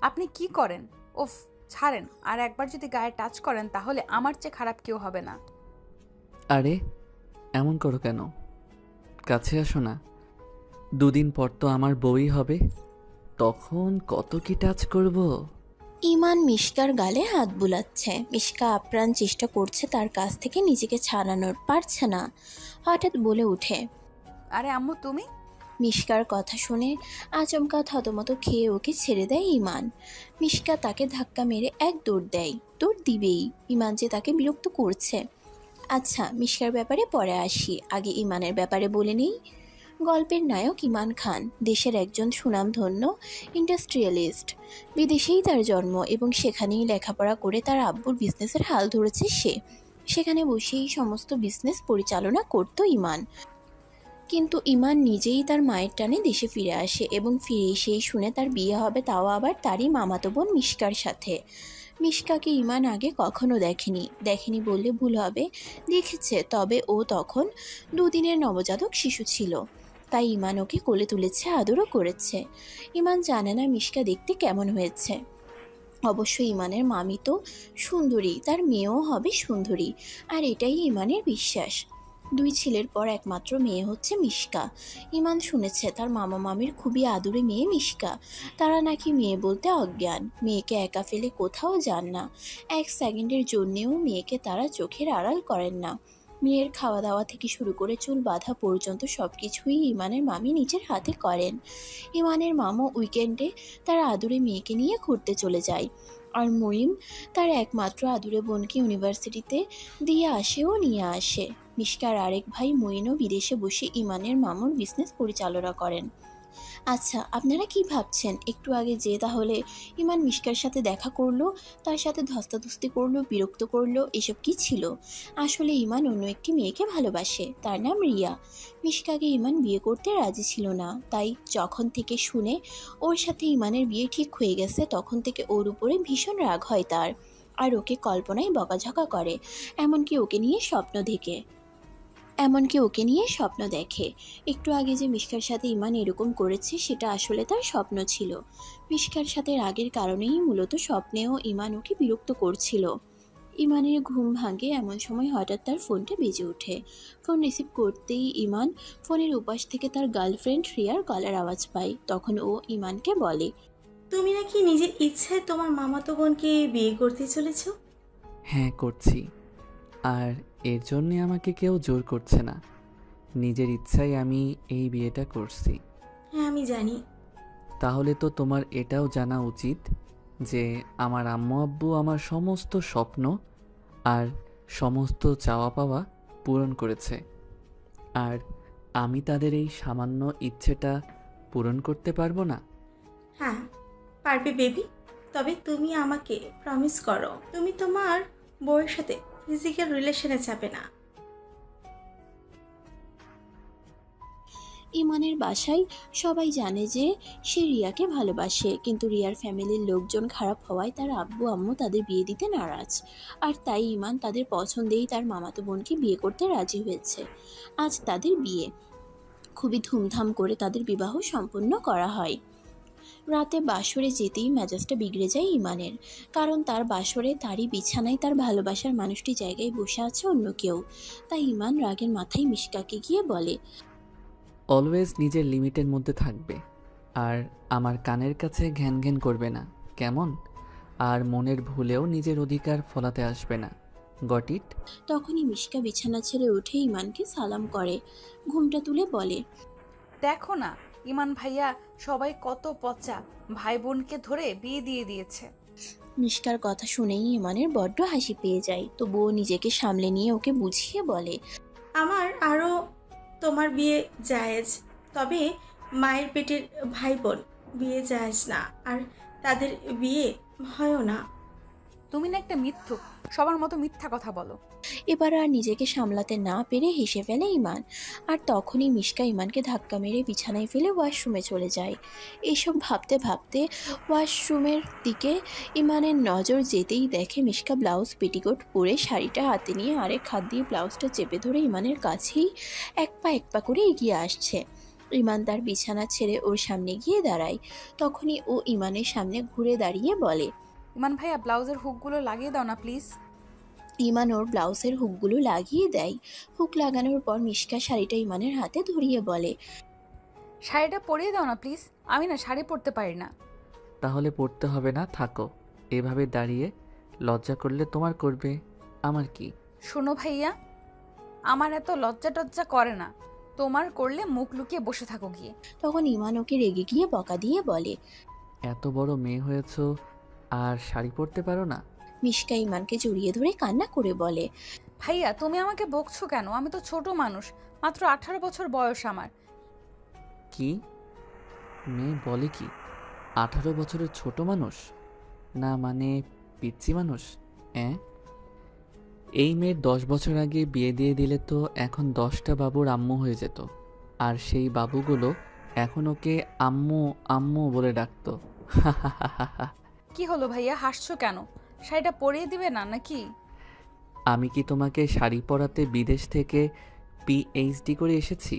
আপনি কি করেন? উফ, ছাড়েন। আর একবার যদি গায়ে টাচ করেন তাহলে আমার চেয়ে খারাপ কেউ হবে না। আরে এমন করো কেন? কাছে আসো না। দুদিন পর তো আমার বউই হবে, তখন কত কি টাচ করব। ইমান মিশকার গালে হাত বুলাচ্ছে। মিশকা আপ্রাণ চেষ্টা করছে তার কাছ থেকে নিজেকে ছাড়ানোর, পারছে না। হঠাৎ বলে ওঠে। আরে আম্মু তুমি? মিশকার কথা শুনে আচমকা থতমত খেয়ে ওকে ছেড়ে দেয় ইমান। মিশকা তাকে ধাক্কা মেরে এক দৌড় দেয়। দৌড় দিবেই, ইমান যে তাকে বিরক্ত করছে। আচ্ছা, মিশকার ব্যাপারে পরে আসি, আগে ইমানের ব্যাপারে বলে নেই। গল্পের নায়ক ইমান খান দেশের একজন সুনামধন্য ইন্ডাস্ট্রিয়ালিস্ট। বিদেশেই তার জন্ম এবং সেখানেই লেখাপড়া করে তার আব্বুর বিজনেসের হাল ধরেছে সে। সেখানে বসেই সমস্ত বিজনেস পরিচালনা করত ইমান। কিন্তু ইমান নিজেই তার মায়ের টানে দেশে ফিরে আসে এবং ফিরে এসেই শুনে তার বিয়ে হবে, তাও আবার তারই মামাতো বোন মিশকার সাথে। মিশকাকে ইমান আগে কখনো দেখেনি বললে ভুল হবে, দেখেছে, তবে ও তখন 2 দিনের নবজাতক শিশু ছিল। তাই ইমান ওকে কোলে তুলেছে, আদরও করেছে। ইমান জানে না মিশকা দেখতে কেমন হয়েছে। অবশ্য ইমানের মামি তো সুন্দরী, তার মেয়েও হবে সুন্দরী, আর এটাই ইমানের বিশ্বাস। 2 ছেলের পর একমাত্র মেয়ে হচ্ছে মিশকা। ইমান শুনেছে তার মামা মামির খুবই আদুরে মেয়ে মিশকা। তারা নাকি মেয়ে বলতে অজ্ঞান, মেয়েকে একা ফেলে কোথাও যান না। 1 সেকেন্ডের জন্যেও মেয়েকে তারা চোখের আড়াল করেন না। মেয়ের খাওয়া দাওয়া থেকে শুরু করে চুল বাঁধা পর্যন্ত সব কিছুই ইমানের মামি নিজের হাতে করেন। ইমানের মামু উইকেন্ডে তার আদুরে মেয়েকে নিয়ে ঘুরতে চলে যায়। আর মরিম তার একমাত্র আদুরে বোনকে ইউনিভার্সিটিতে দিয়ে আসে ও নিয়ে আসে। মিশকার আরেক ভাই মইনও বিদেশে বসে ইমানের মামুর বিজনেস পরিচালনা করেন। আচ্ছা, আপনারা কি ভাবছেন? একটু আগে যে তাহলে ইমান মিশকার সাথে দেখা করলো, তার সাথে ধস্তাধস্তি করলো, বিরক্ত করলো, এসব কি ছিল? আসলে ইমান অন্য একটি মেয়েকে ভালোবাসে, তার নাম রিয়া। মিশকাকে ইমান বিয়ে করতে রাজি ছিল না, তাই যখন থেকে শুনে ওর সাথে ইমানের বিয়ে ঠিক হয়ে গেছে তখন থেকে ওর উপরে ভীষণ রাগ হয় তার। আর ওকে কল্পনায় বকাঝকা করে, এমনকি ওকে নিয়ে স্বপ্ন দেখে এমনকি ওকে নিয়ে স্বপ্ন দেখে। একটু আগে যে মিশকার সাথে ইমান এরকম করেছে সেটা আসলে তার স্বপ্ন ছিল। মিশকার সাথে রাগের কারণেই মূলত স্বপ্নেও ইমান ওকে বিরক্ত করছিল। ইমানের ঘুম ভাঙে এমন সময় হঠাৎ তার ফোনটা বেজে ওঠে। ফোন রিসিভ করতেই ইমান ফোনের উপাশ থেকে তার গার্লফ্রেন্ড রিয়ার গলার আওয়াজ পায়। তখন ও ইমানকে বলে, তুমি নাকি নিজের ইচ্ছায় তোমার মামাতো বোনকে বিয়ে করতে চলেছো? হ্যাঁ করছি, আর এর জন্যে আমাকে কেউ জোর করছে না। নিজের ইচ্ছায় আমি এই বিয়েটা করছি। হ্যাঁ, আমি জানি। তাহলে তো তোমার এটাও জানা উচিত যে আমার আম্মু আব্বু আমার সমস্ত স্বপ্ন আর সমস্ত চাওয়া পাওয়া পূরণ করেছে, আর আমি তাদের এই সামান্য ইচ্ছেটা পূরণ করতে পারবো না। হ্যাঁ, পারবে বেবি। তবে তুমি আমাকে প্রমিস করো তুমি তোমার বউয়ের সাথে ফিজিক্যাল রিলেশনে যাবে না। ইমানের বাসায় সবাই জানে যে সে রিয়াকে ভালোবাসে, কিন্তু রিয়ার ফ্যামিলির লোকজন খারাপ হওয়ায় তার আব্বু আম্মু তাদের বিয়ে দিতে নারাজ। আর তাই ইমান তাদের পছন্দেই তার মামাতো বোনকে বিয়ে করতে রাজি হয়েছে। আজ তাদের বিয়ে, খুবই ধুমধাম করে তাদের বিবাহ সম্পন্ন করা হয়। রাতে বাসরে যেতেই মেজাজটা বিগড়ে যায় ইমানের, কারণ তার বাসরে তারই বিছানায় তার ভালোবাসার মানুষটি জায়গায় বসে আছে অন্য কেউ। তাই ইমান রাগের মাথায় মিশকাকে গিয়ে বলে, অলওয়েজ নিজের লিমিটের মধ্যে থাকবে, আর আমার কানের কাছে ঘ্যান ঘ্যান করবে না, কেমন? আর মনের ভুলেও নিজের অধিকার ফলাতে আসবে না। Got it? তখনই মিশকা বিছানা ছেড়ে উঠে ইমানকে সালাম করে, ঘুমটা তুলে বলে, দেখো না ইমান ভাইয়া, সবাই কত পচা, ভাই বোনকে ধরে বিয়ে দিয়ে দিয়েছে। মিশকার কথা শুনেই ইমানের বড্ড হাসি পেয়ে যায়, তবুও নিজেকে সামলে নিয়ে ওকে বুঝিয়ে বলে, আমার আরও তোমার বিয়ে জায়েজ, তবে মায়ের পেটের ভাই বোন বিয়ে জায়েজ না, আর তাদের বিয়ে হয়ও না। তুমি না একটা মিথ্যুক, সবার মতো মিথ্যা কথা বলো। এবার আর নিজেকে সামলাতে না পেরে হেসে ফেলে ইমান। আর তখনই মিশকা ইমানকে ধাক্কা মেরে বিছানায় ফেলে ওয়াশরুমে চলে যায়। এইসব ভাবতে ভাবতে ওয়াশরুমের দিকে ইমানের নজর যেতেই দেখে মিশকা ব্লাউজ পেটিকোট পরে শাড়িটা হাতে নিয়ে আরেক হাত দিয়ে ব্লাউজটা চেপে ধরে ইমানের কাছেই এক পা করে এগিয়ে আসছে। ইমান তার বিছানা ছেড়ে ওর সামনে গিয়ে দাঁড়ায়। তখনই ও ইমানের সামনে ঘুরে দাঁড়িয়ে বলে। ইমান ভাইয়া ব্লাউজের হুকগুলো লাগিয়ে দাও না প্লিজ। ইমান ওর ব্লাউজের হুকগুলো লাগিয়ে দেয়। হুক লাগানোর পর মিশকা শাড়িটা ইমানের হাতে ধরিয়ে বলে। শাড়িটা পরিয়ে দাও না প্লিজ, আমি না শাড়ি পরতে পারি না। তাহলে পড়তে হবে না, থাকো। এভাবে দাঁড়িয়ে লজ্জা করলে তোমার করবে, আমার কি? শোনো ভাইয়া, আমার এত লজ্জা টজ্জা করে না, তোমার করলে মুখ লুকিয়ে বসে থাকো গিয়ে। তখন ইমান ওকে রেগে গিয়ে বকা দিয়ে বলে। এত বড় মেয়ে হয়েছো আর শাড়ি পরতে পারো না? মিশকা ইমানকে জড়িয়ে ধরে কান্না করে বলে। ভাইয়া তুমি আমাকে বকছো কেন? আমি তো ছোট মানুষ, মাত্র 18 বছর বয়স আমার। কি মেয়ে বলে কি? 18 বছরের ছোট মানুষ? না মানে পিচ্চি মানুষ? এই মেয়ের 10 বছর আগে বিয়ে দিয়ে দিলে তো এখন 10টা বাবুর আম্মু হয়ে যেত, আর সেই বাবুগুলো এখন ওকে আম্মু আম্মু বলে ডাকতো। কি হলো ভাইয়া, হাসছো কেন? শাড়িটা পরিয়ে দিবে না নাকি? আমি কি তোমাকে শাড়ি পরাতে বিদেশ থেকে পিএইচডি করে এসেছি?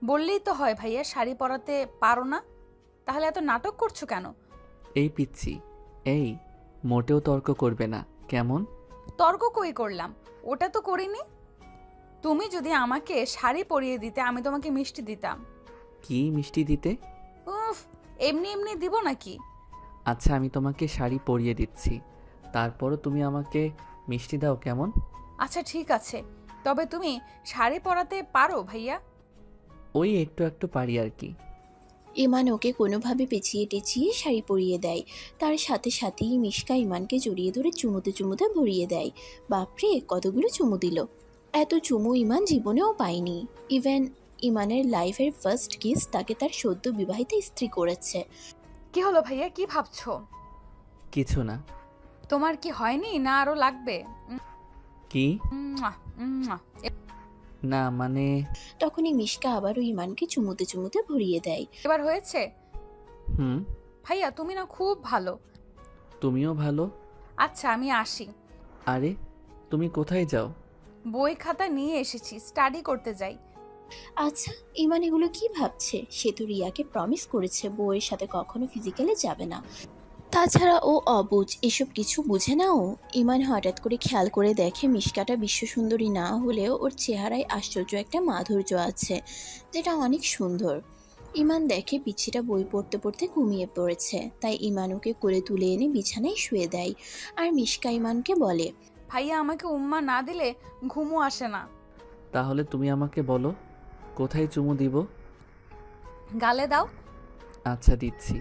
বললেই তো হয় ভাইয়া, শাড়ি পরাতে পারো না, তাহলে এত নাটক করছো কেন? এই পিচ্ছি, এই মোটেও তর্ক করবে না, কেমন? তর্ক কই করলাম? ওটা তো করিনি। তুমি যদি আমাকে শাড়ি পরিয়ে দিতে আমি তোমাকে মিষ্টি দিতাম। কি মিষ্টি দিতে? উফ, এমনি এমনি দিব নাকি? আচ্ছা আমি তোমাকে শাড়ি পরিয়ে দিচ্ছি, তারপরও তুমি আমাকে মিষ্টি দাও, কেমন? আচ্ছা ঠিক আছে, তবে তুমি শাড়ি পরাতে পারো ভাইয়া? ওই একটু একটু পারি আর কি। ইমান ওকে কোনোভাবে পেঁচিয়ে টেঁচিয়ে শাড়ি পরিয়ে দেয়। তার সাথে সাথেই মিশকা ইমানকে জড়িয়ে ধরে চুমুতে চুমুতে ভরিয়ে দেয়। বাপরে, কতগুলো চুমু দিল! এত চুমু ইমান জীবনেও পায়নি। ইভেন ইমানের লাইফের ফার্স্ট কিস তাকে তার সদ্য বিবাহিত স্ত্রী করেছে। কি হলো ভাইয়া, কি ভাবছো? কিছু না। তোমার কি হয়নি না আরো লাগবে? কি? মুয়া, মুয়া। না মানে। তখনই মিশকা আবারও ইমানকে চুমুতে চুমুতে ভরিয়ে দেয়। এবার হয়েছে? হুম। ভাইয়া তুমি না খুব ভালো। তুমিও ভালো। আচ্ছা আমি আসি। আরে তুমি কোথায় যাও? বই খাতা নিয়ে এসেছি, স্টাডি করতে যাই। আচ্ছা, ইমান এগুলো কি ভাবছে? সে তো রিয়াকে প্রমিস করেছে বউয়ের সাথে কখনো ফিজিক্যালি যাবে না। তাছাড়া ও অবুঝ, এসব কিছু বুঝে না ও। ইমান হঠাৎ করে খেয়াল করে দেখে মিশকাটা বিশ্বসুন্দরী না হলেও ওর চেহারায় আশ্চর্য একটা মাধুর্য আছে, যেটা অনেক সুন্দর। ইমান দেখে পিচ্ছিটা বই পড়তে পড়তে ঘুমিয়ে পড়েছে, তাই ইমান ওকে কোলে তুলে এনে বিছানায় শুয়ে দেয়। আর মিশকা ইমানকে বলে। ভাইয়া আমাকে উম্মা না দিলে ঘুমও আসে না। তাহলে তুমি আমাকে বলো কোথায় চুমু দিব? গালে দাও। আচ্ছা দিচ্ছি।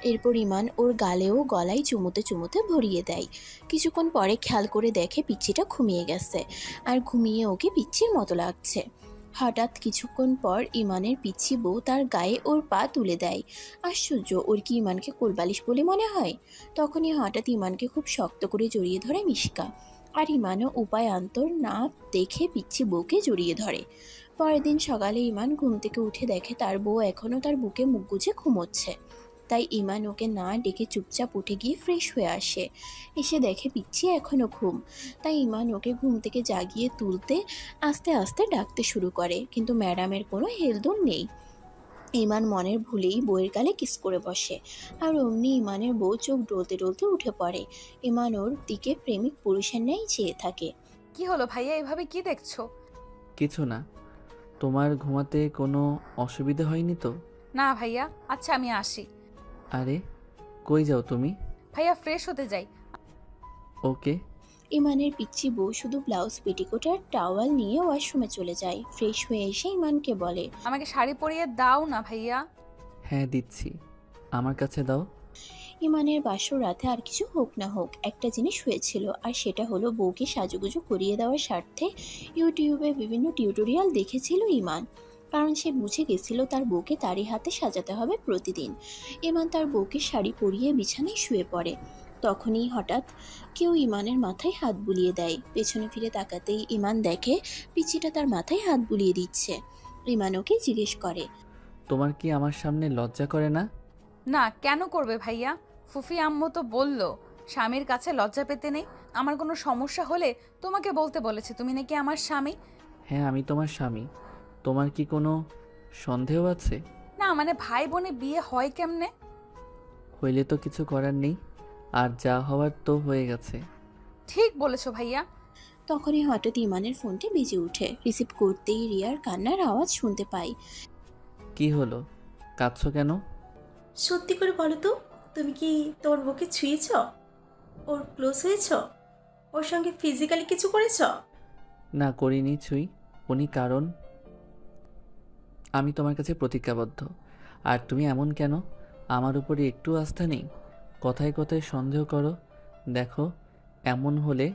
এরপর ইমান ওর গালে ও গলায় চুমুতে চুমুতে ভরিয়ে দেয়। কিছুক্ষণ পরে খেয়াল করে দেখে পিচ্ছিটা ঘুমিয়ে গেছে, আর ঘুমিয়ে ওকে পিচ্ছির মতো লাগছে। হঠাৎ কিছুক্ষণ পর ইমানের পিচ্ছি বউ তার গায়ে ওর পা তুলে দেয়। আশ্চর্য, ওর কি ইমানকে কোলবালিশ বলে মনে হয়? তখনই হঠাৎ ইমানকে খুব শক্ত করে জড়িয়ে ধরে মিশকা, আর ইমানও উপায় অন্তর না দেখে পিচ্ছি বউকে জড়িয়ে ধরে। পরের দিন সকালে ইমান ঘুম থেকে উঠে দেখে তার বউ এখনও তার বুকে মুখ গুজে ঘুমোচ্ছে। তাই ইমান ওকে না ডেকে চুপচাপ উঠে গিয়ে ফ্রেশ হয়ে আসে। এসে দেখে পিচ্ছি এখনও ঘুম। তাই ইমান ওকে ঘুম থেকে জাগিয়ে তুলতে আস্তে আস্তে ডাকতে শুরু করে, কিন্তু ম্যাডামের কোনো হেলদোল নেই। ইমান মনের ভুলেই বউয়ের গালে কিস করে বসে, আর অমনি ইমানের বউ চোখ ডলতে ডলতে উঠে পড়ে। ইমান ওর দিকে প্রেমিক পুরুষের ন্যায় চেয়ে থাকে। কি হলো ভাইয়া, এভাবে কি দেখছো? কিছু না। তোমার ঘুমাতে কোনো অসুবিধা হয়নি তো? না ভাইয়া, আচ্ছা আমি আসি। আরে কই যাও তুমি? ভাইয়া ফ্রেশ হতে যাই। ওকে। ইমানের পিচ্ছি বউ শুধু ব্লাউজ পেটিকোট আর টাওয়াল নিয়ে ওয়াশরুমে চলে যায়। ফ্রেশ হয়ে এসে ইমানকে বলে। আমাকে শাড়ি পরিয়ে দাও না ভাইয়া। হ্যাঁ দিচ্ছি, আমার কাছে দাও। ইমানের বাসর রাতে আর কিছু হোক না হোক একটা জিনিস হয়েছিল, আর সেটা হলো বউকে সাজুগুজু করিয়ে দেওয়ার স্বার্থে ইউটিউবে বিভিন্ন টিউটোরিয়াল দেখেছিল ইমান। কারণ সে বুঝে গেছিল তার বউকে তারই হাতে সাজাতে হবে প্রতিদিন। ইমান তার বউকে শাড়ি পরিয়ে বিছানায় শুয়ে পড়ে। তখনই হঠাৎ কেউ ইমানের মাথায় হাত বুলিয়ে দেয়। পেছনে ফিরে তাকাতেই ইমান দেখে পিচ্চিটা তার মাথায় হাত বুলিয়ে দিচ্ছে। ইমান ওকে জিজ্ঞেস করে। তোমার কি আমার সামনে লজ্জা করে না? না, কেন করবে ভাইয়া? ফুফি আম্মু তো বললো স্বামীর কাছে লজ্জা পেতে নেই। আমার কোনো সমস্যা হলে তোমাকে বলতে বলেছে, তুমি নাকি আমার স্বামী। হ্যাঁ আমি তোমার স্বামী। তোমার কি কোনো সন্দেহ আছে? না মানে ভাই বোনে বিয়ে হয় কেমনে? হইলে তো কিছু করার নেই, আর যা হওয়ার তো হয়ে গেছে। ঠিক বলেছো ভাইয়া। তখনই হঠাৎ ইমানের ফোনটি বেজে ওঠে। রিসিভ করতেই রিয়ার কান্নার আওয়াজ শুনতে পাই। কি হলো, কাঁদছো কেন? সত্যি করে বলো তো, তুমি কি তোর বউকে ছুঁয়েছ? ওর ক্লোজ হয়েছ? ওর সঙ্গে ফিজিক্যালি কিছু করেছ? না, করিনি ছুঁই উনি, কারণ আমি তোমার কাছে প্রতিজ্ঞাবদ্ধ। আর তুমি এমন কেন? আমার উপরে একটু আস্থা নেই? কথায় কথায় সন্দেহ করো। দেখো, এমন হলে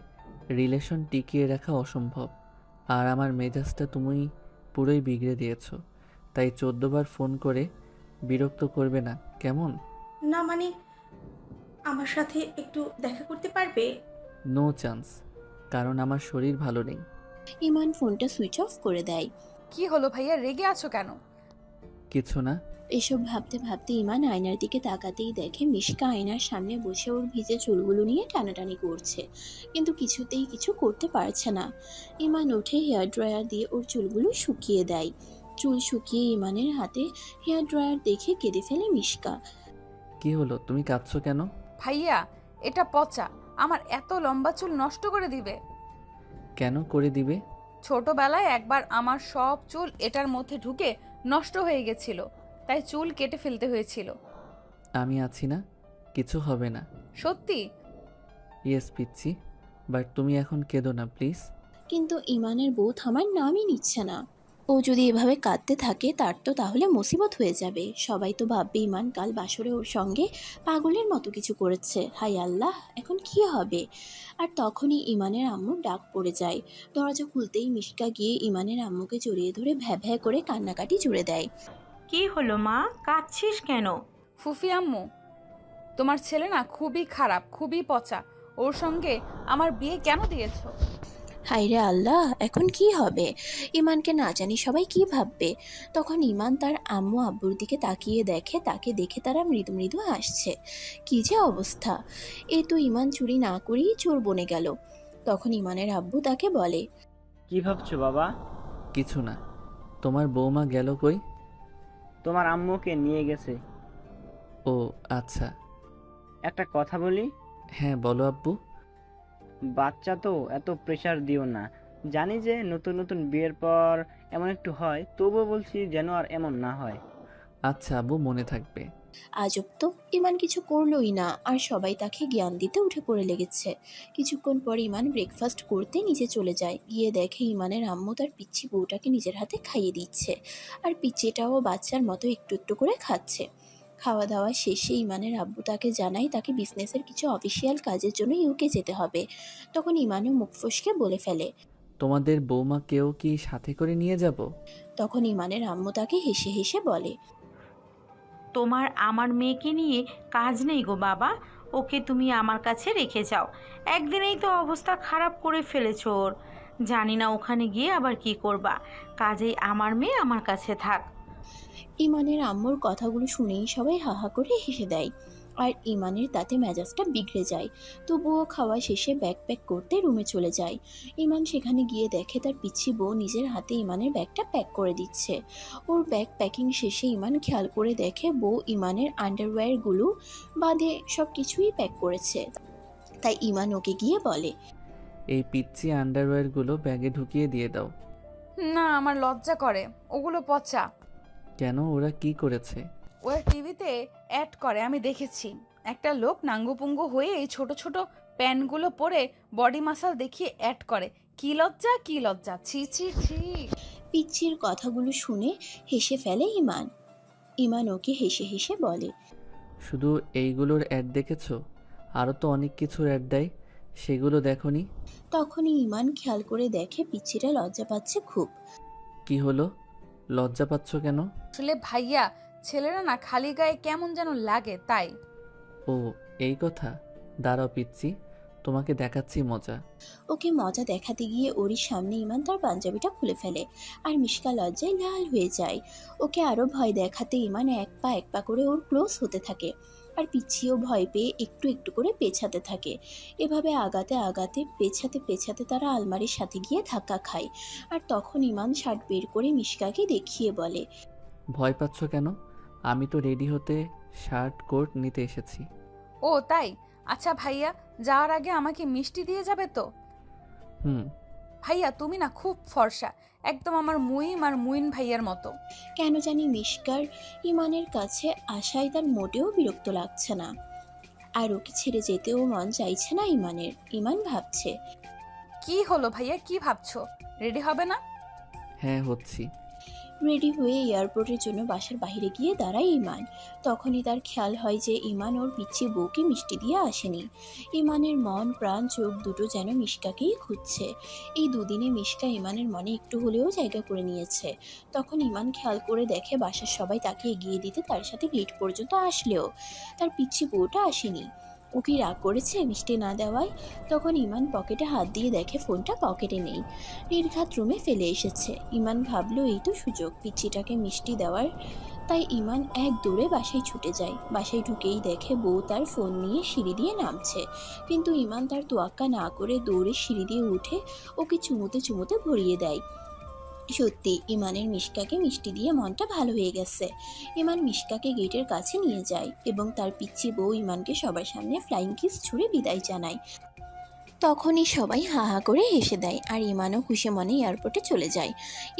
রিলেশন টিকিয়ে রাখা অসম্ভব। আর আমার মেজাজটা তুমি পুরোই বিগড়ে দিয়েছো। তাই 14 বার ফোন করে বিরক্ত করবে না, কেমন? না মানে, আমার সাথে একটু দেখা করতে পারবে? নো চান্স, কারণ আমার শরীর ভালো নেই। ইমান ফোনটা সুইচ অফ করে দেয়। কি হলো ভাইয়া, রেগে আছো কেন? কিছু না। এসব ভাবতে ভাবতে ইমান আয়নার দিকে তাকাতেই দেখে মিশকা আয়নার সামনে বসে ওর ভিজে চুলগুলো নিয়ে টানাটানি করছে, কিন্তু কিছুতেই কিছু করতে পারছে না। ইমান উঠে হেয়ার ড্রায়ার দিয়ে ওর চুলগুলো শুকিয়ে দেয়। চুল শুকিয়ে ইমানের হাতে হেয়ার ড্রায়ার দেখে কেঁদে ফেলে মিশকা। কি হলো, তুমি কাঁদছো কেন? ভাইয়া, এটা পচা, আমার এত লম্বা চুল নষ্ট করে দিবে। কেন করে দিবে? ছোটবেলায় একবার আমার সব চুল এটার মধ্যে ঢুকে নষ্ট হয়ে গেছিল, তাই চুল কেটে ফেলতে হয়েছিল। আমি আছি না, কিছু হবে না। সত্যি? ইয়েস পিচ্ছি, বাট তুমি এখন কেঁদো না প্লিজ। কিন্তু ইমানের বউ থামার নামই নিচ্ছে না। ও যদি এভাবে কাঁদতে থাকে তার তো তাহলে মুসিবত হয়ে যাবে। সবাই তো ভাববে ইমান কাল বাসরে ওর সঙ্গে পাগলের মতো কিছু করেছে। হাই আল্লাহ, এখন কি হবে? আর তখনই ইমানের আম্মুর ডাক পড়ে যায়। দরজা খুলতেই মিশকা গিয়ে ইমানের আম্মুকে জড়িয়ে ধরে ভ্যা ভ্যা করে কান্নাকাটি জুড়ে দেয়। কি হলো মা, কাঁদছিস কেন? ফুফি আম্মু, তোমার ছেলে না খুবই খারাপ, খুবই পচা, ওর সঙ্গে আমার বিয়ে কেন দিয়েছো? হায়রে আল্লাহ, এখন কি হবে? ইমানকে না জানি সবাই কি ভাববে। তখন ইমান তার আম্মু আব্বুর দিকে তাকিয়ে দেখে, তাকে দেখে তারা মৃদু মৃদু হাসছে। কি যে অবস্থা! এ তো ইমান চুরি না করেই চোর বনে গেল। তখন ইমানের আব্বু তাকে বলে, কি ভাবছো বাবা? কিছু না। তোমার বৌমা গেল কই? তোমার আম্মুকে নিয়ে গেছে। ও আচ্ছা। একটা কথা বলি? হ্যাঁ বলো আব্বু। বাচ্চা তো, এত প্রেশার দিও না। জানি যে নতুন নতুন বিয়ের পর এমন একটু হয়, তবুও বলছি যেন আর এমন না হয়। আচ্ছা আব্বু, মনে থাকবে। আজব তো, ইমান কিছু করলোই না, আর সবাই তাকে জ্ঞান দিতে উঠে পড়ে লেগেছে। কিছুক্ষণ পর ইমান ব্রেকফাস্ট করতে নিচে চলে যায়। গিয়ে দেখে ইমানের আম্মু তার পিচ্ছি বউটাকে নিজের হাতে খাইয়ে দিচ্ছে, আর পিচ্চিটাও বাচ্চার মতো একটু একটু করে খাচ্ছে। খাওয়া দাওয়া শেষে ইমানের আব্বু তাকে জানায় তাকে বিজনেসের কিছু অফিসিয়াল কাজের জন্য ইউকে যেতে হবে। তখন ইমানও মুখ ফসকে বলে ফেলে, তোমাদের বৌমাকেও কি সাথে করে নিয়ে যাব? তখন ইমানের আম্মু তাকে হেসে হেসে বলে, তোমার আমার মেয়েকে নিয়ে কাজ নেই গো বাবা, ওকে তুমি আমার কাছে রেখে যাও। একদিনেই তো অবস্থা খারাপ করে ফেলেছ ওর। জানি না ওখানে গিয়ে আবার কি করবা, কাজেই আমার মেয়ে আমার কাছে থাক। ইমানের আম্মুর কথাগুলো শুনেই সবাই হাহা করে হেসে দেয়, আর ইমানের তাতে মেজাজটা বিগড়ে যায়। তবুও খাওয়া শেষে ব্যাগ প্যাক করতে রুমে চলে যায়। ইমান সেখানে গিয়ে দেখে তার পিচ্ছি বউ নিজের হাতে ইমানের ব্যাগটা প্যাক করে দিচ্ছে। ওর ব্যাগ প্যাকিং শেষে ইমান খেয়াল করে দেখে বউ ইমানের আন্ডারওয়্যারগুলো বাদে সব কিছুই প্যাক করেছে। তাই ইমান ওকে গিয়ে বলে, এই পিচ্ছি আন্ডারওয়্যারগুলো ব্যাগে ঢুকিয়ে দিয়ে দাও। না, আমার লজ্জা করে, ওগুলো পচা। কেন, ওরা কি করেছে? ওরা টিভিতে অ্যাড করে, আমি দেখেছি। একটা লোক নাঙ্গুপুঙ্গু হয়ে এই ছোট ছোট প্যান্টগুলো পরে বডি মাসাল দেখিয়ে অ্যাড করে। কি লজ্জা, কি লজ্জা, ছি ছি ছি। পিচ্ছির কথাগুলো শুনে হেসে ফেলে ইমান। ইমান ওকে হেসে হেসে বলে, শুধু এইগুলোর অ্যাড দেখেছো? আরও তো অনেক কিছুর অ্যাড দেয়, সেগুলো দেখোনি? তখনই ইমান খেয়াল করে দেখে পিচ্ছিটা লজ্জা পাচ্ছে খুব। কি হলো, লজ্জা পাচ্ছ কেন? আসলে ভাইয়া, ছেলেরা না খালি গায়ে কেমন যেন লাগে, তাই। ও এই কথা, দাঁড়াও পিচ্ছি, তোমাকে দেখাচ্ছি মজা। ওকে মজা দেখাতে গিয়ে ওরই সামনে ইমান তার পাঞ্জাবিটা খুলে ফেলে, আর মিশকা লজ্জায় লাল হয়ে যায়। ওকে আরো ভয় দেখাতে ইমান এক পা করে ওর ক্লোজ হতে থাকে, আর পিছিয়েও ভয় পেয়ে একটু একটু করে পেছাতে থাকে। এভাবে আগাতে আগাতে পেছাতে পেছাতে তারা আলমারির সাথে গিয়ে ধাক্কা খায়। আর তখন ইমান শার্ট বের করে মিশকাকে দেখিয়ে বলে, ভয় পাচ্ছ কেন? আমি তো রেডি হতে শার্ট কোট নিতে এসেছি। ও তাই? আচ্ছা ভাইয়া, যাওয়ার আগে আমাকে মিষ্টি দিয়ে যাবে তো? হুম। ভাইয়া তুমি না খুব ফর্সা, একদম আমার মুইম আর মুইন ভাইয়ার মতো। কেন জানি মিশকার ইমানের কাছে আসায় তার মোটেও বিরক্ত লাগছে না, আর ওকে ছেড়ে যেতেও মন চাইছে না ইমানের। ইমান ভাবছে, কি হলো ভাইয়া, কি ভাবছো? রেডি হবে না? হ্যাঁ হচ্ছি। রেডি হয়ে এয়ারপোর্টের জন্য বাসার বাইরে গিয়ে দাঁড়ায় ইমান। তখনই তার খেয়াল হয় যে ইমান ওর পিচ্ছি বউকে মিষ্টি দিয়ে আসেনি। ইমানের মন প্রাণ চোখ দুটো যেন মিশকাকেই খুঁজছে। এই দুদিনে মিশকা ইমানের মনে একটু হলেও জায়গা করে নিয়েছে। তখন ইমান খেয়াল করে দেখে বাসার সবাই তাকে এগিয়ে দিতে তার সাথে গেট পর্যন্ত আসলেও তার পিচ্ছি বউটা আসেনি। ও কি রাগ করেছে মিষ্টি না দেওয়ায়? তখন ইমান পকেটে হাত দিয়ে দেখে ফোনটা পকেটে নেই, নির্ঘাত রুমে ফেলে এসেছে। ইমান ভাবলো এই তো সুযোগ পিচ্চিটাকে মিষ্টি দেওয়ার। তাই ইমান এক দৌড়ে বাসায় ছুটে যায়। বাসায় ঢুকেই দেখে বউ তার ফোন নিয়ে সিঁড়ি দিয়ে নামছে, কিন্তু ইমান তার তোয়াক্কা না করে দৌড়ে সিঁড়ি দিয়ে উঠে ওকে চুমুতে চুমুতে ভরিয়ে দেয়। সত্যি ইমানের মিশকাকে মিষ্টি দিয়ে মনটা ভালো হয়ে গেছে। ইমান মিশকাকে গেটের কাছে নিয়ে যায় এবং তার পিচ্ছি বউ ইমানকে সবার সামনে ফ্লাইং কিস ছুঁড়ে বিদায় জানায়। তখনই সবাই হা হা করে হেসে দেয় আর ইমানও খুশি মনে এয়ারপোর্টে চলে যায়।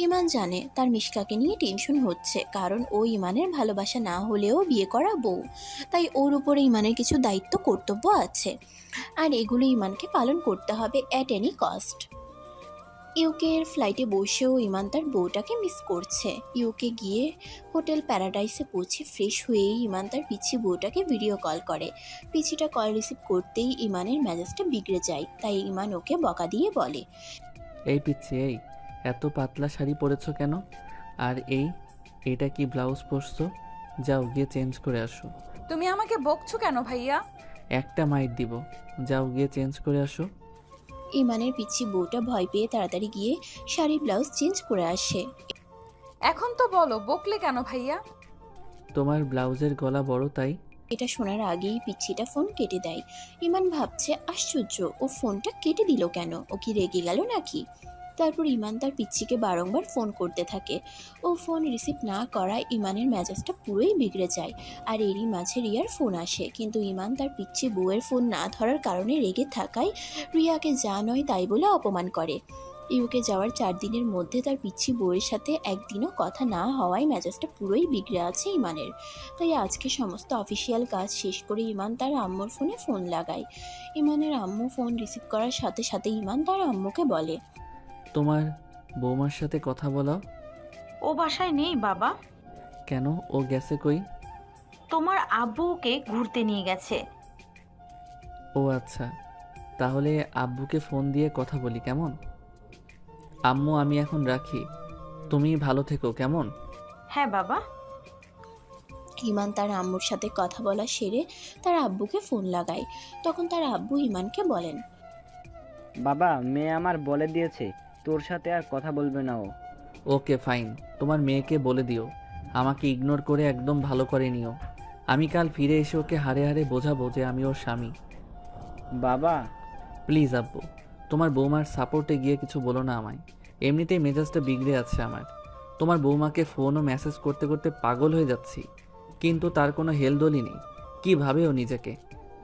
ইমান জানে তার মিশকাকে নিয়ে টেনশন হচ্ছে, কারণ ও ইমানের ভালোবাসা না হলেও বিয়ে করা বউ, তাই ওর উপরে ইমানের কিছু দায়িত্ব কর্তব্য আছে, আর এগুলো ইমানকে পালন করতে হবে অ্যাট এনি কস্ট। ইউকে এর ফ্লাইটে বসেও ইমান তার বউটাকে মিস করছে। ইউকে গিয়ে হোটেল প্যারাডাইসে পৌঁছে ফ্রেশ হয়েই ইমান তার পিচ্ছি বউটাকে ভিডিও কল করে। পিচ্ছিটা কল রিসিভ করতেই ইমানের মেজাজটা বিগড়ে যায়, তাই ইমান ওকে বকা দিয়ে বলে, এই পিচ্ছি, এই এত পাতলা শাড়ি পরেছো কেন? আর এইটা কি ব্লাউজ পরছো? যাও গিয়ে চেঞ্জ করে আসো। তুমি আমাকে বকছো কেন ভাইয়া? একটা মাইট দিব, যাও গিয়ে চেঞ্জ করে আসো। ইমানের পিচ্ছি বউটা ভয় পেয়ে তাড়াতাড়ি গিয়ে শাড়ি ব্লাউজ চেঞ্জ করে আসে। এখন তো বলো বকলে কেন ভাইয়া? তোমার ব্লাউজের গলা বড় তাই। এটা শোনার আগেই পিচ্ছিটা ফোন কেটে দেয়। ইমান ভাবছে আশ্চর্য, ও ফোনটা কেটে দিল কেন? ও কি রেগে গেল নাকি? তারপর ইমান তার পিচ্ছিকে বারংবার ফোন করতে থাকে। ও ফোন রিসিভ না করায় ইমানের মেজাজটা পুরোই বিগড়ে যায়। আর এরই মাঝে রিয়ার ফোন আসে, কিন্তু ইমান তার পিচ্ছি বউয়ের ফোন না ধরার কারণে রেগে থাকায় রিয়াকে যা নয় তাই বলে অপমান করে। ইউকে যাওয়ার 4 দিনের মধ্যে তার পিচ্ছি বউয়ের সাথে একদিনও কথা না হওয়ায় মেজাজটা পুরোই বিগড়ে আছে ইমানের। তাই আজকে সমস্ত অফিসিয়াল কাজ শেষ করে ইমান তার আম্মুর ফোনে ফোন লাগায়। ইমানের আম্মু ফোন রিসিভ করার সাথে সাথে ইমান তার আম্মুকে বলে, তোমার বৌমার সাথে কথা বলাও। ও বাসায় নেই বাবা। কেন, ও গেছে কই? তোমার আব্বু ওকে ঘুরতে নিয়ে গেছে। ও আচ্ছা, তাহলে আব্বুকে ফোন দিয়ে কথা বলি কেমন? আম্মু আমি এখন রাখি, তুমি ভালো থেকো কেমন? হ্যাঁ বাবা। ইমান তার আম্মুর সাথে কথা বলা সেরে তার আব্বুকে ফোন লাগায়। তখন তার আব্বু ইমানকে বলেন, বাবা, মেয়ে আমার বলে দিয়েছে তোর সাথে আর কথা বলবে না ও। ওকে ফাইন, তোমার মেয়েকে বলে দিও আমাকে ইগনোর করে একদম ভালো করে নিও। আমি কাল ফিরে এসে ওকে হাড়ে হাড়ে বোঝাবো যে আমি ওর স্বামী। বাবা প্লিজ আব্বু, তোমার বৌমার সাপোর্টে গিয়ে কিছু বলো না আমায়। এমনিতেই মেজাজটা বিগড়ে আছে আমার। তোমার বৌমাকে ফোন ও মেসেজ করতে করতে পাগল হয়ে যাচ্ছি, কিন্তু তার কোনো হেলদোলই নেই। কী ভাবে ও নিজেকে?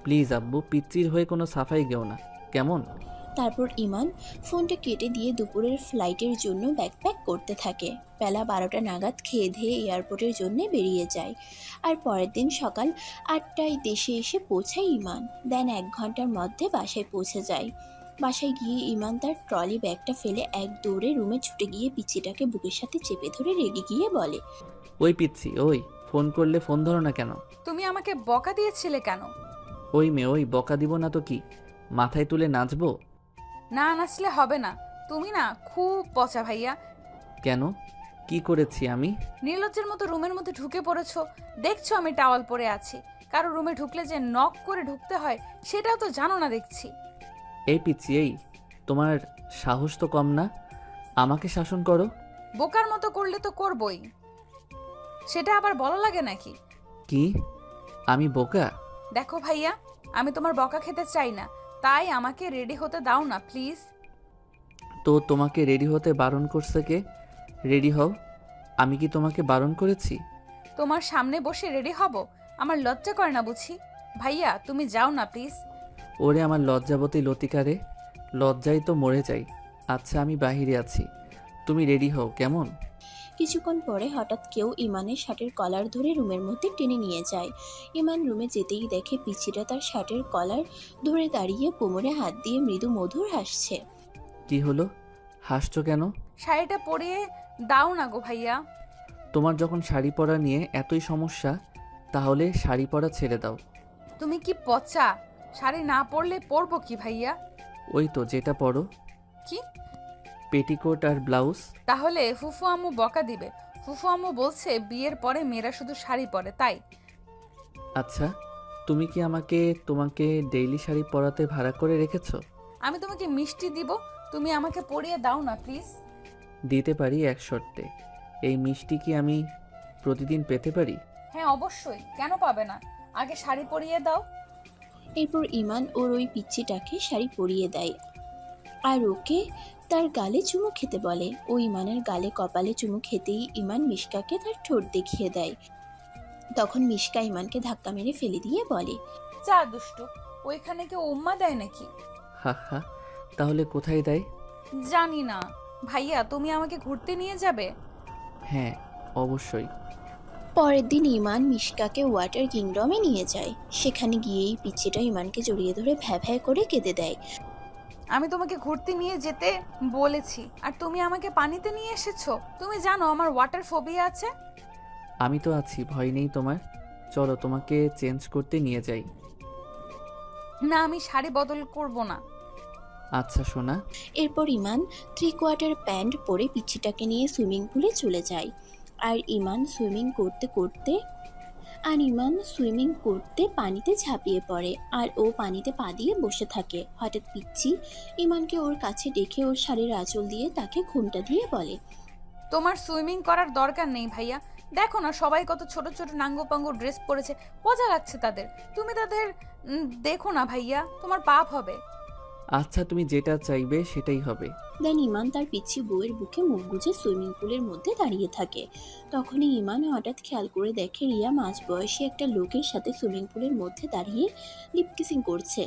প্লিজ আব্বু, পিচ্চির হয়ে কোনো সাফাই গেও না কেমন? তারপর ইমান ফোনটা কেটে দিয়ে দুপুরের ফ্লাইটের জন্য ব্যাকপ্যাক করতে থাকে। বেলা 12টা নাগাদ খেয়ে ধেয়ে এয়ারপোর্টের জন্য বেরিয়ে যায়। আর পরের দিন সকাল 8টায় দেশে এসে পৌঁছায় ইমান। দেন 1 ঘন্টার মধ্যে বাসায় পৌঁছে যায়। বাসায় গিয়ে ইমান তার ট্রলি ব্যাগটা ফেলে এক দৌড়ে রুমে ছুটে গিয়ে পিচ্চিটাকে বুকের সাথে চেপে ধরে রেগে গিয়ে বলে, ওই পিচ্ছি, ওই ফোন করলে ফোন ধরো না কেন? তুমি আমাকে বকা দিয়েছিলে কেন? ওই মেয়ে, ওই বকা দিব না তো কি, মাথায় তুলে নাচবো? না নাচলে হবে না, তুমি না খুব পচা ভাইয়া। কেন, কি করেছি আমি? নির্লজ্জের মতো রুমের মধ্যে ঢুকে পড়েছো। দেখছো আমি টাওয়াল পরে আছি, কারো রুমে ঢুকলে যে নক করে ঢুকতে হয় সেটাও তো জানো না দেখছি। এই পিচ্ছি, এই তোমার সাহস তো কম না, আমাকে শাসন করো। বোকার মতো করলে তো করবই, সেটা আবার বলা লাগে নাকি? কি, আমি বোকা? দেখো ভাইয়া, আমি তোমার বকা খেতে চাই না, তাই আমাকে রেডি হতে দাও না প্লিজ। তো তোমাকে রেডি হতে বারণ করছে কে? রেডি হও। আমি কি তোমাকে বারণ করেছি? তোমার সামনে বসে রেডি হব? আমার লজ্জা করে না বুঝি? ভাইয়া তুমি যাও না প্লিজ। ওরে আমার লজ্জাবতী লতিকারে, লজ্জায় তো মরে যাই। আচ্ছা আমি বাহিরে আছি, তুমি রেডি হও কেমন? কিছুক্ষণ পরে হঠাৎ কেউ ইমানের শার্টের কলার ধরে রুমের মধ্যে টেনে নিয়ে যায়। ইমান রুমে যেতেই দেখে পিচ্চিটা তার শার্টের কলার ধরে দাঁড়িয়ে কোমরে হাত দিয়ে মৃদু মধুর হাসছে। কি হলো, হাসছো কেন? শাড়িটা পরিয়ে দাও না গো ভাইয়া। তোমার যখন শাড়ি পরা নিয়ে এতই সমস্যা, তাহলে শাড়ি পরা ছেড়ে দাও। তুমি কি পচা? শাড়ি না পরলে পরবো কি ভাইয়া? ওই তো যেটা পরো, কি? পেটিকোট আর ব্লাউজ। তাহলে ফুফু আম্মু বকা দিবে। ফুফু আম্মু বলছে বিয়ের পরে মেয়েরা শুধু শাড়ি পরে, তাই। আচ্ছা তুমি কি তোমাকে ডেইলি শাড়ি পরাতে ভাড়া করে রেখেছো? আমি তোমাকে মিষ্টি দিব, তুমি আমাকে পরিয়ে দাও না প্লিজ। দিতে পারি এক শর্তে। এই মিষ্টি কি আমি প্রতিদিন পেতে পারি? হ্যাঁ অবশ্যই, কেন পাবে না? আগে শাড়ি পরিয়ে দাও। এরপর ইমান ওর ওই পিচ্চিটাকে শাড়ি পরিয়ে দেয় আর ওকে তার গালে চুমু খেতে বলে। ও ইমানের গালে কপালে চুমু খেতেই ইমান মিশকাকে তার ঠোঁট দেখিয়ে দেয়। তখন মিশকা ইমানকে ধাক্কা মেরে ফেলে দিয়ে বলে, যা দুষ্টু, ওইখানে কেউ উম্মা দেয় নাকি? হা হা, তাহলে কোথায় দেয়? জানি না। ভাইয়া তুমি আমাকে ঘুরতে নিয়ে যাবে? হ্যাঁ অবশ্যই। পরের দিন ইমান মিশকাকে ওয়াটার কিংডমে নিয়ে যায়। সেখানে গিয়েই পিচ্চিটা ইমানকে জড়িয়ে ধরে ভ্যা ভ্যা করে কেঁদে দেয়। আমি তোমাকে ঘুরতে নিয়ে যেতে বলেছি আর তুমি আমাকে পানিতে নিয়ে এসেছো। তুমি জানো আমার ওয়াটার ফোবিয়া আছে। আমি তো আছি, ভয় নেই তোমার। চলো তোমাকে চেঞ্জ করতে নিয়ে যাই। না আমি শাড়ি বদল করব না। আচ্ছা সোনা। এরপর ইমান 3/4 প্যান্ট পরে পিচ্চিটাকে নিয়ে সুইমিং পুলে চলে যায়। আর ইমান সুইমিং করতে পানিতে ঝাঁপিয়ে পড়ে আর ও পানিতে পা দিয়ে বসে থাকে। হঠাৎ পিচ্চি ইমানকে ওর কাছে ডেকে ওর শাড়ির আঁচল দিয়ে তাকে ঘুমটা দিয়ে বলে, তোমার সুইমিং করার দরকার নেই ভাইয়া। দেখো না সবাই কত ছোট ছোট নাঙ্গো পাঙ্গো ড্রেস পরেছে, মজা লাগছে তাদের। তুমি তাদের দেখো না ভাইয়া, তোমার পাপ হবে। আচ্ছা তুমি যেটা চাইবে সেটাই হবে। দেন ইমান তার পিচ্ছি বউয়ের বুকে মুখ গুজে সুইমিং পুলের মধ্যে দাঁড়িয়ে থাকে। তখনই ইমান হঠাৎ খেয়াল করে দেখে রিয়া মাঝবয়সী একটা লোকের সাথে সুইমিং পুলের মধ্যে দাঁড়িয়ে লিপ কিসিং করছে।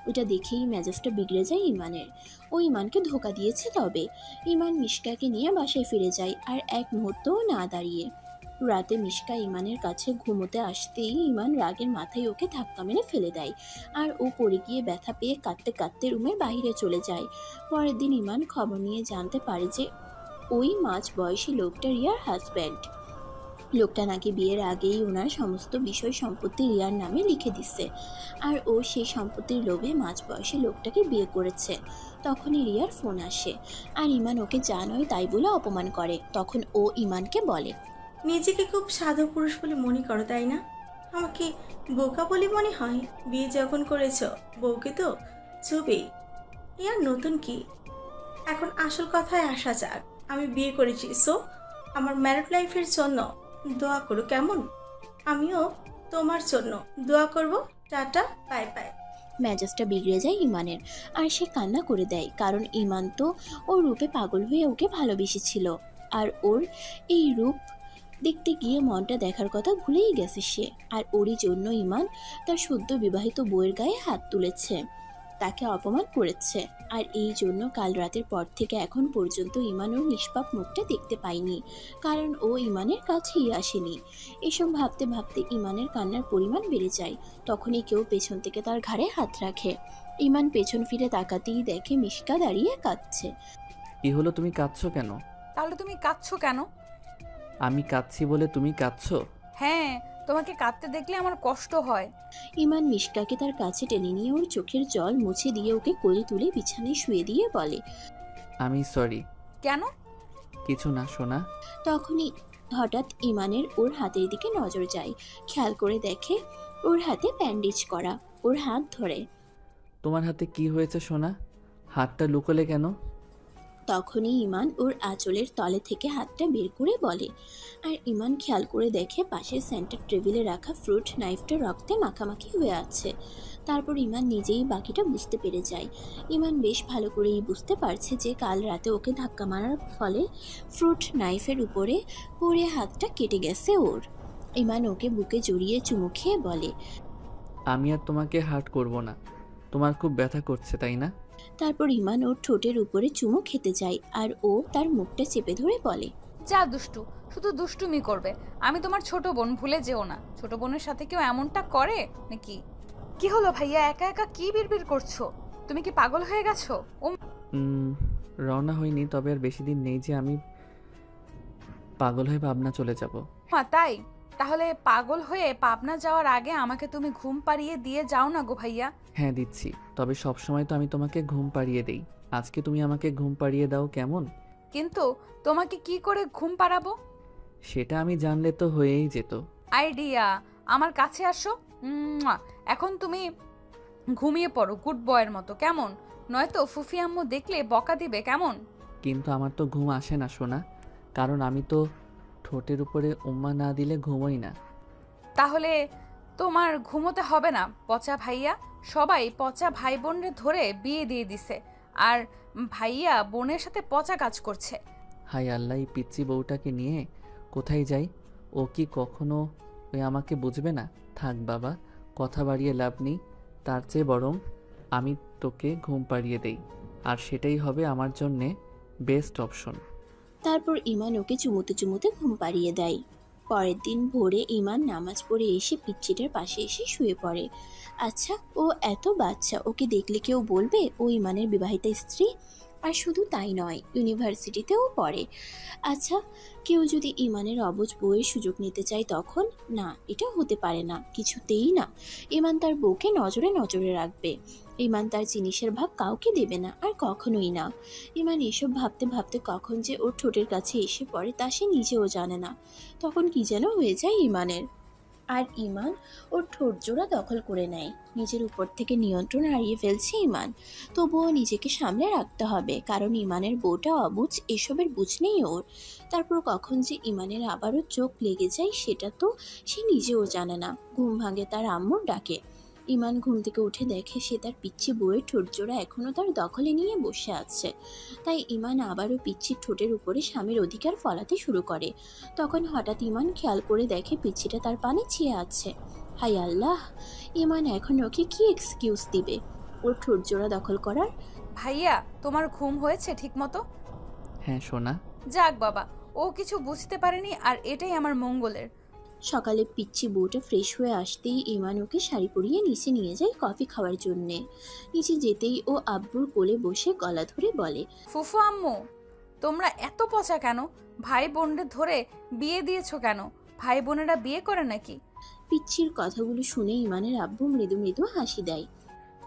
ওটা দেখেই মেজাজটা বিগড়ে যায় ইমানের। ও ইমানকে ধোকা দিয়েছে। তবে ইমান মিশকাকে নিয়ে বাসায় ফিরে যায় আর এক মুহূর্তও না দাঁড়িয়ে। রাতে মিশকা ইমানের কাছে ঘুমোতে আসতেই ইমান রাগের মাথায় ওকে ধাক্কা মেরে ফেলে দেয় আর ও পড়ে গিয়ে ব্যথা পেয়ে কাঁদতে কাঁদতে রুমের বাইরে চলে যায়। পরের দিন ইমান খবর নিয়ে জানতে পারে যে ওই মাঝ বয়সী লোকটা রিয়ার হাজব্যান্ড। লোকটা নাকি বিয়ের আগেই ওনার সমস্ত বিষয় সম্পত্তি রিয়ার নামে লিখে দিচ্ছে আর ও সেই সম্পত্তির লোভে মাঝ বয়সী লোকটাকে বিয়ে করেছে। তখনই রিয়ার ফোন আসে আর ইমান ওকে যা নয় তাই বলে অপমান করে। তখন ও ইমানকে বলে, নিজেকে খুব সাধু পুরুষ বলে মনে করো তাই না? আমাকে বোকা বলে মনে হয়? বিয়ে যখন করেছ বউকে তো ছবি আর নতুন কি? এখন আসল কথায় আসা যাক। আমি বিয়ে করেছি, সো আমার ম্যারিড লাইফের জন্য দোয়া করো কেমন? আমিও তোমার জন্য দোয়া করব। Tata, bye bye. মেজাজটা বিগড়ে যায় ইমানের আর সে কান্না করে দেয়, কারণ ইমান তো ওর রূপে পাগল হয়ে ওকে ভালোবেসেছিল আর ওর এই রূপ দেখতে গিয়ে মনটা দেখার কথা ভুলেই গেছে সে। আর ওরই জন্য ইমান তার সদ্য বিবাহিত বউয়ের গায়ে হাত তুলেছে, তাকে অপমান করেছে। আর এই জন্য কাল রাতের পর থেকে এখন পর্যন্ত ইমান ওর নিষ্পাপ মুখটা দেখতে পায়নি, কারণ ও ইমানের কাছেই আসেনি। এসব ভাবতে ভাবতে ইমানের কান্নার পরিমাণ বেড়ে যায়। তখনই কেউ পেছন থেকে তার ঘাড়ে হাত রাখে। ইমান পেছন ফিরে তাকাতেই দেখে মিশকা দাঁড়িয়ে কাঁদছে। কি হলো, তুমি কাঁদছো কেন? তাহলে তুমি কাঁদছো কেন? আমি কাঁদছি বলে তুমি কাঁদছো? হ্যাঁ, তোমাকে কাঁদতে দেখলে আমার কষ্ট হয়। ইমান মিশকাকে তার কাছে টেনে নিয়ে ওর চোখের জল মুছে দিয়ে ওকে কোলে তুলে বিছানায় শুয়ে দিয়ে বলে, আমি সরি। কেন? কিছু না সোনা। তখনই হঠাৎ ইমানের ওর হাতের দিকে নজর যায়। খেয়াল করে দেখে ওর হাতে ব্যান্ডেজ করা। ওর হাত ধরে। তোমার হাতে কি হয়েছে সোনা? হাতটা লুকোলে কেন? তখনই ইমান ওর আঁচলের তলে থেকে হাতটা বের করে বলে। আর ইমান খেয়াল করে দেখে পাশের সেন্টার টেবিলে রাখা ফ্রুট নাইফটা রক্তে মাখামাখি হয়ে আছে। তারপর ইমান নিজেই বাকিটা বুঝতে পেরে যায়। ইমান বেশ ভালো করেই বুঝতে পারছে যে কাল রাতে ওকে ধাক্কা মারার ফলে ফ্রুট নাইফের উপরে পড়ে হাতটা কেটে গেছে ওর। ইমান ওকে বুকে জড়িয়ে চুমু খেয়ে বলে। আমি আর তোমাকে হার্ট করব না। তোমার খুব ব্যথা করছে তাই না? তারপর ইমান ওর ঠোঁটের উপরে চুমু খেতে যায় আর ও তার মুখটা চেপে ধরে বলে। যা দুষ্টু, শুধু দুষ্টুমি করবে। আমি তোমার ছোট বোন, ভুলে যেও না। ছোট বোনের সাথে কেউ এমনটা করে নাকি? কি হলো ভাইয়া, একা একা কি বিড়বিড় করছো? তুমি কি পাগল হয়ে গেছো? ও উম, রওনা হয়নি, তবে আর বেশি দিন নেই যে আমি পাগল হয়ে পাবনা চলে যাব। মা, তাই? তাহলে পাগল হয়ে পাবনা যাওয়ার আগে আমাকে তুমি ঘুম পাড়িয়ে দিয়ে যাও না গো ভাইয়া। হ্যাঁ দিচ্ছি, তবে সব সময় তো আমি তোমাকে ঘুম পাড়িয়ে দেই। আজকে তুমি আমাকে ঘুম পাড়িয়ে দাও কেমন? কিন্তু তোমাকে কি করে ঘুম পাড়াবো? সেটা আমি জানলে তো হয়েই যেত। আইডিয়া, আমার কাছে আসো। মুয়া। এখন তুমি ঘুমিয়ে পড়ো গুড বয়ের মতো, কেমন? নয়তো ফুফি আম্মু দেখলে বকা দিবে, কেমন? কিন্তু আমার তো ঘুম আসে না সোনা, কারণ আমি তো ঠোঁটের উপরে উম্মা না দিলে ঘুমোই না। তাহলে তোমার ঘুমোতে হবে না পচা ভাইয়া। সবাই পচা ভাই বোনরে ধরে বিয়ে দিয়ে দিছে, আর ভাইয়া বোনের সাথে পচা কাজ করছে। হাই আল্লাহ, এই পিচ্চি বউটাকে নিয়ে কোথায় যাই? ও কি কখনো ওই আমাকে বুঝবে না? থাক বাবা, কথা বাড়িয়ে লাভ নেই। তার চেয়ে বরং আমি তোকে ঘুম পাড়িয়ে দেই, আর সেটাই হবে আমার জন্যে বেস্ট অপশন। তারপর ইমান ওকে চুমুতে চুমুতে ঘুম পাড়িয়ে দেয়। পরের দিন ভোরে ইমান নামাজ পড়ে এসে পিচ্চিটার পাশে এসে শুয়ে পড়ে। আচ্ছা, ও এত বাচ্চা, ওকে দেখলে কেউ বলবে ও ইমানের বিবাহিতা স্ত্রী? আর শুধু তাই নয়, ইউনিভার্সিটিতেও পড়ে। আচ্ছা, কেউ যদি ইমানের অবুঝ বউয়ের সুযোগ নিতে চায় তখন? না, এটা হতে পারে না, কিছুতেই না। ইমান তার বউকে নজরে নজরে রাখবে। ইমান তার জিনিসের ভাগ কাউকে দেবে না, আর কখনোই না। ইমান এসব ভাবতে ভাবতে কখন যে ওর ঠোঁটের কাছে এসে পড়ে তা সে নিজেও জানে না। তখন কি যেন হয়ে যায় ইমানের, আর ইমান ওর ঠোঁট জোড়া দখল করে নেয়। নিজের উপর থেকে নিয়ন্ত্রণ হারিয়ে ফেলছে ইমান। তবুও নিজেকে সামলে রাখতে হবে, কারণ ইমানের বউটা অবুঝ, এসবের বুঝ নেই ওর। তারপর কখন যে ইমানের আবারও চোখ লেগে যায় সেটা তো সে নিজেও জানে না। ঘুম ভাঙে তার আম্মুর ডাকে। ইমান ঘুম থেকে উঠে দেখে সে তার পিচ্ছি বউয়ের ঠোঁট জোড়া এখনও তার দখলে নিয়ে বসে আছে। তাই ইমান আবারও পিচ্ছির ঠোঁটের উপরে স্বামীর অধিকার ফলাতে শুরু করে। তখন হঠাৎ ইমান খেয়াল করে দেখে পিচ্ছিটা তার পানে চেয়ে আছে। হাই আল্লাহ, ইমান এখন ওকে কি এক্সকিউজ দিবে ওর ঠোঁট জোড়া দখল করার? ভাইয়া, তোমার ঘুম হয়েছে ঠিক মতো? হ্যাঁ সোনা। যাক বাবা, ও কিছু বুঝতে পারেনি, আর এটাই আমার মঙ্গলের। সকালে পিচ্ছি বউটা ফ্রেশ হয়ে আসতেই ইমান ওকে শাড়ি পরিয়ে নিচে নিয়ে যায় কফি খাওয়ার জন্যে। নিচে যেতেই ও আব্বুর কোলে বসে গলা ধরে বলে। ফুফু আম্মু, তোমরা এত পচা কেন? ভাই বোনদের ধরে বিয়ে দিয়েছো কেন? ভাই বোনেরা বিয়ে করে নাকি? পিচ্ছির কথাগুলো শুনে ইমানের আব্বু মৃদু মৃদু হাসি দেয়।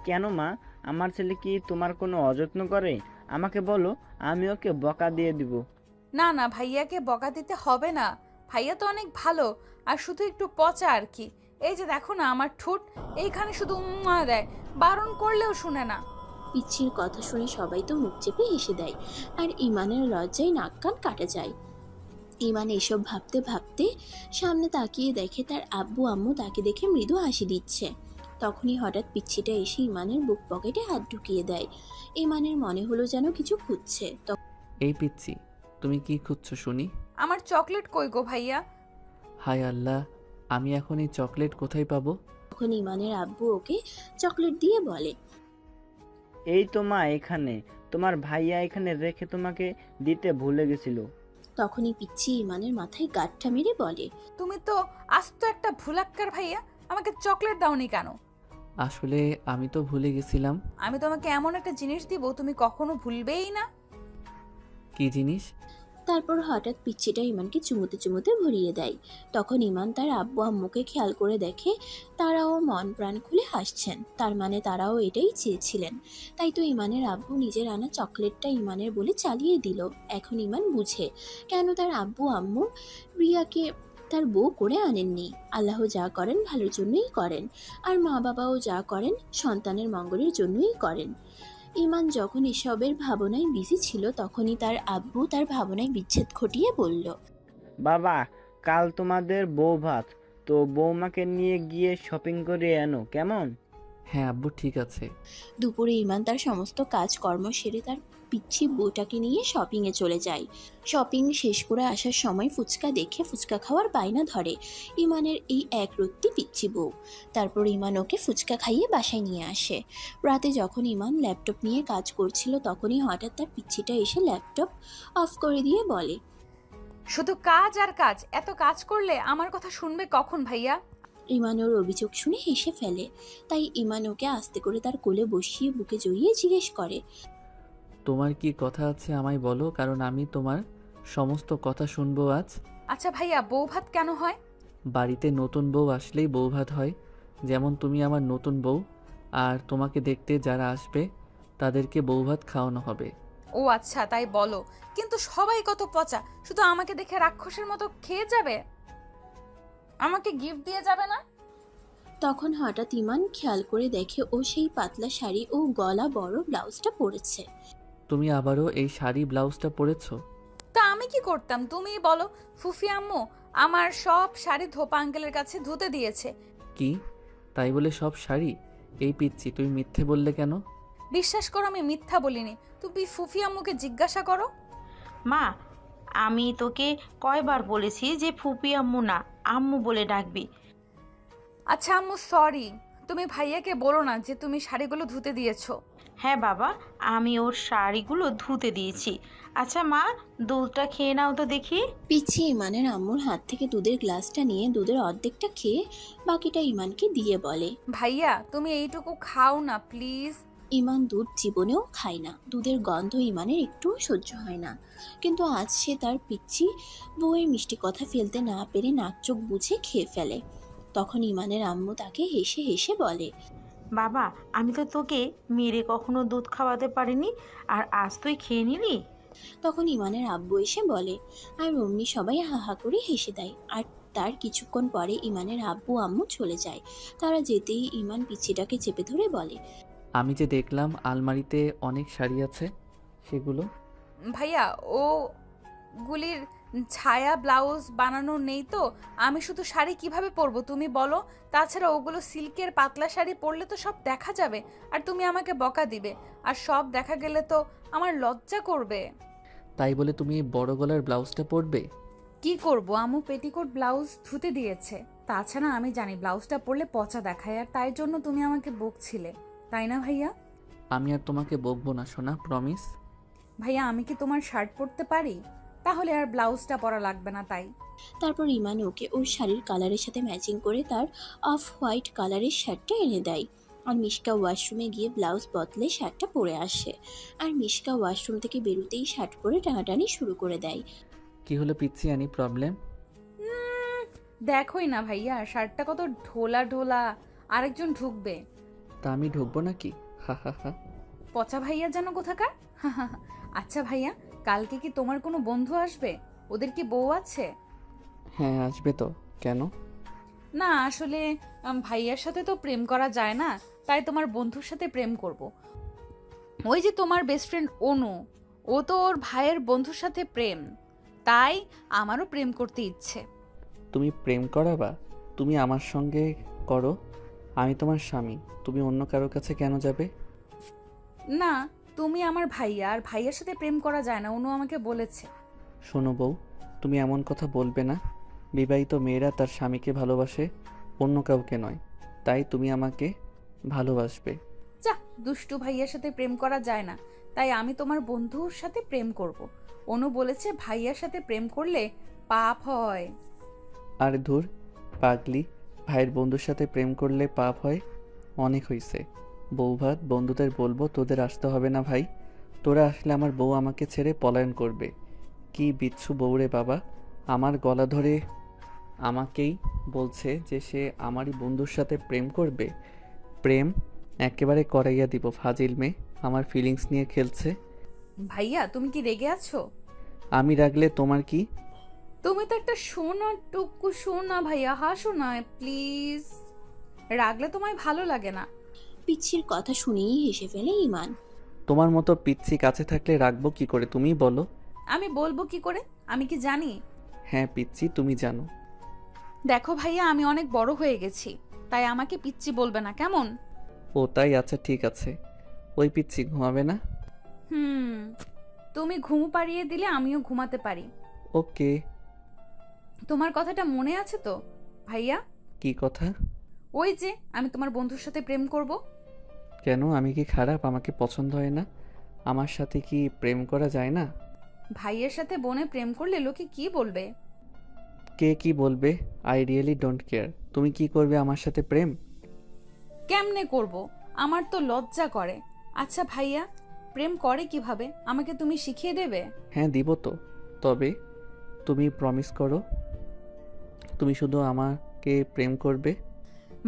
কেন মা, আমার ছেলে কি তোমার কোনো অযত্ন করে? আমাকে বলো, আমি ওকে বকা দিয়ে দিব। না না, ভাইয়াকে বকা দিতে হবে না। ভাইয়া তো অনেক ভালো, আর শুধু একটু পচা আর কি। এই যে দেখো না আমার ঠোঁট, এইখানে শুধু উম্মা দেয়, বারণ করলেও শুনে না। পিচ্ছির কথা শুনে সবাই তো মুখ চেপে হেসে দেয়, আর ইমানের লজ্জায় নাক কান কাটা যায়। ইমান এসব ভাবতে ভাবতে সামনে তাকিয়ে দেখে তার আব্বু আম্মু তাকে দেখে মৃদু হাসি দিচ্ছে। তখনই হঠাৎ পিচ্ছিটা এসে ইমানের বুক পকেটে হাত ঢুকিয়ে দেয়। ইমানের মনে হলো যেন কিছু খুঁজছে। এই পিচ্ছি, তুমি কি খুঁজছো শুনি? আমার চকলেট কই গো ভাইয়া? হায় আল্লাহ, আমি এখন এই চকলেট কোথায় পাবো? তখন ইমানের আব্বু ওকে চকলেট দিয়ে বলে। এই তো মা এখানে, তোমার ভাইয়া এখানে রেখে তোমাকে দিতে ভুলে গেছিল। তখনই পিচ্ছি ইমানের মাথায় গাঁটটা মেরে বলে। তুমি তো আস্ত একটা ভুলাক্কার ভাইয়া, আমাকে চকলেট দাওনি কেন? আসলে আমি তো ভুলে গেছিলাম। আমি তোমাকে এমন একটা জিনিস দিব তুমি কখনো ভুলবেই না। কি জিনিস? তারপর হঠাৎ পিচ্ছিটা ইমানকে চুমুতে চুমুতে ভরিয়ে দেয়। তখন ইমান তার আব্বু আম্মুকে খেয়াল করে দেখে তারাও মন প্রাণ খুলে হাসছেন। তার মানে তারাও এটাই চেয়েছিলেন। তাই তো ইমানের আব্বু নিজের আনা চকলেটটা ইমানের বলে চালিয়ে দিল। এখন ইমান বুঝে কেন তার আব্বু আম্মু রিয়াকে তার বউ করে আনেননি। আল্লাহ যা করেন ভালোর জন্যই করেন, আর মা বাবাও যা করেন সন্তানের মঙ্গলের জন্যই করেন। ইমান যখন এসবের ভাবনায় বিজি ছিল তখনই তার আব্বু তার ভাবনায় বিচ্ছেদ ঘটিয়ে বলল। বাবা, কাল তোমাদের বউ ভাত, তো বৌমাকে নিয়ে গিয়ে শপিং করে আনো কেমন? হ্যাঁ আব্বু ঠিক আছে। দুপুরে ইমান তার সমস্ত কাজকর্ম সেরে তার পিচ্ছি বউটাকে নিয়ে শপিংয়ে চলে যায়। শপিং শেষ করে আসার সময় ফুচকা দেখে ফুচকা খাওয়ার বায়না ধরে ইমানের এই একরত্তি পিচ্ছি বউ। তারপর ইমান ওকে ফুচকা খাইয়ে বাসায় নিয়ে আসে। রাতে যখন ইমান ল্যাপটপ নিয়ে কাজ করছিল তখনই হঠাৎ তার পিচ্ছিটা এসে ল্যাপটপ অফ করে দিয়ে বলে, শুধু কাজ আর কাজ, এত কাজ করলে আমার কথা শুনবে কখন ভাইয়া? ইমান ওর অভিযোগ শুনে হেসে ফেলে। তাই ইমান ওকে আস্তে করে তার কোলে বসিয়ে বুকে জড়িয়ে জিজ্ঞেস করে, তোমার কি কথা আছে আমায় বলো, কারণ আমি তোমার সমস্ত কথা শুনবো আজ। আচ্ছা ভাইয়া, বউ ভাত কেন হয়? বাড়িতে নতুন বউ আসলেই বউ ভাত হয়। যেমন তুমি আমার নতুন বউ, আর তোমাকে দেখতে যারা আসবে তাদেরকে বউ ভাত খাওয়ানো হবে। ও আচ্ছা, তাই বলো। কিন্তু সবাই কত পচা, শুধু আমাকে দেখে রাক্ষসের মতো খেয়ে যাবে, আমাকে গিফট দিয়ে যাবে না? তখন হঠাৎ ইমান খেয়াল করে দেখে ও সেই পাতলা শাড়ি ও গলা বড় ব্লাউজটা পরেছে। তুমি আবারও এই শাড়ি ব্লাউজটা পরেছো? তা আমি কি করতাম তুমিই বলো। ফুফি আম্মু আমার সব শাড়ি ধোপা আঙ্কেলের কাছে ধুতে দিয়েছে। কি তাই বলে সব শাড়ি? এই পিচ্ছি তুমি মিথ্যে বললে কেন? বিশ্বাস করো আমি মিথ্যা বলিনি, তুমি ফুফি আম্মুকে জিজ্ঞাসা করো। মা, আমি তোকে কয়বার বলেছি যে ফুপি আম্মু না, আম্মু বলে ডাকবি। আচ্ছা আম্মু সরি, তুমি ভাইয়াকে বলো না যে তুমি শাড়িগুলো ধুতে দিয়েছো। হ্যাঁ বাবা, আমি ওর শাড়িগুলো ধুতে দিয়েছি। আচ্ছা মা, দুধটা খেয়ে নাও তো দেখি। পিছিয়ে ইমানের আম্মুর হাত থেকে দুধের গ্লাসটা নিয়ে দুধের অর্ধেকটা খেয়ে বাকিটা ইমানকে দিয়ে বলে, ভাইয়া তুমি এইটুকু খাও না প্লিজ। ইমান দুধ জীবনেও খায় না। দুধের গন্ধ ইমানের একটুও সহ্য হয় না। কিন্তু আজ সে তার পিচ্ছি বউয়ের মিষ্টি কথা ফেলতে না পেরে নাক চোখ বুঝে খেয়ে ফেলে। তখন ইমানের আম্মু তাকে হেসে হেসে বলে, বাবা, আমি তো তোকে মেরে কখনো দুধ খাওয়াতে পারিনি, আর আজ তুই খেয়ে নিলি। তখন ইমানের আব্বু এসে বলে, আর অমনি সবাই হাহা করে হেসে দেয়। আর তার কিছুক্ষণ পরে ইমানের আব্বু আম্মু চলে যায়। তারা যেতেই ইমান পিচ্ছিটাকে চেপে ধরে বলে, আমি যে দেখলাম আলমারিতে অনেক শাড়ি আছে, সেগুলো? ভাইয়া ও গুলির ছায়া ব্লাউজ বানানো নেই তো, আমি শুধু শাড়ি কিভাবে পরবো তুমি বলো? তাছাড়া ওগুলো সিল্কের পাতলা শাড়ি পরলে তো সব দেখা যাবে, আর তুমি আমাকে বকা দিবে, আর সব দেখা গেলে তো আমার লজ্জা করবে। তাই বলে তুমি এই বড় গলার ব্লাউজটা পরবে? কি করব, আম্মু পেটিকোট ব্লাউজ ধুতে দিয়েছে। তাছাড়া আমি জানি ব্লাউজটা পরলে পচা দেখায়, আর তাই জন্য তুমি আমাকে বকছিলে, তাই না ভাইয়া? আমি আর তোমাকে বকবো না সোনা, প্রমিস। ভাইয়া আমি কি তোমার শার্ট পরতে পারি? তাহলে আর ব্লাউজটা পরা লাগবে না। তাই তারপর ইমান ওকে ওর শাড়ির কালারের সাথে ম্যাচিং করে তার অফ হোয়াইট কালারের শার্টটা এনে দেয়। আর মিশকা ওয়াশরুমে গিয়ে ব্লাউজ বদলে শার্টটা পরে আসে। আর মিশকা ওয়াশরুম থেকে বেরোতেই শার্ট পরে টানাটানি শুরু করে দেয়। কি হলো পিচ্ছি, আনি প্রবলেম? দেখোই না ভাইয়া, শার্টটা কত ঢোলা ঢোলা, আরেকজন ঢুকবে। তা আমি ঢুকবো নাকি? হা হা হা। পচা ভাইয়া যেন কোথাকার। আচ্ছা ভাইয়া, কালকে কি তোমার কোনো বন্ধু আসবে? ওদের কি বউ আছে? হ্যাঁ আসবে তো, কেন? না আসলে ভাইয়ার সাথে তো প্রেম করা যায় না, তাই তোমার বন্ধুর সাথে প্রেম করব। ওই যে তোমার বেস্ট ফ্রেন্ড অনু, ও তো ওর ভাইয়ের বন্ধুর সাথে প্রেম, তাই আমারও প্রেম করতে ইচ্ছে। তুমি প্রেম করাবা? তুমি আমার সঙ্গে করো, আমি তোমার স্বামী, তুমি অন্য কারোর কাছে কেন যাবে? না, তুমি আমার ভাইয়া, আর ভাইয়ার সাথে প্রেম করা যায় না, অনু আমাকে বলেছে। শোনো বউ, তুমি এমন কথা বলবে না। বিবাহিত মেয়েরা তার স্বামীকে ভালোবাসে, অন্য কাউকে নয়। তাই তুমি আমাকে ভালোবাসবে। যা, দুষ্টু ভাইয়ার সাথে প্রেম করা যায় না, তাই আমি তোমার বন্ধুর সাথে প্রেম করব। অনু বলেছে ভাইয়ার সাথে প্রেম করলে পাপ হয়। আর ধুর পাগলি, ভাইয়ের বন্ধুর সাথে প্রেম করলে পাপ হয়? অনেক হইছে। বউ ভাত বন্ধুদের বলবো তোদের আসতে হবে না ভাই, তোরা আসলে আমার বউ আমাকে ছেড়ে পলায়ন করবে। কি বিচ্ছু বউরে বাবা, আমার গলা ধরে আমাকেই বলছে যে সে আমারই বন্ধুর সাথে প্রেম করবে। প্রেম একেবারে করাইয়া দিব, ফাজিল মেয়ে আমার ফিলিংস নিয়ে খেলছে। ভাইয়া তুমি কি রেগে আছো? আমি রাগলে তোমার কি? তুমি তো একটা শোনা টুকু শোনা ভাইয়া, হাসো না প্লিজ, রাগলে তোমায় ভালো লাগে না। পিচ্ছির কথা শুনেই হেসে ফেলে ইমান। তোমার মতো পিচ্ছি কাছে থাকলে রাখবো কি করে তুমি বলো? আমি বলবো কি করে, আমি কি জানি? হ্যাঁ পিচ্ছি, তুমি জানো। দেখো ভাইয়া, আমি অনেক বড় হয়ে গেছি, তাই আমাকে পিচ্চি বলবে না কেমন? ও তাই, আচ্ছা ঠিক আছে। ওই পিচ্ছি ঘুমাবে না? হুম, তুমি ঘুম পাড়িয়ে দিলে আমিও ঘুমাতে পারি। ওকে। তোমার কথাটা মনে আছে তো ভাইয়া? কি কথা? ওই যে আমি তোমার বন্ধুর সাথে প্রেম করব। কেন, আমি কি খারাপ? আমাকে পছন্দ হয় না? আমার সাথে কি প্রেম করা যায় না? ভাইয়ের সাথে বোনে প্রেম করলে লোকে কি বলবে? কে কি বলবে? I really don't care. তুমি কি করবে আমার সাথে প্রেম? কেমনে করব? আমার তো লজ্জা করে। আচ্ছা ভাইয়া, প্রেম করে কিভাবে আমাকে তুমি শিখিয়ে দেবে? হ্যাঁ দিব তো। তবে তুমি প্রমিস করো, তুমি শুধু আমাকে প্রেম করবে।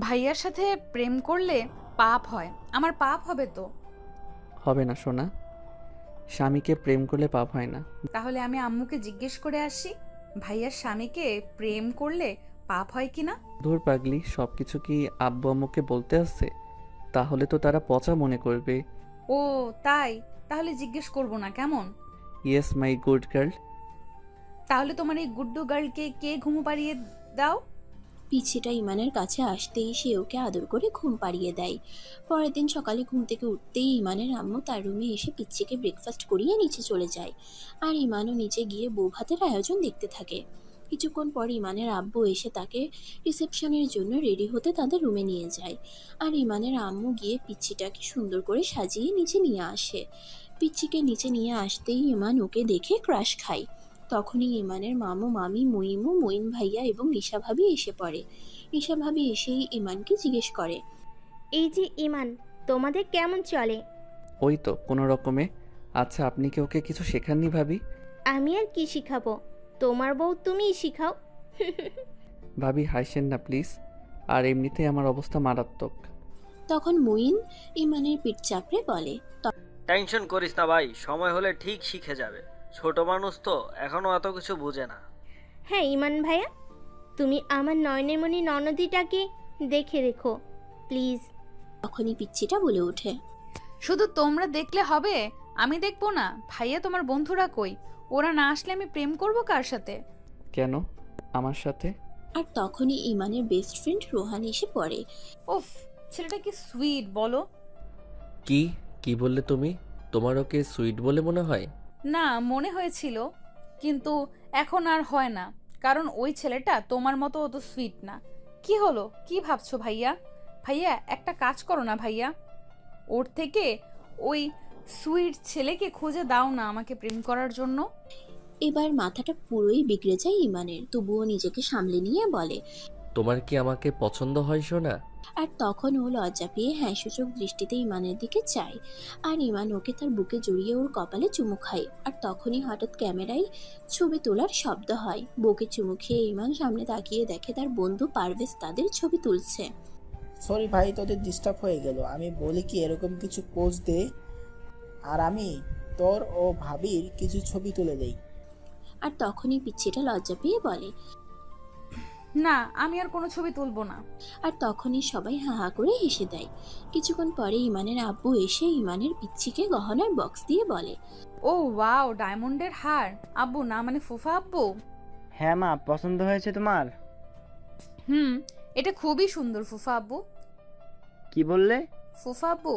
ভাইয়ার সাথে প্রেম করলে পাপ হয়, আমার পাপ হবে তো। হবে না সোনা, স্বামীকে প্রেম করলে পাপ হয় না। তাহলে আমি আম্মুকে জিজ্ঞেস করে আসি, ভাইয়ার স্বামীকে প্রেম করলে পাপ হয় কিনা। ধুর পাগলি, সব কিছু কি আব্বু আম্মুকে বলতে আসছে? তাহলে তো তারা পচা মনে করবে। ও তাই, তাহলে জিজ্ঞেস করব না কেমন? Yes my good girl. তাহলে তোমার এই গুড্ডু গার্লকে কে ঘুম পাড়িয়ে দাও? পিচ্ছিটা ইমানের কাছে আসতেই সে ওকে আদর করে ঘুম পাড়িয়ে দেয়। পরের দিন সকালে ঘুম থেকে উঠতেই ইমানের আম্মু তার রুমে এসে পিচ্ছিকে ব্রেকফাস্ট করিয়ে নিচে চলে যায়। আর ইমানও নিচে গিয়ে বউ ভাতের আয়োজন দেখতে থাকে। কিছুক্ষণ পর ইমানের আব্বু এসে তাকে রিসেপশনের জন্য রেডি হতে তাদের রুমে নিয়ে যায়। আর ইমানের আম্মু গিয়ে পিচ্ছিটাকে সুন্দর করে সাজিয়ে নিচে নিয়ে আসে। পিচ্ছিকে নিচে নিয়ে আসতেই ইমান ওকে দেখে ক্রাশ খায়। তখনই ইমানের মামু মামি মুইমু মঈন ভাইয়া এবং নিশা ভাবি এসে পড়ে। নিশা ভাবি এসেই ইমানকে জিজ্ঞেস করে, এই যে ইমান, তোমাদের কেমন চলে? ওই তো কোনো রকমে। আচ্ছা আপনি কি ওকে কিছু শেখাননি ভাবি? আমি আর কি শিখাবো, তোমার বউ তুমিই শিখাও। ভাবি হাসেন না প্লিজ, আর এমনিতে আমার অবস্থা মারাত্মক। তখন মুইন ইমানের পিঠ চাপড়ে বলে, টেনশন করিস না ভাই, সময় হলে ঠিক শিখে যাবে। ছোট মানুষ তো, এখনো এত কিছু বুঝে না। হ্যাঁ ইমান ভাইয়া, তুমি আমার নয়নের মণি ননদীটাকে দেখে রেখো প্লিজ। তখনই পিচ্ছিটা বলে ওঠে, শুধু তোমরা দেখলে হবে, আমি দেখবো না? ভাইয়া তোমার বন্ধুরা কই? ওরা না আসলে আমি প্রেম করব কার সাথে? কেন আমার সাথে? আর তখনই ইমানের বেস্ট ফ্রেন্ড রোহান এসে পড়ে। উফ, ছেলেটা কি সুইট বলো। কি কি বললে তুমি? তোমার ওকে সুইট বলে মনে হয়? না, মনে হয়েছিল, কিন্তু এখন আর হয় না, কারণ ওই ছেলেটা তোমার মতো অত সুইট না। কি হলো, কি ভাবছো ভাইয়া? ভাইয়া একটা কাজ করো না ভাইয়া, ওর থেকে ওই সুইট ছেলেকে খুঁজে দাও না আমাকে প্রেম করার জন্য। এবার মাথাটা পুরোই বিগড়ে যায় ইমানের, তবুও নিজেকে সামলে নিয়ে বলে। তোমার কি আমাকে পছন্দ হয় সোনা? আর তখন ও লজ্জা পেয়ে হ্যাঁ সূচক দৃষ্টিতে ইমানের দিকে চায়। আর ইমান ওকে তার বুকে জড়িয়ে ওর কপালে চুমু খায়। আর তখনই হঠাৎ ক্যামেরায় ছবি তোলার শব্দ হয়। বুকে চুমু খেয়ে ইমান সামনে তাকিয়ে দেখে তার বন্ধু পারভেজ তাদের ছবি তুলছে। সরি ভাই, তোদের ডিস্টার্ব হয়ে গেল। আমি বলি কি এরকম কিছু পোজ দে, আর আমি তোর ও ভাবির কিছু ছবি তুলে দেই। আর তখনই পিচ্ছিটা লজ্জা পেয়ে বলে, না, আমি আর কোনো ছবি তুলবো না। আর তখনই সবাই হা হা করে হেসে দেয়। কিছুক্ষণ পরে ইমানের আব্বু এসে ইমানের পিচ্ছিকে গহনার বক্স দিয়ে বলে, ও ওয়াও, ডায়মন্ডের হার। আব্বু না মানে ফুফা আব্বু? হ্যাঁ মা, পছন্দ হয়েছে তোমার? হুম, এটা খুবই সুন্দর ফুফা আব্বু। কি বললে? ফুফা আব্বু।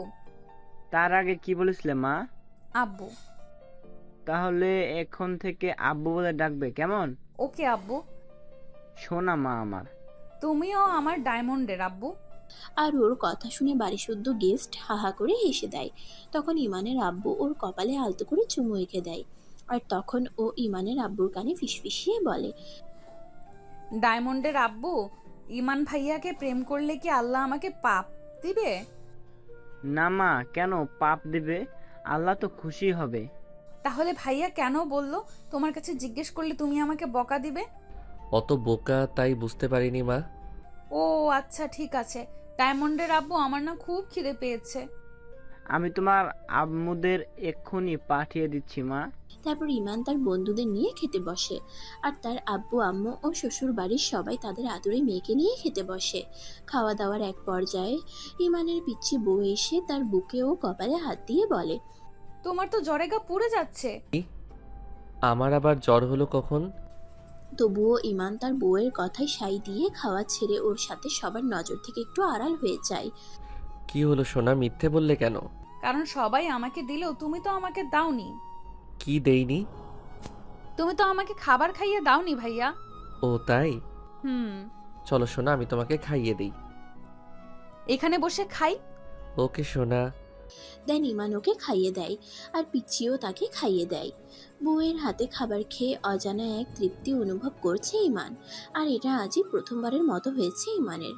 তার আগে কি বলেছিলে মা? আব্বু। তাহলে এখন থেকে আব্বু বলে ডাকবে কেমন? ওকে আব্বু। শোনা মা আমার। তুমিও আমার ডায়মন্ডের আব্বু। আর ওর কথা শুনে বাড়িসুদ্ধ গেস্ট হাহা করে হেসে দেয়। তখন ইমানের আব্বু ওর কপালে আলতো করে চুমু এঁকে দেয়। আর তখন ও ইমানের আব্বুর কানে ফিসফিসিয়ে বলে, ডায়মন্ডের আব্বু, ইমান ভাইয়াকে প্রেম করলে কি আল্লাহ আমাকে পাপ দিবে? না মা, কেন পাপ দিবে? আল্লাহ তো খুশি হবে। তাহলে ভাইয়া কেন বললো তোমার কাছে জিজ্ঞেস করলে তুমি আমাকে বকা দিবে? অত বোকা তাই বুঝতে পারিনি মা। ও আচ্ছা ঠিক আছে। ডায়মন্ডের আব্বু, আমার না খুব খিদে পেয়েছে। আমি তোমার আম্মুদের এক্ষুনি পাঠিয়ে দিচ্ছি মা। তারপর ইমান তার বন্ধুদের নিয়ে খেতে বসে। আর তার আব্বু আম্মু ও শ্বশুর বাড়ির সবাই তাদের আদুরে মেয়েকে নিয়ে খেতে বসে। খাওয়া দাওয়ার এক পর্যায়ে ইমানের পিচ্ছি বউ এসে তার বুকে ও কপালে হাত দিয়ে বলে, তোমার তো জ্বরে গা পুড়ে যাচ্ছে। আমার আবার জ্বর হলো কখন? তবুও ইমান তার বউয়ের কথায় সাই দিয়ে খাওয়া ছেড়ে ওর সাথে সবার নজর থেকে একটু আড়াল হয়ে যায়। কি হলো সোনা, মিথ্যে বললে কেন? কারণ সবাই আমাকে দিলেও তুমি তো আমাকে দাওনি। কি দেইনি? তুমি তো আমাকে খাবার খাইয়ে দাওনি ভাইয়া। ও তাই? হুম। চলো সোনা, আমি তোমাকে খাইয়ে দিই। এখানে বসে খাই। ওকে সোনা। দেন ইমান ওকে খাইয়ে দেয় আর পিচ্চিও তাকে খাইয়ে দেয়। বউয়ের হাতে খাবার খেয়ে অজানা এক তৃপ্তি অনুভব করছে ইমান। আর এটা আজই প্রথমবারের মতো হয়েছে ইমানের।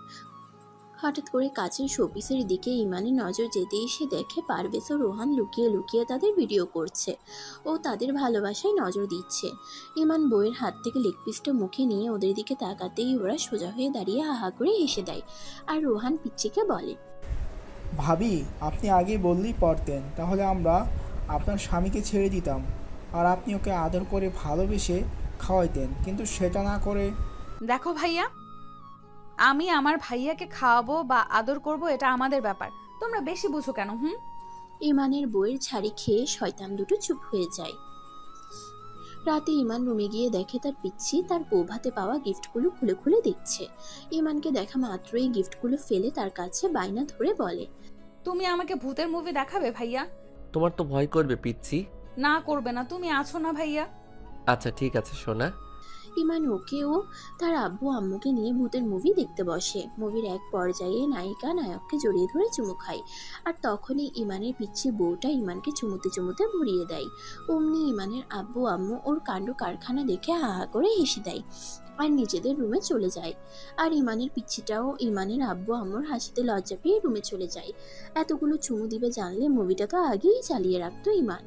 হঠাৎ করে কাছের শোপিসের দিকে ইমানের নজর যেতেই সে দেখে পারভেজ ও রোহান লুকিয়ে লুকিয়ে তাদের ভিডিও করছে ও তাদের ভালোবাসায় নজর দিচ্ছে। ইমান বউয়ের হাত থেকে লেগ পিসটা মুখে নিয়ে ওদের দিকে তাকাতেই ওরা সোজা হয়ে দাঁড়িয়ে হাহা করে হেসে দেয়। আর রোহান পিচ্চিকে বলে, ভাবি, আপনি আগেই বললেই পারতেন, তাহলে আমরা আপনার স্বামীকে ছেড়ে দিতাম আর আপনি ওকে আদর করে ভালোবেসে খাওয়াইতেন, কিন্তু সেটা না করে। দেখো ভাইয়া, আমি আমার ভাইয়াকে খাওয়াবো বা আদর করব এটা আমাদের ব্যাপার, তোমরা বেশি বুঝো কেন? ইমানের বইয়ের ছাড়ি খেয়ে শয়তান দুটো চুপ হয়ে যায়। রাতে ইমান রুমে গিয়ে দেখে তার পিচ্ছি তার বৌভাতে পাওয়া গিফটগুলো খুলে খুলে দেখছে। ইমানকে দেখা মাত্রই গিফটগুলো ফেলে তার কাছে বায়না ধরে বলে, তুমি আমাকে ভূতের মুভি দেখাবে ভাইয়া? তোমার তো ভয় করবে পিচ্ছি। না করবে না, তুমি আছো না ভাইয়া। আচ্ছা ঠিক আছে সোনা। ইমান ওকেও তার আব্বু আম্মুকে নিয়ে ভূতের মুভি দেখতে বসে। মুভির এক পর্যায়ে নায়িকা নায়ককে জড়িয়ে ধরে চুমু খায় আর তখনই ইমানের পিচ্ছি বউটা ইমানকে চুমুতে চুমুতে ভরিয়ে দেয়। অমনি ইমানের আব্বু আম্মু ওর কাণ্ড কারখানা দেখে হাহা করে হেসে দেয় আর নিজেদের রুমে চলে যায়। আর ইমানের পিচ্ছিটাও ইমানের আব্বু আম্মুর হাসিতে লজ্জা পেয়ে রুমে চলে যায়। এতগুলো চুমু দিবে জানলে মুভিটা তো আগেই চালিয়ে রাখতো ইমান।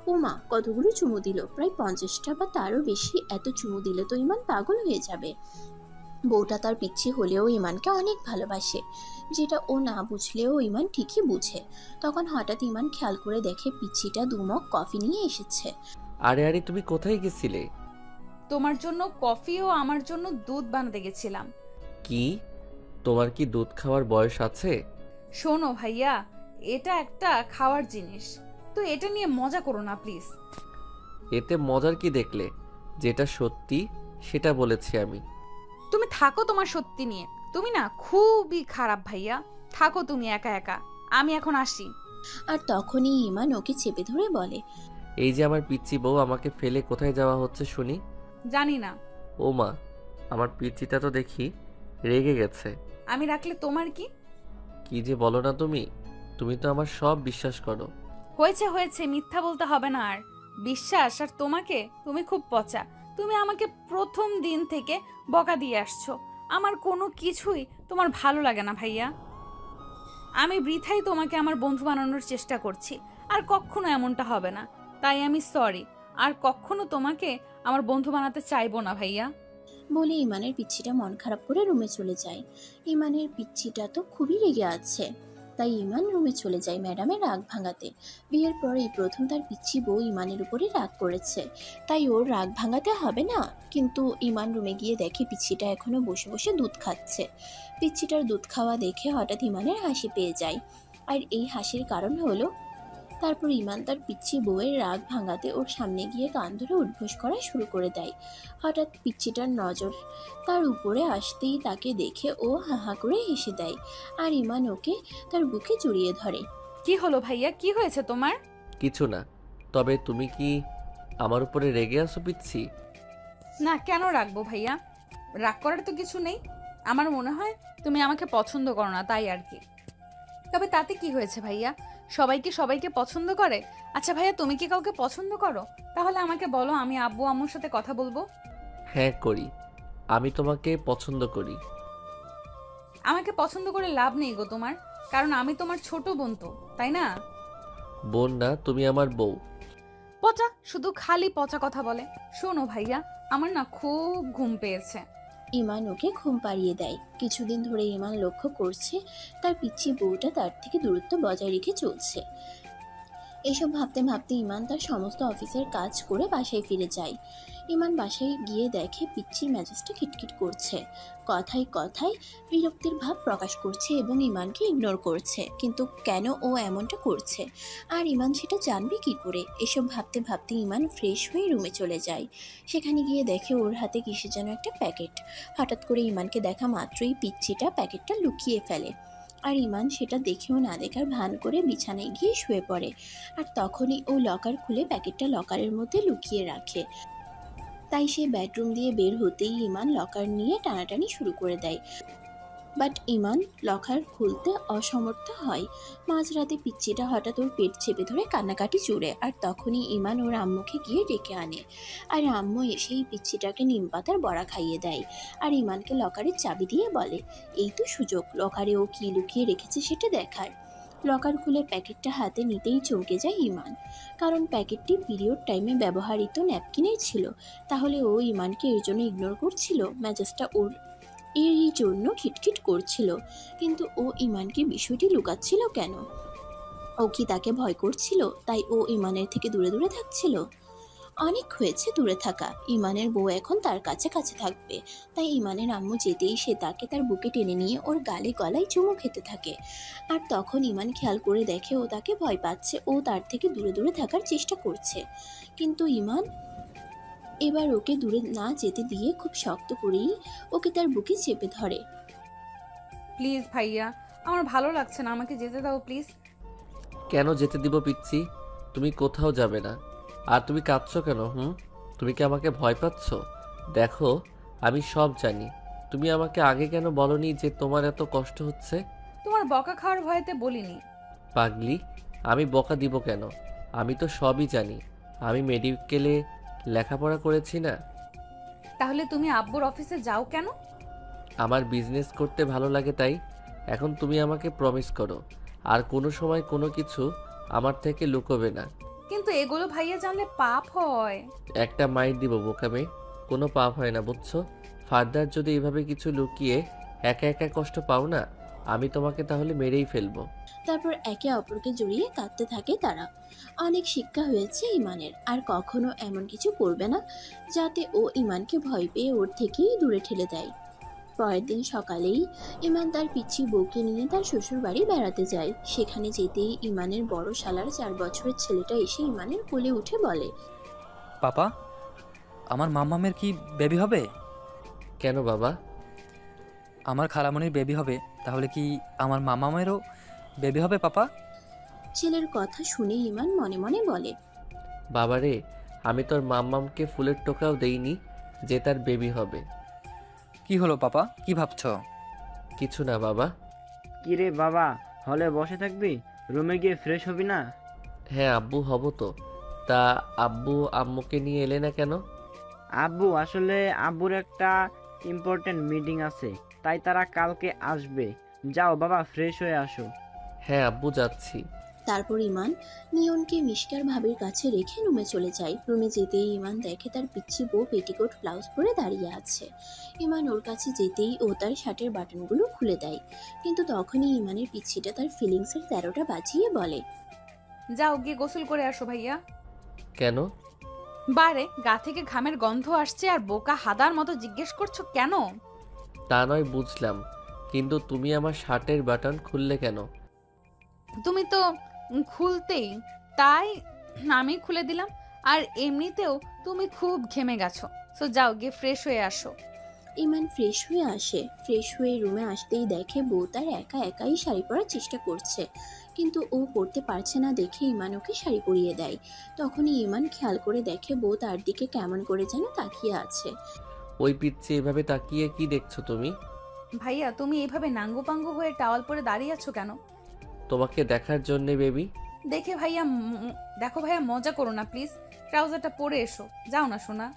ও মা, কতগুলো চুমু দিল, প্রায় 50টা বা তারও বেশি। এত চুমু দিলে তো ইমান পাগল হয়ে যাবে। বউটা তার পিচ্ছি হলেও ইমানকে অনেক ভালোবাসে, যেটা ও না বুঝলেও ইমান ঠিকই বুঝে। তখন হঠাৎ ইমান খেয়াল করে দেখে পিচ্ছিটা 2 মগ কফি নিয়ে এসেছে। আরে আরে, তুমি কোথায় গেছিলে? তোমার জন্য কফি ও আমার জন্য দুধ বানাতে গেছিলাম। কি? তোমার কি দুধ খাওয়ার বয়স আছে? শোনো ভাইয়া, এটা একটা খাওয়ার জিনিস, তো এটা নিয়ে মজা করো না প্লিজ। এতে মজার কি দেখলে? যেটা সত্যি সেটা বলেছি আমি। তুমি থাকো তোমার সত্যি নিয়ে, তুমি না খুবই খারাপ ভাইয়া। থাকো তুমি একা একা, আমি এখন আসি। আর তখনই ইমান ওকে চেপে ধরে বলে, এই যে আমার পিচ্চি বউ, আমাকে ফেলে কোথায় যাওয়া হচ্ছে শুনি? জানি না। ও মা, আমার পিচ্চিটা তো দেখি রেগে গেছে। আমি রাখলে তোমার কি? কি যে বলো না তুমি, তুমি তো আমার সব বিশ্বাস করো। হয়েছে হয়েছে, মিথ্যা বলতে হবে না আর। বিশ্বাস আর তোমাকে, তুমি খুব পচা। তুমি আমাকে প্রথম দিন থেকে বকা দিয়ে আসছো। আমার কোনো কিছুই তোমার ভালো লাগে না ভাইয়া। আমি বৃথাই তোমাকে আমার বন্ধু বানানোর চেষ্টা করছি, আর কখনো এমনটা হবে না। তাই আমি সরি, আর কখনো তোমাকে আমার বন্ধু বানাতে চাইবো না ভাইয়া। বলে ইমানের পিচ্ছিটা মন খারাপ করে রুমে চলে যায়। ইমানের পিচ্ছিটা তো খুবই রেগে আছে, তাই ইমান রুমে চলে যায় ম্যাডামের রাগ ভাঙাতে। বিয়ের পরে প্রথম তার পিচ্ছি বউ ইমানের উপরে রাগ করেছে, তাই ওর রাগ ভাঙাতে হবে না। কিন্তু ইমান রুমে গিয়ে দেখে পিচ্ছিটা এখনো বসে বসে দুধ খাচ্ছে। পিচ্ছিটার দুধ খাওয়া দেখে হঠাৎ ইমানের হাসি পেয়ে যায়। আর এই হাসির কারণ হলো, তারপর ইমান তার পিচ্ছি বউয়ের রাগ ভাঙাতে ওর সামনে গিয়ে কান ধরে উঠবোস করা শুরু করে দেয়। হঠাৎ পিচ্ছিটার নজর তার উপরে আসতেই তাকে দেখে ও হাহা করে হেসে দেয় আর ইমান ওকে তার বুকে জড়িয়ে ধরে। কি হলো ভাইয়া, কি হয়েছে তোমার? কিছু না, তবে তুমি কি আমার উপরে রেগে আছো পিচ্ছি? না, কেন রাখবো ভাইয়া? রাগ করার তো কিছু নেই। আমার মনে হয় তুমি আমাকে পছন্দ করো না, তাই আর কি। তবে তাতে কি হয়েছে ভাইয়া? সবাইকে সবাইকে পছন্দ করে। আচ্ছা ভাইয়া, তুমি কি কাউকে পছন্দ করো? তাহলে আমাকে বলো, আমি আব্বু আম্মুর সাথে কথা বলবো। হ্যাঁ করি, আমি তোমাকে পছন্দ করি। আমাকে পছন্দ করে লাভ নেই গো তোমার, কারণ আমি তোমার ছোট বোন তো, তাই না? বোন না, তুমি আমার বউ। পচা, শুধু খালি পচা কথা বলে। শোনো ভাইয়া, আমার না খুব ঘুম পেয়েছে। ইমান ওকে ঘুম পাড়িয়ে দেয়। কিছুদিন ধরে ইমান লক্ষ্য করছে তার পিচ্ছি বউটা তার থেকে দূরত্ব বজায় রেখে চলছে। এসব ভাবতে ভাবতে ইমান তার সমস্ত অফিসের কাজ করে বাসায় ফিরে যায়। ইমান বাসায় গিয়ে দেখে পিচ্চির মেজাজটা খিটখিট করছে, কথায় কথায় বিরক্তির ভাব প্রকাশ করছে এবং ইমানকে ইগনোর করছে। কিন্তু কেন ও এমনটা করছে আর ইমান সেটা জানবে কি করে? এসব ভাবতে ভাবতে ইমান ফ্রেশ হয়ে রুমে চলে যায়। সেখানে গিয়ে দেখে ওর হাতে কিসের যেন একটা প্যাকেট। হঠাৎ করে ইমানকে দেখা মাত্রই পিচ্চিটা প্যাকেটটা লুকিয়ে ফেলে। আর ইমান সেটা দেখেও না দেখার ভান করে বিছানায় গিয়ে শুয়ে পড়ে। আর তখনই ও লকার খুলে প্যাকেটটা লকারের মধ্যে লুকিয়ে রাখে। তাই সে বেডরুম দিয়ে বের হতেই ইমান লকার নিয়ে টানাটানি শুরু করে দেয়। বাট ইমান লকার খুলতে অসমর্থ হয়। মাঝরাতে পিচ্চিটা হঠাৎ ওর পেট চেপে ধরে কান্নাকাটি জুড়ে। আর তখনই ইমান ওর আম্মুকে গিয়ে ডেকে আনে। আর আম্মু এসেই পিচ্চিটাকে নিমপাতার বড়া খাইয়ে দেয়। আর ইমানকে লকারের চাবি দিয়ে বলে, এই তো সুযোগ লকারে ও কী লুকিয়ে রেখেছে সেটা দেখার। লকার খুলে প্যাকেটটা হাতে নিতেই চমকে যায় ইমান, কারণ প্যাকেটটি পিরিয়ড টাইমে ব্যবহৃত ন্যাপকিনের ছিল। তাহলে ও ইমানকে এর জন্য ইগনোর করছিল, মেজাজটা ওর এরই জন্য খিটখিট করছিল। কিন্তু ও ইমানকে বিষয়টি লুকাচ্ছিল কেন? ও কি তাকে ভয় করছিল, তাই ও ইমানের থেকে দূরে দূরে থাকছিল? অনেক হয়েছে দূরে থাকা, ইমানের বউ এখন তার কাছে কাছে থাকবে। তাই ইমানের আম্মু যেতেই সে তাকে তার বুকে টেনে নিয়ে ওর গালে গলায় চুমু খেতে থাকে। আর তখন ইমান খেয়াল করে দেখে ও তাকে ভয় পাচ্ছে, ও তার থেকে দূরে দূরে থাকার চেষ্টা করছে। কিন্তু ইমান এবার ওকে দূরে না যেতে দিয়ে খুব শক্ত করেই ওকে তার বুকে চেপে ধরে। প্লিজ ভাইয়া, আমার ভালো লাগছে না, আমাকে যেতে দাও প্লিজ। কেন যেতে দিব পিচ্ছি? তুমি কোথাও যাবে না। আর তুমি কাঁদছো কেন? তুমি কি আমাকে ভয় পাচ্ছ? দেখো, আমি সব জানি। তুমি আমাকে আগে কেন বলনি যে তোমার এত কষ্ট হচ্ছে? তোমার বকা খাওয়ার ভয়েতে বলিনি। পাগলি, আমি বকা দিব কেন? আমি তো সবই জানি। আমি মেডিকেলে লেখাপড়া করেছি না। তাহলে তুমি আব্বুর অফিসে যাও কেন? আমার বিজনেস করতে ভালো লাগে তাই। এখন তুমি আমাকে প্রমিস করো আর কোনো সময় কোনো কিছু আমার থেকে লুকোবে না। কিন্তু এগুলো ভাইয়া জানলে পাপ হয়। একটা মাইট দিব বোকামে, কোনো পাপ হয় না বুঝছো? ফার্দার যদি এভাবে কিছু লুকিয়ে একা একা কষ্ট পাও না, আমি তোমাকে তাহলে মেরেই ফেলবো। তারপর একে অপরকে জড়িয়ে কাঁদতে থাকে তারা। অনেক শিক্ষা হয়েছে ইমানের, আর কখনো এমন কিছু করবে না যাতে ও ইমানকে ভয় পেয়ে ওর থেকেই দূরে ঠেলে দেয়। পরের দিন সকালেই ইমান তার পিচ্ছি বউকে নিয়ে তার শ্বশুর বাড়ি বেড়াতে যায়। সেখানে যেতেই ইমানের বড় শালার 4 বছরের ছেলেটা এসে ইমানের কোলে উঠে বলে, পাপা, আমার মাম্মামের কি বেবি হবে? কেন বাবা? আমার খালামণির বেবি হবে, তাহলে কি আমার মামামেরও বেবি হবে পাপা? ছেলের কথা শুনে ইমান মনে মনে বলে, বাবারে, আমি তোর মাম্মামকে ফুলের টোকাও দেইনি যে তার বেবি হবে। কি হলো পাপা, কি ভাবছো? কিছু না বাবা। কিরে বাবা, হলে বসে থাকবি? রুমে গিয়ে ফ্রেশ হবি না? হ্যাঁ আব্বু, হব তো। তা আব্বু আম্মুকে নিয়ে এলে না কেন? আব্বু আসলে আব্বুর একটা ইম্পর্টেন্ট মিটিং আছে, তাই তারা কালকে আসবে। যাও বাবা, ফ্রেশ হয়ে আসো। হ্যাঁ আব্বু, যাচ্ছি। তারপর ইমান নিয়নকে মিশকার ভাবির কাছে রেখে রুমে চলে যায়। রুমে যেতেই ইমান দেখে তার পিচ্ছি বউ পেটিকোট ব্লাউজ পরে দাঁড়িয়ে আছে। ইমান ওর কাছে যেতেই ও তার শার্টের বাটনগুলো খুলে দেয়। কিন্তু তখনই ইমানের পিচ্ছিটা তার ফিলিংসের 13টা বাজিয়ে বলে, যাও গিয়ে গোসল করে আসো ভাইয়া। কেন? বারে গা থেকে ঘামের গন্ধ আসছে আর বোকা হাদার মতো জিজ্ঞেস করছো কেন? তা নয় বুঝলাম, কিন্তু তুমি আমার শার্টের বাটন খুললে কেন? তুমি তো খুলতেই, তাই আমি খুলে দিলাম। আর এমনিতেও তুমি খুব ঘেমে গেছো, সো যাও গিয়ে ফ্রেশ হয়ে আসো। ইমান ফ্রেশ হয়ে আসে। ফ্রেশ হয়ে রুমে আসতেই দেখে বউ তার একা একাই শাড়ি পরার চেষ্টা করছে, কিন্তু ও পরতে পারছে না দেখে ইমান ওকে শাড়ি পরিয়ে দেয়। তখনই ইমান খেয়াল করে দেখে বউ তার দিকে কেমন করে যেন তাকিয়ে আছে। ওই পিচ্ছি এভাবে তাকিয়ে কি দেখছো তুমি? ভাইয়া তুমি এভাবে নাঙ্গু পাঙ্গু হয়ে টাওয়াল পরে দাঁড়িয়ে আছো কেন? তোমাকে দেখার জন্যে বেবি। দেখো ভাইয়া, মজা করো না প্লিজ। ট্রাউজারটা পরে এসো, যাও না সোনা।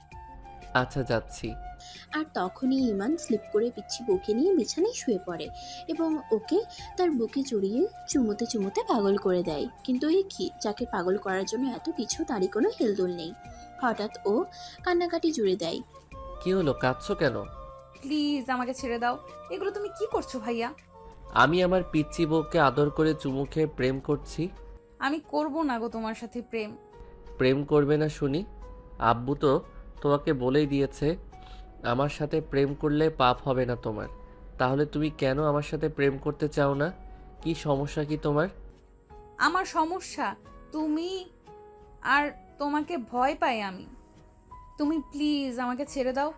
আচ্ছা যাচ্ছি। আর তখনই ইমান স্লিপ করে পিচ্ছি বউকে নিয়ে বিছানায় শুয়ে পড়ে এবং ওকে তার বুকে জড়িয়ে চুমোতে চুমোতে পাগল করে দেয়। কিন্তু এই কি, যাকে পাগল করার জন্য এত কিছু, তারই কোনো হেলদোল নেই। হঠাৎ ও কান্নাকাটি জুড়ে দেয়। কি হলো, কাঁদছো কেন? প্লিজ আমাকে ছেড়ে দাও। এগুলো তুমি কি করছো ভাইয়া? আমি আমার পিচ্ছি বউকে আদর করে চুমু খেয়ে প্রেম করছি। আমি করব না গো তোমার সাথে প্রেম। প্রেম করবে না শুনি? আব্বু তো তোমাকে বলেই দিয়েছে আমার সাথে প্রেম করলে পাপ হবে না তোমার। তাহলে তুমি কেন আমার সাথে প্রেম করতে চাও না? কি সমস্যা কি তোমার? আমার সমস্যা তুমি, আর তোমাকে ভয় পাই আমি। তুমি প্লিজ আমাকে ছেড়ে দাও।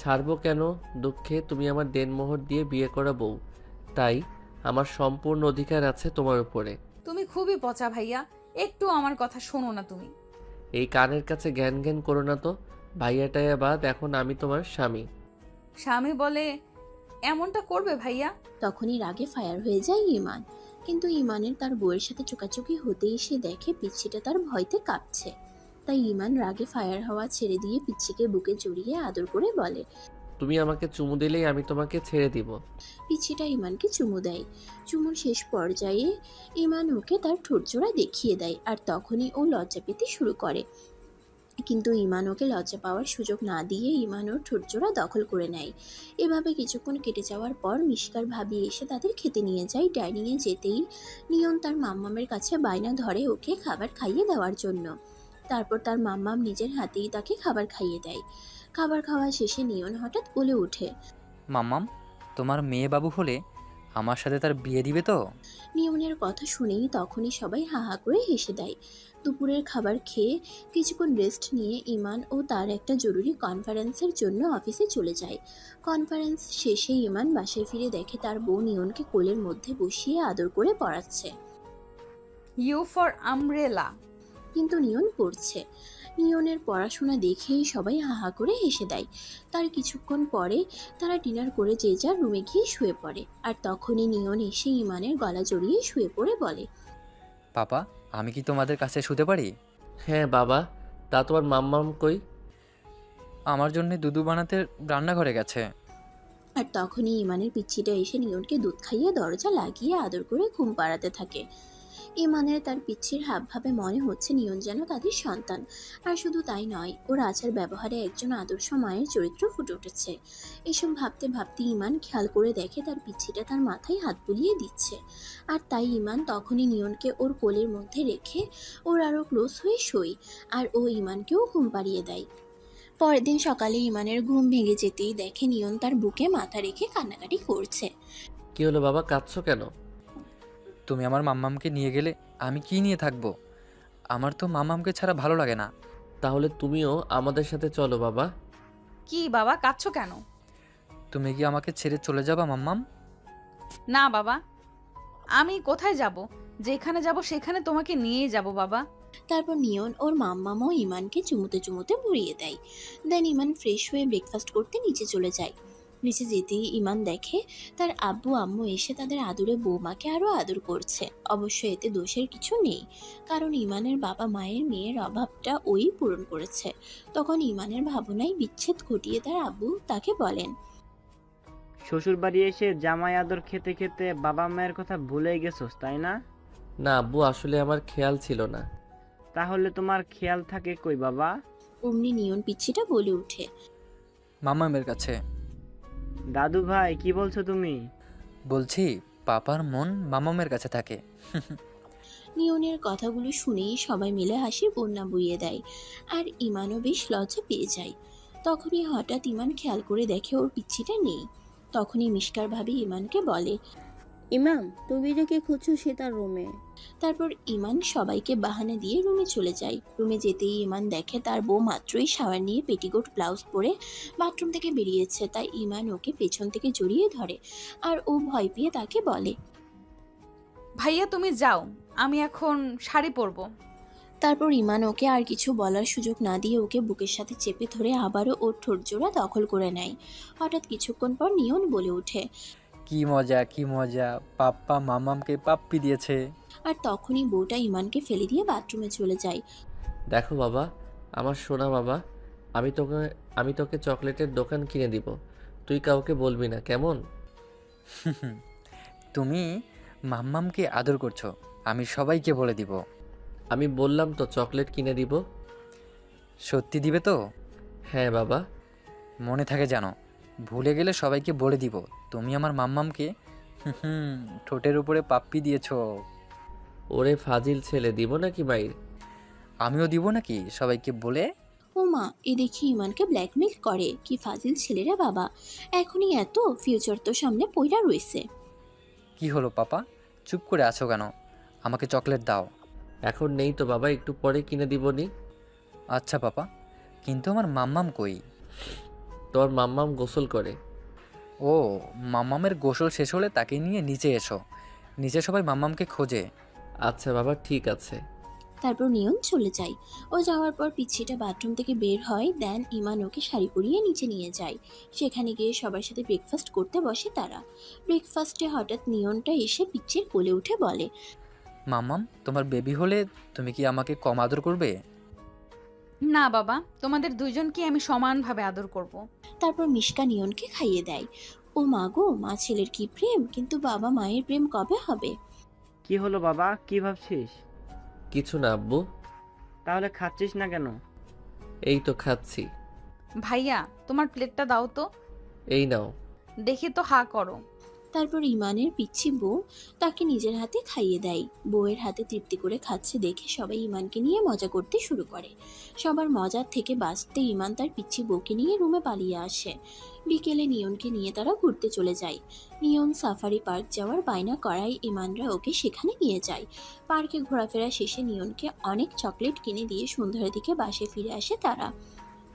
ছাড়বো কেন? দুঃখে তুমি আমার দেনমোহর দিয়ে বিয়ে করা বউ, তাই আমার সম্পূর্ণ অধিকার আছে তোমার উপরে। তুমি খুবই পচা ভাইয়া, একটু আমার কথা শোনো না তুমি। এই কানের কাছে জ্ঞান জ্ঞান করো না তো। ভাইয়াটাইয়া বাদ, এখন আমি তোমার স্বামী। স্বামী বলে এমনটা করবে ভাইয়া? তখনই রাগে ফায়ার হয়ে যায় ইমান। কিন্তু ইমানের তার বউয়ের সাথে চোকাচুকি হতেই সে দেখে পিচ্ছিটা তার ভয়তে কাঁপছে। তাই ইমান রাগে ফায়ার হওয়া ছেড়ে দিয়ে পিচ্ছিকে বুকে জড়িয়ে আদর করে বলে। তুমি আমাকে চুমু দিলেই আমি তোমাকে ছেড়ে দিব। পিচ্ছিটা ইমানকে চুমু দেয়। চুমুর শেষ পর্যায়ে ইমান ওকে তার ঠোঁটজোড়া দেখিয়ে দেয়, আর তখনই ও লজ্জা পেতে শুরু করে। কিন্তু ইমান ওকে লজ্জা পাওয়ার সুযোগ না দিয়ে ইমান ওর ঠোঁটজোড়া দখল করে নেয়। এভাবে কিছুক্ষণ কেটে যাওয়ার পর মিশকার ভাবি এসে তাদের খেতে নিয়ে যায়। ডাইনিংয়ে যেতেই নিয়ন তার মাম্মামের কাছে বায়না ধরে ওকে খাবার খাইয়ে দেওয়ার জন্য। তারপর তার মাম্মাম নিজের হাতেই তাকে খাবার খাইয়ে দেয়। খাবার খাওয়া শেষে নিয়ন হঠাৎ বলে ওঠে, মাম্মাম, তোমার মেয়ে বাবু হলে আমার সাথে তার বিয়ে দিবে তো? নিয়নের কথা শুনেই তখনই সবাই হা হা করে হেসে দেয়। দুপুরের খাবার খেয়ে কিছুক্ষণ রেস্ট নিয়ে ইমান ও তার একটা জরুরি কনফারেন্সের জন্য অফিসে চলে যায়। কনফারেন্স শেষে ইমান বাসায় ফিরে দেখে তার বউ নিয়নকে কোলের মধ্যে বসিয়ে আদর করে পড়াচ্ছে। U for umbrella. কিন্তু নিয়ন পড়ছে। নিয়নের পড়াশোনা দেখেই সবাই হা হা করে হেসে দেয়। তার কিছুক্ষণ পরে তারা ডিনার করে যে যার রুমে গিয়ে শুয়ে পড়ে। আর তখনই নিয়ন এসে ইমানের গলা জড়িয়ে শুয়ে পড়ে বলে, পাপা, আমি কি তোমাদের কাছে শুতে পারি? হ্যাঁ বাবা, তা তোমার মাম্মাম কই? আমার জন্য দুধু বানাতে রান্নাঘরে গেছে। আর তখনই ইমানের পিচ্ছিটা এসে নিয়নকে দুধ খাইয়ে দরজা লাগিয়ে আদর করে ঘুম পাড়াতে থাকে। ইমানের তার পিচ্ছির হাবভাবে মনে হচ্ছে নিয়ন যেন তাদের সন্তান। আর শুধু তাই নয়, ওর আচার ব্যবহারে একজন আদর্শ মায়ের চরিত্র ফুটে উঠেছে। এসব ভাবতে ভাবতে ইমান খেয়াল করে দেখে তার পিচ্ছিটা তার মাথায় হাত বুলিয়ে দিচ্ছে। আর তাই ইমান তখনই নিয়নকে ওর কোলের মধ্যে রেখে ওর আরও ক্লোজ হয়ে শোয়। আর ও ইমানকেও ঘুম পাড়িয়ে দেয়। পরের দিন সকালে ইমানের ঘুম ভেঙে যেতেই দেখে নিয়ন তার বুকে মাথা রেখে কান্নাকাটি করছে। কি হলো বাবা, কাঁদছো কেন? তুমি আমার মাম্মামকে নিয়ে গেলে আমি কি নিয়ে থাকবো? আমার তো মাম্মামকে ছাড়া ভালো লাগে না। তাহলে তুমিও আমাদের সাথে চলো বাবা। কি বাবা, কাঁদছো কেন? তুমি কি আমাকে ছেড়ে চলে যাবা মাম্মাম? না বাবা, আমি কোথায় যাব? যেখানে যাব সেখানে তোমাকে নিয়ে যাব বাবা। তারপর নিয়ন ওর মাম্মামও ইমানকে চুমুতে চুমুতে মুড়িয়ে দেয়। দেন ইমান ফ্রেশ হয়ে ব্রেকফাস্ট করতে নিচে চলে যায়। নিচে যেতেই ইমান দেখে তার আব্বু আম্মু এসে তাদের আদুরে বৌমাকে আরও আদর করছে। অবশ্য এতে দোষের কিছু নেই, কারণ ইমানের বাবা মায়ের মেয়ের অভাবটা ওই পূরণ করেছে। তখন ইমানের ভাবনায় বিচ্ছেদ ঘটিয়ে তার আব্বু তাকে বলেন, শ্বশুর বাড়ি এসে জামাই আদর খেতে খেতে বাবা মায়ের কথা ভুলে গেছোস তাই না? না আব্বু, আসলে আমার খেয়াল ছিল না। তাহলে তোমার খেয়াল থাকে কই বাবা? অমনি নিয়ন পিচ্ছিটা বলে উঠে, মাম্মামের কাছে। দাদু ভাই, কি বলছো তুমি? বলছি পাপার মন মাম্মামের কাছে থাকে। নিয়নের কথাগুলো শুনেই সবাই মিলে হাসির বন্যা বইয়ে দেয়। আর ইমানও বেশ লজ্জা পেয়ে যায়। তখনই হঠাৎ ইমান খেয়াল করে দেখে ওর পিচ্ছিটা নেই। তখনই মিশকার ভাবি ইমানকে বলে, ইমাম, তুমি যাকে খুঁজছো সে তার রুমে। তারপর ইমান সবাইকে বাহানা দিয়ে রুমে চলে যায়। রুমে যেতেই ইমান দেখে তার বউ মাত্রই শাওয়ার নিয়ে পেটিকোট ব্লাউজ পরে বাথরুম থেকে বেরিয়েছে। তাই ইমান ওকে পেছন থেকে জড়িয়ে ধরে। আর ও ভয় পেয়ে তাকে বলে, ভাইয়া তুমি যাও, আমি এখন শাড়ি পরবো। তারপর ইমান ওকে আর কিছু বলার সুযোগ না দিয়ে ওকে বুকের সাথে চেপে ধরে আবারও ওর ঠোঁটজোড়া দখল করে নেয়। হঠাৎ কিছুক্ষণ পর নিয়ন বলে ওঠে, কি মজা, কি মজা, পাপ্পা মাম্মামকে পাপ্পি দিয়েছে। আর তখনই বউটা ইমানকে ফেলে দিয়ে বাথরুমে চলে যায়। দেখো বাবা, আমার সোনা বাবা, আমি তোকে চকলেটের দোকান কিনে দিব। তুই কাউকে বলবি না, কেমন? তুমি মাম্মামকে আদর করছো, আমি সবাইকে বলে দিব। আমি বললাম তো চকলেট কিনে দিব। সত্যি দিবে তো? হ্যাঁ বাবা। মনে থাকে জানো, ভুলে গেলে সবাইকে বলে দিব তুমি আমার মাম্মামকে ঠোঁটের উপরে পাপ্পি দিয়েছো। ওরে ফাজিল ছেলে, দিব নাকি মাইর? আমিও দিব নাকি সবাইকে বলে? ও মা, এ দেখি ইমানকে ব্ল্যাকমেল করে। কি ফাজিল ছেলেরা বাবা, এখনই এত, ফিউচার তো সামনে পইড়া রইছে। কি হলো পাপা, চুপ করে আছো কেন? আমাকে চকলেট দাও। এখন নেই তো বাবা, একটু পরে কিনে দিবনি। আচ্ছা পাপা, কিন্তু আমার মাম্মাম কই? তোর মাম্মাম গোসল করে। ও ও, মাম্মামের গোসল শেষ হলে তাকে নিয়ে নিচে এসো। নিচে সবাই মাম্মামকে খোঁজে। আচ্ছা বাবা, ঠিক আছে। তারপর নিয়ন চলে যায়। ও যাওয়ার পর পিচ্ছিটা বাথরুম থেকে বের হয়। দেন ইমান ওকে শাড়ি পরিয়ে নিচে নিয়ে যায়। সেখানে গিয়ে সবার সাথে ব্রেকফাস্ট করতে বসে তারা। ব্রেকফাস্টে হঠাৎ নিয়নটা এসে পিচ্ছির কোলে উঠে বলে, মাম্মাম, তোমার বেবি হলে তুমি কি আমাকে কম আদর করবে? না বাবা, তোমাদের দুইজনকে আমি সমানভাবে আদর করব। তারপর মিশকা নিয়নকে খাইয়ে দেয়। ও মা গো, মা ছেলের কি প্রেম, কিন্তু বাবা মায়ের প্রেম কবে হবে? কি হলো বাবা, কি ভাবছিস? কিছু না আব্বু। তাহলে খাচ্ছিস না কেন? এই তো খাচ্ছি। ভাইয়া, তোমার প্লেটটা দাও তো। এই নাও। দেখি তো, হা করো। তারপর ইমানের পিচ্ছি বউ তাকে নিজের হাতে খাইয়ে দেয়। বউয়ের হাতে তৃপ্তি করে খাচ্ছে দেখে সবাই ইমানকে নিয়ে মজা করতে শুরু করে। সবার মজার থেকে বাঁচতে ইমান তার পিচ্ছি বউকে নিয়ে রুমে পালিয়ে আসে। বিকেলে নিয়নকে নিয়ে তারা ঘুরতে চলে যায়। নিয়ন সাফারি পার্ক যাওয়ার বায়না করায় ইমানরা ওকে সেখানে নিয়ে যায়। পার্কে ঘোরাফেরা শেষে নিয়নকে অনেক চকলেট কিনে দিয়ে সন্ধ্যার দিকে বাসে ফিরে আসে তারা।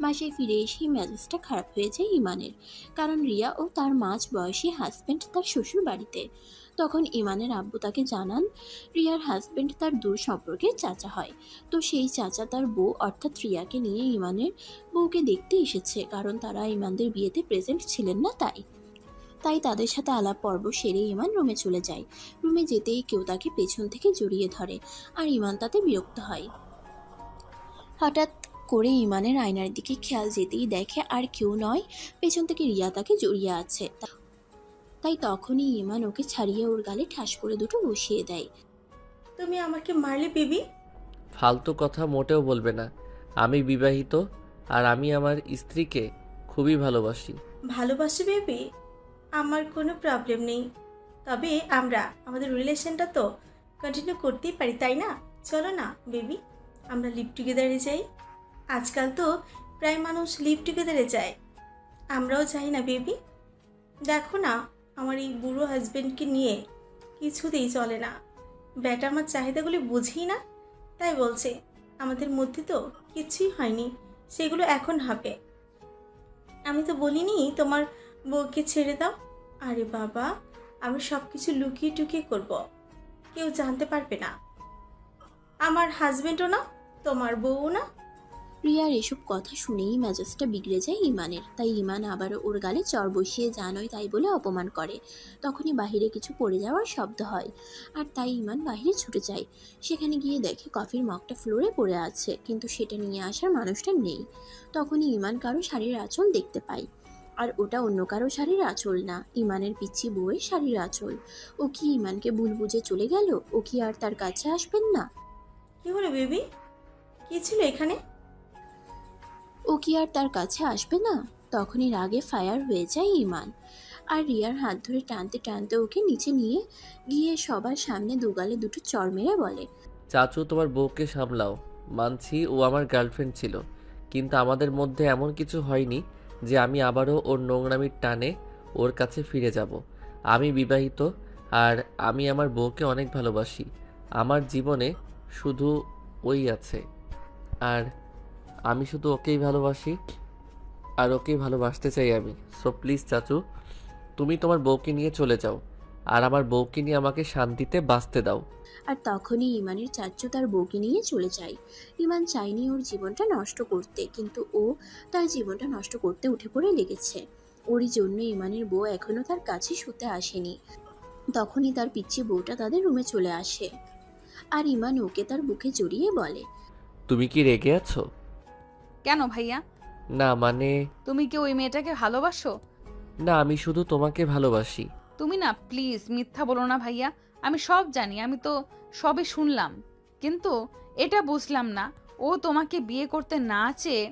বাসায় ফিরে এসেই মেজাজটা খারাপ হয়ে যায় ইমানের, কারণ রিয়া ও তার মাঝ বয়সী হাজব্যান্ড তার শ্বশুর বাড়িতে। তখন ইমানের আব্বু তাকে জানান রিয়ার হাজব্যান্ড তার দূর সম্পর্কের চাচা হয়। তো সেই চাচা তার বউ অর্থাৎ রিয়াকে নিয়ে ইমানের বউকে দেখতে এসেছে, কারণ তারা ইমানদের বিয়েতে প্রেজেন্ট ছিলেন না তাই তাদের সাথে আলাপ পর্ব সেরে ইমান রুমে চলে যায়। রুমে যেতেই কেউ তাকে পেছন থেকে জড়িয়ে ধরে, আর ইমান তাতে বিরক্ত হয়। হঠাৎ করে ইমানের আয়নার দিকে খেয়াল যেতেই দেখে আর কেউ নয়, পেছন থেকে রিয়া তাকে জড়িয়ে আছে। তাই তখনই ইমান ওকে ছাড়িয়ে ওর গালে ঠাস করে দুটো বসিয়ে দেয়। তুমি আমাকে মারলে বেবি? ফালতু কথা মোটেও বলবে না। আমি বিবাহিত, আর আমি আমার স্ত্রীকে খুবই ভালোবাসি। ভালোবাসি বেবি? আমার কোনো প্রবলেম নেই, তবে আমরা আমাদের রিলেশনটা তো কন্টিনিউ করতেই পারি, তাই না? চলো না বেবি, আমরা লিভ টুগেদারে যাই। আজকাল তো প্রায় মানুষ লিভ টুগেদারে যায়, আমরাও যাই না বেবি? দেখো না, আমার এই বুড়ো হাজব্যান্ডকে নিয়ে কিছুতেই চলে না। ব্যাটা আমার চাহিদাগুলি বুঝেই না, তাই বলছে আমাদের মধ্যে তো কিছুই হয়নি, সেগুলো এখন হবে। আমি তো বলিনি তোমার বউকে ছেড়ে দাও। আরে বাবা, আমি সব কিছু লুকিয়ে টুকিয়ে করব, কেউ জানতে পারবে না। আমার হাজবেন্ডও না, তোমার বউও না। রিয়ার এসব কথা শুনেই মেজাজটা বিগড়ে যায় ইমানের। তাই ইমান আবারও ওর গালে চর বসিয়ে জানোই তাই বলে অপমান করে। তখনই বাহিরে কিছু পড়ে যাওয়ার শব্দ হয়, আর তাই ইমান বাহিরে ছুটে যায়। সেখানে গিয়ে দেখে কফির মগটা ফ্লোরে পড়ে আছে, কিন্তু সেটা নিয়ে আসার মানুষটা নেই। তখনই ইমান কারো শাড়ির আঁচল দেখতে পায়, আর ওটা অন্য কারো শাড়ির আঁচল না, ইমানের পিচ্ছি বউয়ের শাড়ির আঁচল। ও কি ইমানকে ভুল বুঝে চলে গেল? ও কি আর তার কাছে আসবেন না? কি হলো বেবি, কি ছিল এখানে? ও কি আর তার কাছে আসবে না? তখনই রাগে ফায়ার হয়ে যায় ইমান, আর রিয়ার হাত ধরে টানতে টানতে ওকে নিচে নিয়ে গিয়ে সবার সামনে দুগালে দুটো চড় মেরে বলে, চাচু, তোমার বউকে সামলাও। মানছি ও আমার গার্লফ্রেন্ড ছিল, কিন্তু আমাদের মধ্যে এমন কিছু হয়নি যে আমি আবারও ওর নোংরামির টানে ওর কাছে ফিরে যাব। আমি বিবাহিত, আর আমি আমার বউকে অনেক ভালোবাসি। আমার জীবনে শুধু ওই আছে, আর আমি শুধু ওকেই ভালোবাসি, আর ওকেই ভালোবাসতে চাই আমি। সো প্লিজ চাচু, তুমি তোমার বউকে নিয়ে চলে যাও, আর আমার বউকে নিয়ে আমাকে শান্তিতে বাঁচতে দাও। আর তখনই ইমানের চাচু তার বউকে নিয়ে চলে যায়। ইমান চায়নি ওর জীবনটা নষ্ট করতে, কিন্তু ও তার জীবনটা নষ্ট করতে উঠে পড়ে লেগেছে। ওরই জন্য ইমানের বউ এখনো তার কাছে শুতে আসেনি। তখনই তার পিচ্ছি বউটা তাদের রুমে চলে আসে, আর ইমান ওকে তার বুকে জড়িয়ে বলে, তুমি কি রেগে আছো? কেন ভাইয়া? না মানে, তুমি কি ওই মেয়েটাকে ভালোবাসো? না, আমি শুধু তোমাকে ভালোবাসি। তুমি না প্লিজ মিথ্যা বলো না ভাইয়া, আমি সব জানি, আমি তো সবই শুনলাম, কিন্তু এটা বুঝলাম না ও তোমাকে বিয়ে করতে না চেয়ে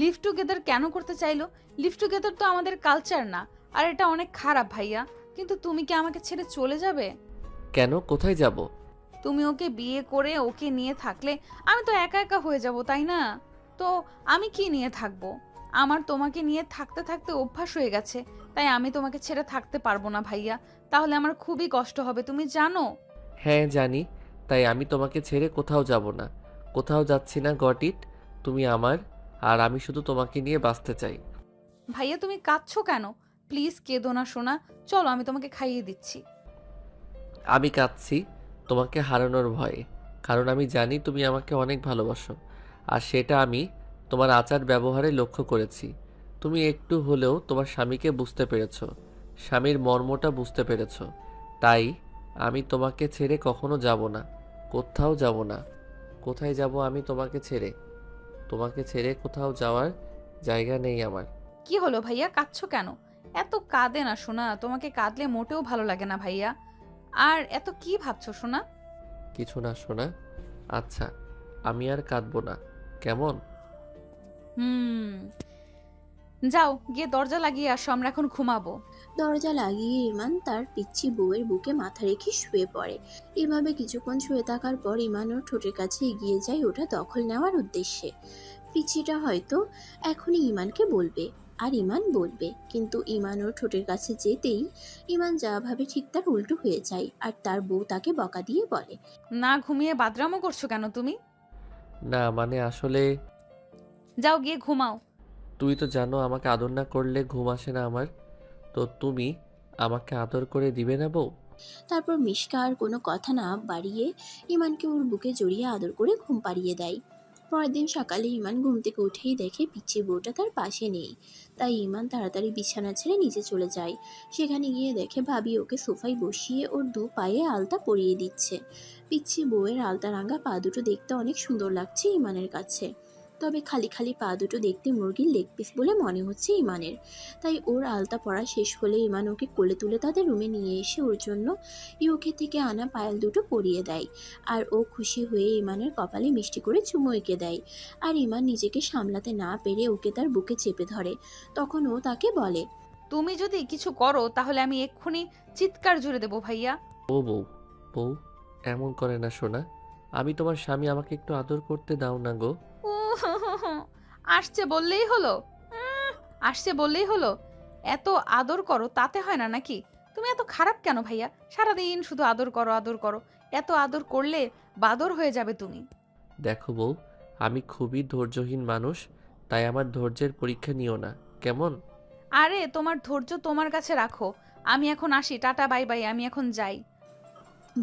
লিভ টুগেদার কেন করতে চাইলো? লিভ টুগেদার তো আমাদের কালচার না, আর এটা অনেক খারাপ ভাইয়া। কিন্তু তুমি কি আমাকে ছেড়ে চলে যাবে? কেন? কোথায় যাব? তুমি ওকে বিয়ে করে ওকে নিয়ে থাকলে আমি তো একা একা হয়ে যাব, তাই না? তো আমি কি নিয়ে থাকবো? আমার তোমাকে নিয়ে থাকতে থাকতে অভ্যাস হয়ে গেছে, তাই আমি তোমাকে ছেড়ে থাকতে পারবো না ভাইয়া। তাহলে আমার খুবই কষ্ট হবে, তুমি জানো। হ্যাঁ জানি, তাই আমি তোমাকে ছেড়ে কোথাও যাব না, কোথাও যাচ্ছি না। Got it? তুমি আমার, আর আমি শুধু তোমাকে নিয়ে বাঁচতে চাই। ভাইয়া তুমি কাঁদছো কেন? প্লিজ কেঁদো না সোনা, চলো আমি তোমাকে খাইয়ে দিচ্ছি। আমি কাঁদছি তোমাকে হারানোর ভয়ে, কারণ আমি জানি তুমি আমাকে অনেক ভালোবাসো, আর সেটা আমি তোমার আচার ব্যবহারে লক্ষ্য করেছি। তুমি একটু হলেও তোমার স্বামীকে বুঝতে পেরেছো, স্বামীর মর্মটা বুঝতে পেরেছো। তাই আমি তোমাকে ছেড়ে কখনো যাব না, কোথাও যাব না। কোথায় যাব আমি তোমাকে ছেড়ে? তোমাকে ছেড়ে কোথাও যাওয়ার জায়গা নেই আমার। কি হলো ভাইয়া, কাঁদছো কেন? এত কাঁদে না সোনা, তোমাকে কাঁদলে মোটেও ভালো লাগে না ভাইয়া। আর এত কি ভাবছো সোনা? কিছু না সোনা। আচ্ছা, আমি আর কাঁদবো না, কেমন? যাও গিয়ে দরজা লাগিয়ে আসো, আমরা এখন ঘুমাবো। দরজা লাগিয়ে ইমান তার পিচ্ছি বউয়ের বুকে মাথা রেখে শুয়ে পড়ে। এভাবে কিছুক্ষণ শুয়ে থাকার পর ইমান ওর ঠোঁটের কাছে এগিয়ে যায় ওটা দখল নেওয়ার উদ্দেশ্যে। পিচ্ছিটা হয়তো এখনই ইমানকে বলবে, আর ইমান বলবে, কিন্তু ইমান ওর ঠোঁটের কাছে যেতেই ইমান যা ভাবে ঠিক তার উল্টো হয়ে যায়, আর তার বউ তাকে বকা দিয়ে বলে, না ঘুমিয়ে বাদরামো করছো কেন তুমি? না মানে আসলে যাও গিয়ে ঘুমাও। তুই তো জানো আমাকে আদর না করলে ঘুম আসে না আমার, তো তুমি আমাকে আদর করে দিবে না বউ? তারপর মিশকা আর কোনো কথা না বাড়িয়ে ইমানকে ওর বুকে জড়িয়ে আদর করে ঘুম পাড়িয়ে দেয়। পরের দিন সকালে ইমান ঘুম থেকে উঠেই দেখে পিচ্ছি বউটা তার পাশে নেই। তাই ইমান তাড়াতাড়ি বিছানা ছেড়ে নিচে চলে যায়। সেখানে গিয়ে দেখে ভাবি ওকে সোফায় বসিয়ে ওর দু পায়ে আলতা পরিয়ে দিচ্ছে। পিচ্ছি বউয়ের আলতা রাঙা পা দুটো দেখতে অনেক সুন্দর লাগছে ইমানের কাছে, তবে খালি খালি পা দুটো দেখতে মুরগির লেগ পিস বলে মনে হচ্ছে ইমানের। তাই ওর আলতা পরা শেষ হলে ইমান ওকে কোলে তুলে তাদের রুমে নিয়ে এসে ওর জন্য ইউকে থেকে আনা পায়েল দুটো পরিয়ে দেয়। আর ও খুশি হয়ে ইমানের কপালে মিষ্টি করে চুমো এঁকে দেয়। আর ইমান নিজেকে সামলাতে না পেরে ওকে তার বুকে চেপে ধরে। তখন ও তাকে বলে, তুমি যদি কিছু করো তাহলে আমি এক্ষুনি চিৎকার জুড়ে দেবো ভাইয়া। ও বউ, বউ এমন করে না সোনা, আমি তোমার স্বামী, আমাকে একটু আদর করতে দাও না গো। আসছে বললেই হলো, আসছে বললেই হলো। এত আদর করো তাতে হয় না নাকি? তুমি এত খারাপ কেন ভাইয়া? সারাদিন শুধু আদর করো আদর করো, এত আদর করলে বাদর হয়ে যাবে তুমি। দেখো বউ, আমি খুবই ধৈর্যহীন মানুষ, তাই আমার ধৈর্যের পরীক্ষা নিও না, কেমন? আরে তোমার ধৈর্য তোমার কাছে রাখো, আমি এখন আসি, টাটা বাই বাই, আমি এখন যাই।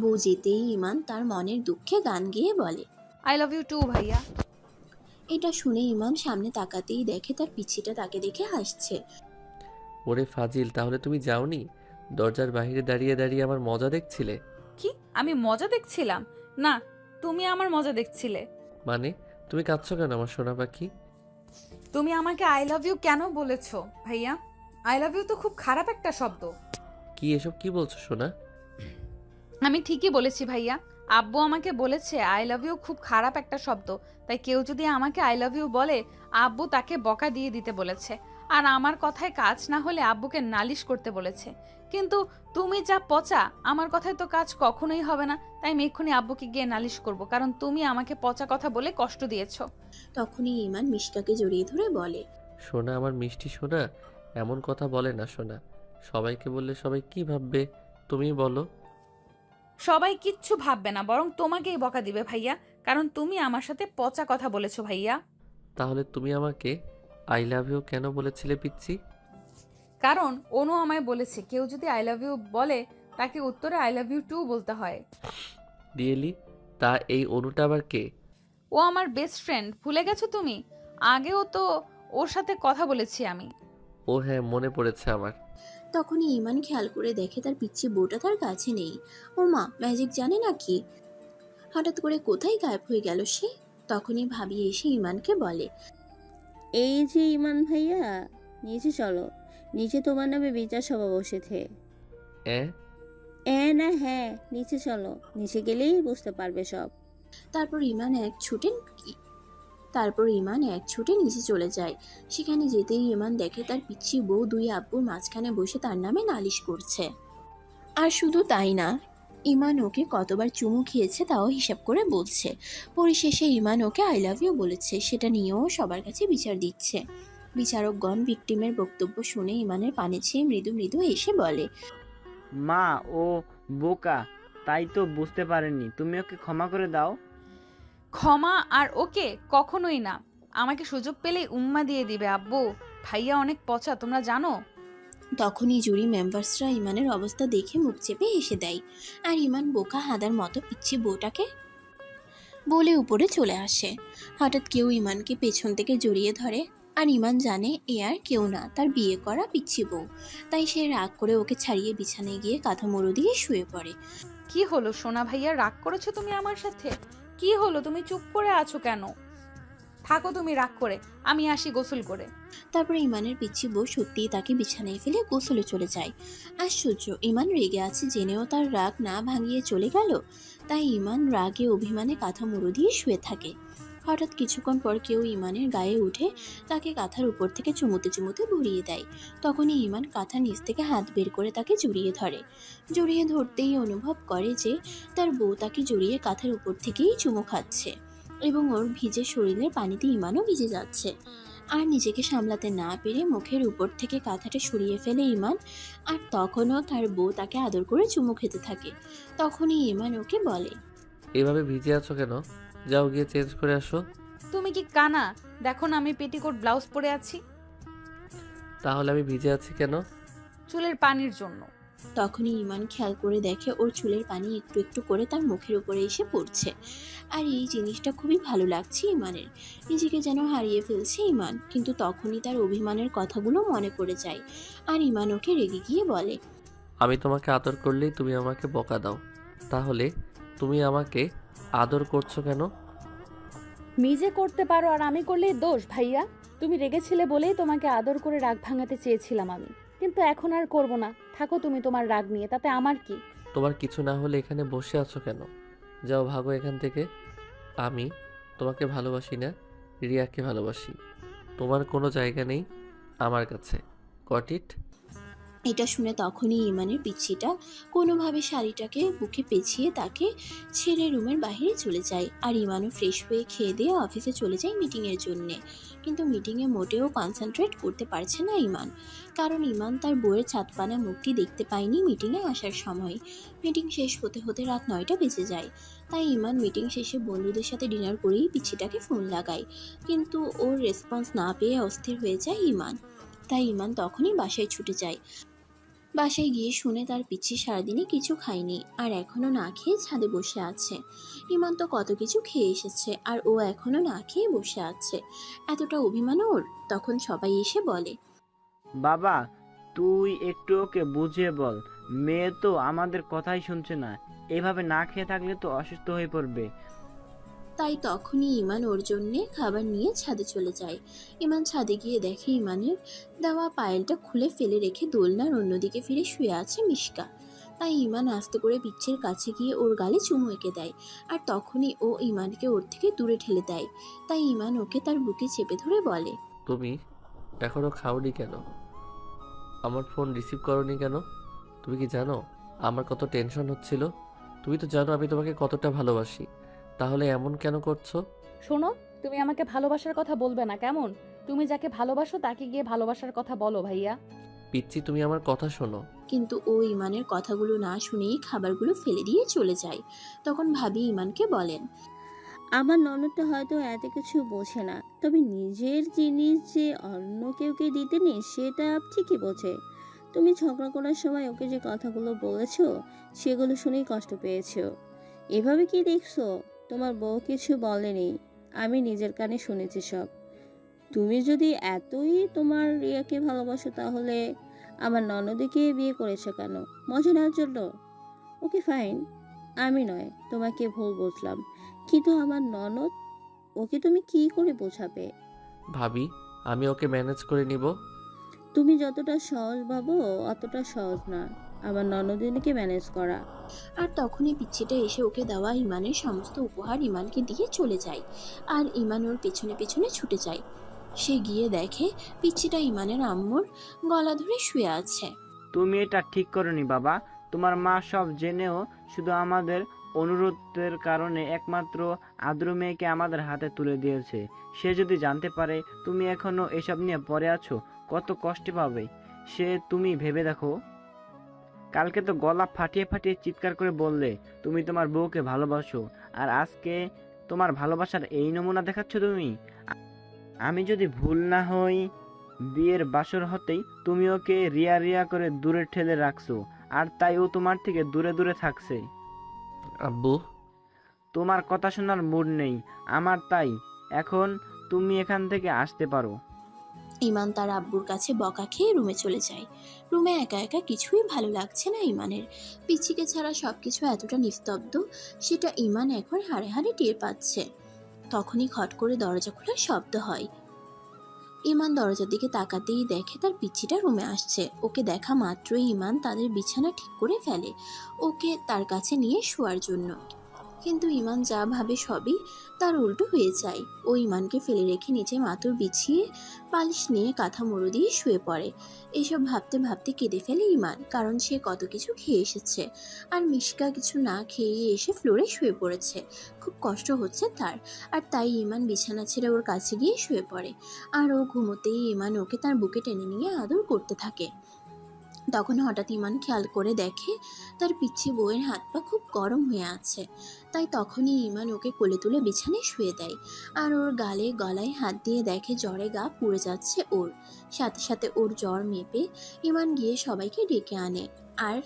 বউ যেতেই ইমান তার মনের দুঃখে গান গেয়ে বলে, আই লাভ ইউ টু ভাইয়া। এটা শুনে ইমান সামনে তাকাতেই দেখে তার পিচ্ছিটা তাকে দেখে হাসছে। ওরে ফাজিল, তাহলে তুমি যাওনি? দরজার বাইরে দাঁড়িয়ে দাঁড়িয়ে আমার মজা দেখছিলে? কি আমি মজা দেখছিলাম? না, তুমি আমার মজা দেখছিলে। মানে তুমি কাঁদছো কেন আমার সোনা পাখি? তুমি আমাকে আই লাভ ইউ কেন বলেছো ভাইয়া? আই লাভ ইউ তো খুব খারাপ একটা শব্দ। কি এসব কি বলছো সোনা? আমি ঠিকই বলেছি ভাইয়া, আব্বু আমাকে বলেছে আই লাভ ইউ খুব খারাপ একটা শব্দ, তাই কেউ যদি আমাকে আই লাভ ইউ বলে আব্বু তাকে বকা দিয়ে দিতে বলেছে, আর আমার কথায় কাজ না হলে আব্বুকে নালিশ করতে বলেছে। কিন্তু তুমি যা পচা, আমার কথায় তো কাজ কখনোই হবে না, তাই আমি এক্ষুনি আব্বুকে গিয়ে নালিশ করব, কারণ তুমি আমাকে পচা কথা বলে কষ্ট দিয়েছো। তখনই ইমান মিশকাকে জড়িয়ে ধরে বলে, সোনা আমার মিষ্টি সোনা, এমন কথা বলে না সোনা, সবাইকে বললে সবাই কি ভাববে তুমি বলো? সবাই কিচ্ছু ভাববে না, বরং তোমাকেই বকা দিবে ভাইয়া, কারণ তুমি আমার সাথে পচা কথা বলেছো ভাইয়া। তাহলে তুমি আমাকে আই লাভ ইউ কেন বলেছিলে পিচ্ছি? কারণ অনু আমায় বলেছে কেউ যদি আই লাভ ইউ বলে তাকে উত্তরে আই লাভ ইউ টু বলতে হয়। রিয়েলি? তা এই অনুটা আবার কে? ও আমার বেস্ট ফ্রেন্ড, ভুলে গেছো তুমি? আগেও তো ওর সাথে কথা বলেছি আমি। ও হ্যাঁ, মনে পড়েছে আমার। তখনই ইমান খেয়াল করে দেখে তার পিচ্ছি বউটা তার কাছে নেই। ও মা, ম্যাজিক জানে নাকি? হঠাৎ করে কোথায় গায়েব হয়ে গেল সে? তখনই ভাবি এসে ইমানকে বলে, এই যে ইমান ভাইয়া, নিচে চলো, নিচে তোমার নামে বিচার সভা বসেছে। না হ্যাঁ, নিচে চলো, নিচে গেলেই বুঝতে পারবে সব। তারপর ইমান এক ছুটে নিচে চলে যায়। সেখানে যেতেই ইমান দেখে তার পিচ্ছি বউ দুই আব্বুর মাঝখানে বসে তার নামে নালিশ করছে। আর শুধু তাই না, ইমান ওকে কতবার চুমু খেয়েছে তাও হিসাব করে বলছে। পরিশেষে ইমান ওকে আই লাভ ইউ বলেছে, সেটা নিয়েও সবার কাছে বিচার দিচ্ছে। বিচারকগণ ভিকটিমের বক্তব্য শুনে ইমানের পানে চেয়ে মৃদু মৃদু এসে বলে, মা ও বোকা, তাই তো বুঝতে পারেননি, তুমি ওকে ক্ষমা করে দাও। ক্ষমা আর ওকে কখনোই না, আমাকে সুযোগ পেলেই উম্মা দিয়ে দিবে আব্বু। ভাইয়া অনেক পচা, তোমরা জানো। তখনই জুরি মেম্বার্সরা ইমানের অবস্থা দেখে মুখ চেপে হেসে দেয়। আর ইমান বোকা হাদার মতো পিচ্ছি বউটাকে বলে উপরে চলে আসে। হঠাৎ কেউ ইমানকে পেছন থেকে জড়িয়ে ধরে। আর ইমান জানে এ আর কেউ না, তার বিয়ে করা পিচ্ছি বউ। তাই সে রাগ করে ওকে ছাড়িয়ে বিছানায় গিয়ে কাঁথা মুড়ো দিয়ে শুয়ে পড়ে। কি হলো সোনা ভাইয়া, রাগ করেছো তুমি আমার সাথে? কি হলো, তুমি চুপ করে আছো কেন? থাকো তুমি রাগ করে, আমি আসি গোসল করে। তারপরে ইমানের পিচ্ছি বউ সত্যিই তাকে বিছানায় ফেলে গোসলে চলে যায়। আশ্চর্য, ইমান রেগে আছে জেনেও তার রাগ না ভাঙিয়ে চলে গেল। তাই ইমান রাগে অভিমানে কাঁথা মুড়ো দিয়ে শুয়ে থাকে। হঠাৎ কিছুক্ষণ পর কেউ ইমানের গায়ে উঠে তাকে কাঁথার উপর থেকে চুমুতে চুমুতে ভরিয়ে দেয়। তখনই ইমান কাঁথার নিচ থেকে হাত বের করে তাকে জড়িয়ে ধরে। জড়িয়ে ধরতেই অনুভব করে যে তার বউ তাকে জড়িয়ে কাঁথার উপর থেকেই চুমু খাচ্ছে এবং ওর ভিজে শরীরের পানিতে ইমানও ভিজে যাচ্ছে। আর নিজেকে সামলাতে না পেরে মুখের উপর থেকে কাঁথাটা সরিয়ে ফেলে ইমান। আর তখনও তার বউ তাকে আদর করে চুমু খেতে থাকে। তখনই ইমান ওকে বলে, এভাবে ভিজে আছো কেন? যাও গিয়ে চেঞ্জ করে আসো। তুমি কি কানা? দেখো না আমি পেটিকোট ব্লাউজ পরে আছি। তাহলে আমি ভিজে আছি কেন? চুলের পানির জন্য। তখনই ইমান খেয়াল করে দেখে ওর চুলের পানি একটু একটু করে তার মুখের উপরে এসে পড়ছে। আর এই জিনিসটা খুবই ভালো লাগছে ইমানের। নিজেকে যেন হারিয়ে ফেলছে ইমান। কিন্তু তখনই তার অভিমানের কথাগুলো মনে পড়ে যায়। আর ইমান ওকে রেগে গিয়ে বলে, আমি তোমাকে আদর করলেই তুমি আমাকে বকা দাও, তাহলে তুমি আমাকে আদর করছো কেন? নিজে করতে পারো আর আমি করলেই দোষ ভাইয়া? তুমি রেগেছিলে বলেই তোমাকে আদর করে রাগ ভাঙাতে চেয়েছিলাম আমি, কিন্তু এখন আর করব না। থাকো তুমি তোমার রাগ নিয়ে, তাতে আমার কি? তোমার কিছু না হলে এখানে বসে আছো কেন? যাও ভাগো এখান থেকে। আমি তোমাকে ভালোবাসি না, রিয়াকে ভালোবাসি। তোমার কোনো জায়গা নেই আমার কাছে। Got it? এটা শুনে তখনই ইমানের পিচ্ছিটা কোনোভাবে শাড়িটাকে বুকে পেঁচিয়ে তাকে ছেড়ে রুমের বাইরে চলে যায়। আর ইমানও ফ্রেশ হয়ে খেয়ে দিয়ে অফিসে চলে যায় মিটিংয়ের জন্যে। কিন্তু মিটিংয়ে মোটেও কনসেন্ট্রেট করতে পারছে না ইমান, কারণ ইমান তার বইয়ের ছাদপানা মুখটি দেখতে পায়নি মিটিংয়ে আসার সময়। মিটিং শেষ হতে হতে রাত 9টা বেজে যায়। তাই ইমান মিটিং শেষে বন্ধুদের সাথে ডিনার করেই পিচ্ছিটাকে ফোন লাগায়, কিন্তু ওর রেসপন্স না পেয়ে অস্থির হয়ে যায় ইমান। তাই ইমান তখনই বাসায় ছুটে যায়। বাসায় গিয়ে শুনে তার পিচ্ছি সারাদিনে কিছু খায়নি আর এখনো না খেয়ে ছাদে বসে আছে। ইমান তো কত কিছু খেয়ে এসেছে আর ও এখনো না খেয়ে বসে আছে। এতটা অভিমান ওর। তখন সবাই এসে বলে, বাবা তুই একটু ওকে বুঝিয়ে বল, মেয়ে তো আমাদের কথাই শুনছে না, এভাবে না খেয়ে থাকলে তো অসুস্থ হয়ে পড়বে। তাই তখনই ইমান ওর জন্যে খাবার নিয়ে ছাদে চলে যায়। ইমান ছাদে গিয়ে দেখে ইমানের দেওয়া পায়েলটা খুলে ফেলে রেখে দোলনার অন্যদিকে ফিরে শুয়ে আছে মিশকা। তাই ইমান আস্তে করে পিচ্ছির কাছে গিয়ে ওর গালে চুমু এঁকে দেয়। আর তখনই ও ইমানকে ওর থেকে দূরে ঠেলে দেয়। তাই ইমান ওকে তার বুকে চেপে ধরে বলে, তুমি এখনো খাওনি কেন? আমার ফোন রিসিভ করোনি কেন? তুমি কি জানো আমার কত টেনশন হচ্ছিল? তুমি তো জানো আমি তোমাকে কতটা ভালোবাসি, তাহলে এমন কেন করছো? শোনো, তুমি আমাকে ভালোবাসার কথা বলবে না কেমন? তুমি যাকে ভালোবাসো তাকে গিয়ে ভালোবাসার কথা বলো ভাইয়া। পিচ্ছি তুমি আমার কথা শোনো। কিন্তু ও ইমানের কথাগুলো না শুনেই খাবারগুলো ফেলে দিয়ে চলে যায়। তখন ভাবি ইমানকে বলেন, আমার ননদটা হয়তো এত কিছু বোঝে না, তবে নিজের জিনিস যে অন্য কেউকে দিতে নেই সেটা ঠিকই বোঝে। তুমি ঝগড়া করার সময় ওকে যে কথাগুলো বলেছো সেগুলো শুনেই কষ্ট পেয়েছো। এভাবে কি দেখছো? তোমার বউ কিছু বলেনি, আমি নিজের কানে শুনেছি সব। তুমি যদি এতই তোমার রিয়াকে ভালোবাসো তাহলে আমার ননদিকে বিয়ে করেছো কেন? মজা নেওয়ার জন্য? ওকে ফাইন, আমি নয় তোমাকে ভুল বুঝলাম, কিন্তু আমার ননদ, ওকে তুমি কি করে বোঝাবে? ভাবি আমি ওকে ম্যানেজ করে নিব। তুমি যতটা সহজ ভাবো অতটা সহজ না আমার ননদিনীকে ম্যানেজ করা। আর তখনই পিচ্ছিটা এসে ওকে দেওয়া ইমানের সমস্ত উপহার ইমানকে দিয়ে চলে যায়। আর ইমান ওর পেছনে পেছনে ছুটে যায়। সে গিয়ে দেখে পিচ্ছিটা ইমানের আম্মুর গলা ধরে শুয়ে আছে। তুমি এটা ঠিক করনি বাবা, তোমার মা সব জেনেও শুধু আমাদের অনুরোধের কারণে একমাত্র আদ্র মেয়েকে আমাদের হাতে তুলে দিয়েছে। সে যদি জানতে পারে তুমি এখনো এসব নিয়ে পড়ে আছো কত কষ্টে পাবে সে, তুমি ভেবে দেখো। কালকে তো গলা ফাটিয়ে ফাটিয়ে চিৎকার করে বললে তুমি তোমার বউকে ভালোবাসো, আর আজকে তোমার ভালোবাসার এই নমুনা দেখাচ্ছ তুমি। আমি যদি ভুল না হই বিয়ের বাসর হতেই তুমি ওকে রিয়া রিয়া করে দূরে ঠেলে রাখছো, আর তাই ও তোমার থেকে দূরে দূরে থাকছে। আব্বু, তোমার কথা শোনার মুড নেই আমার, তাই এখন তুমি এখান থেকে আসতে পারো। ইমান তার আব্বুর কাছে বকা খেয়ে রুমে চলে যায়। রুমে একা একা কিছুই ভালো লাগছে না ইমানের। পিচ্চিকে ছাড়া সবকিছু এতটা নিস্তব্ধ, সেটা ইমান এখন হাড়ে হাড়ে টের পাচ্ছে। তখনই খট করে দরজা খোলার শব্দ হয়। ইমান দরজার দিকে তাকাতেই দেখে তার পিচ্চিটা রুমে আসছে। ওকে দেখা মাত্রই ইমান তাদের বিছানা ঠিক করে ফেলে ওকে তার কাছে নিয়ে শোয়ার জন্য। কিন্তু ইমান যা ভাবে সবই তার উল্টো হয়ে যায়। ও ইমানকে ফেলে রেখে নিচে মাথুর বিছিয়ে পালিশ নিয়ে কাঁথা মুড়ো দিয়ে শুয়ে পড়ে। এসব ভাবতে ভাবতে কেঁদে ফেলে ইমান, কারণ সে কত কিছু খেয়ে এসেছে আর মিশকা কিছু না খেয়ে এসে ফ্লোরে শুয়ে পড়েছে। খুব কষ্ট হচ্ছে তার, আর তাই ইমান বিছানা ছেড়ে ওর কাছে গিয়ে শুয়ে পড়ে। আর ও ঘুমোতেই ইমান ওকে তার বুকে টেনে নিয়ে আদর করতে থাকে। তখন হঠাৎ ইমান খেয়াল করে দেখে তার পিচ্ছি বউয়ের হাত পা খুব গরম হয়ে আছে। তাই তখনই ইমান ওকে কোলে তুলে বিছানায় শুয়ে দেয় আর ওর গালে গলায় হাত দিয়ে দেখে জ্বরে গা পুড়ে যাচ্ছে ওর। সাথে সাথে ওর জ্বর মেপে ইমান গিয়ে সবাইকে ডেকে আনে আর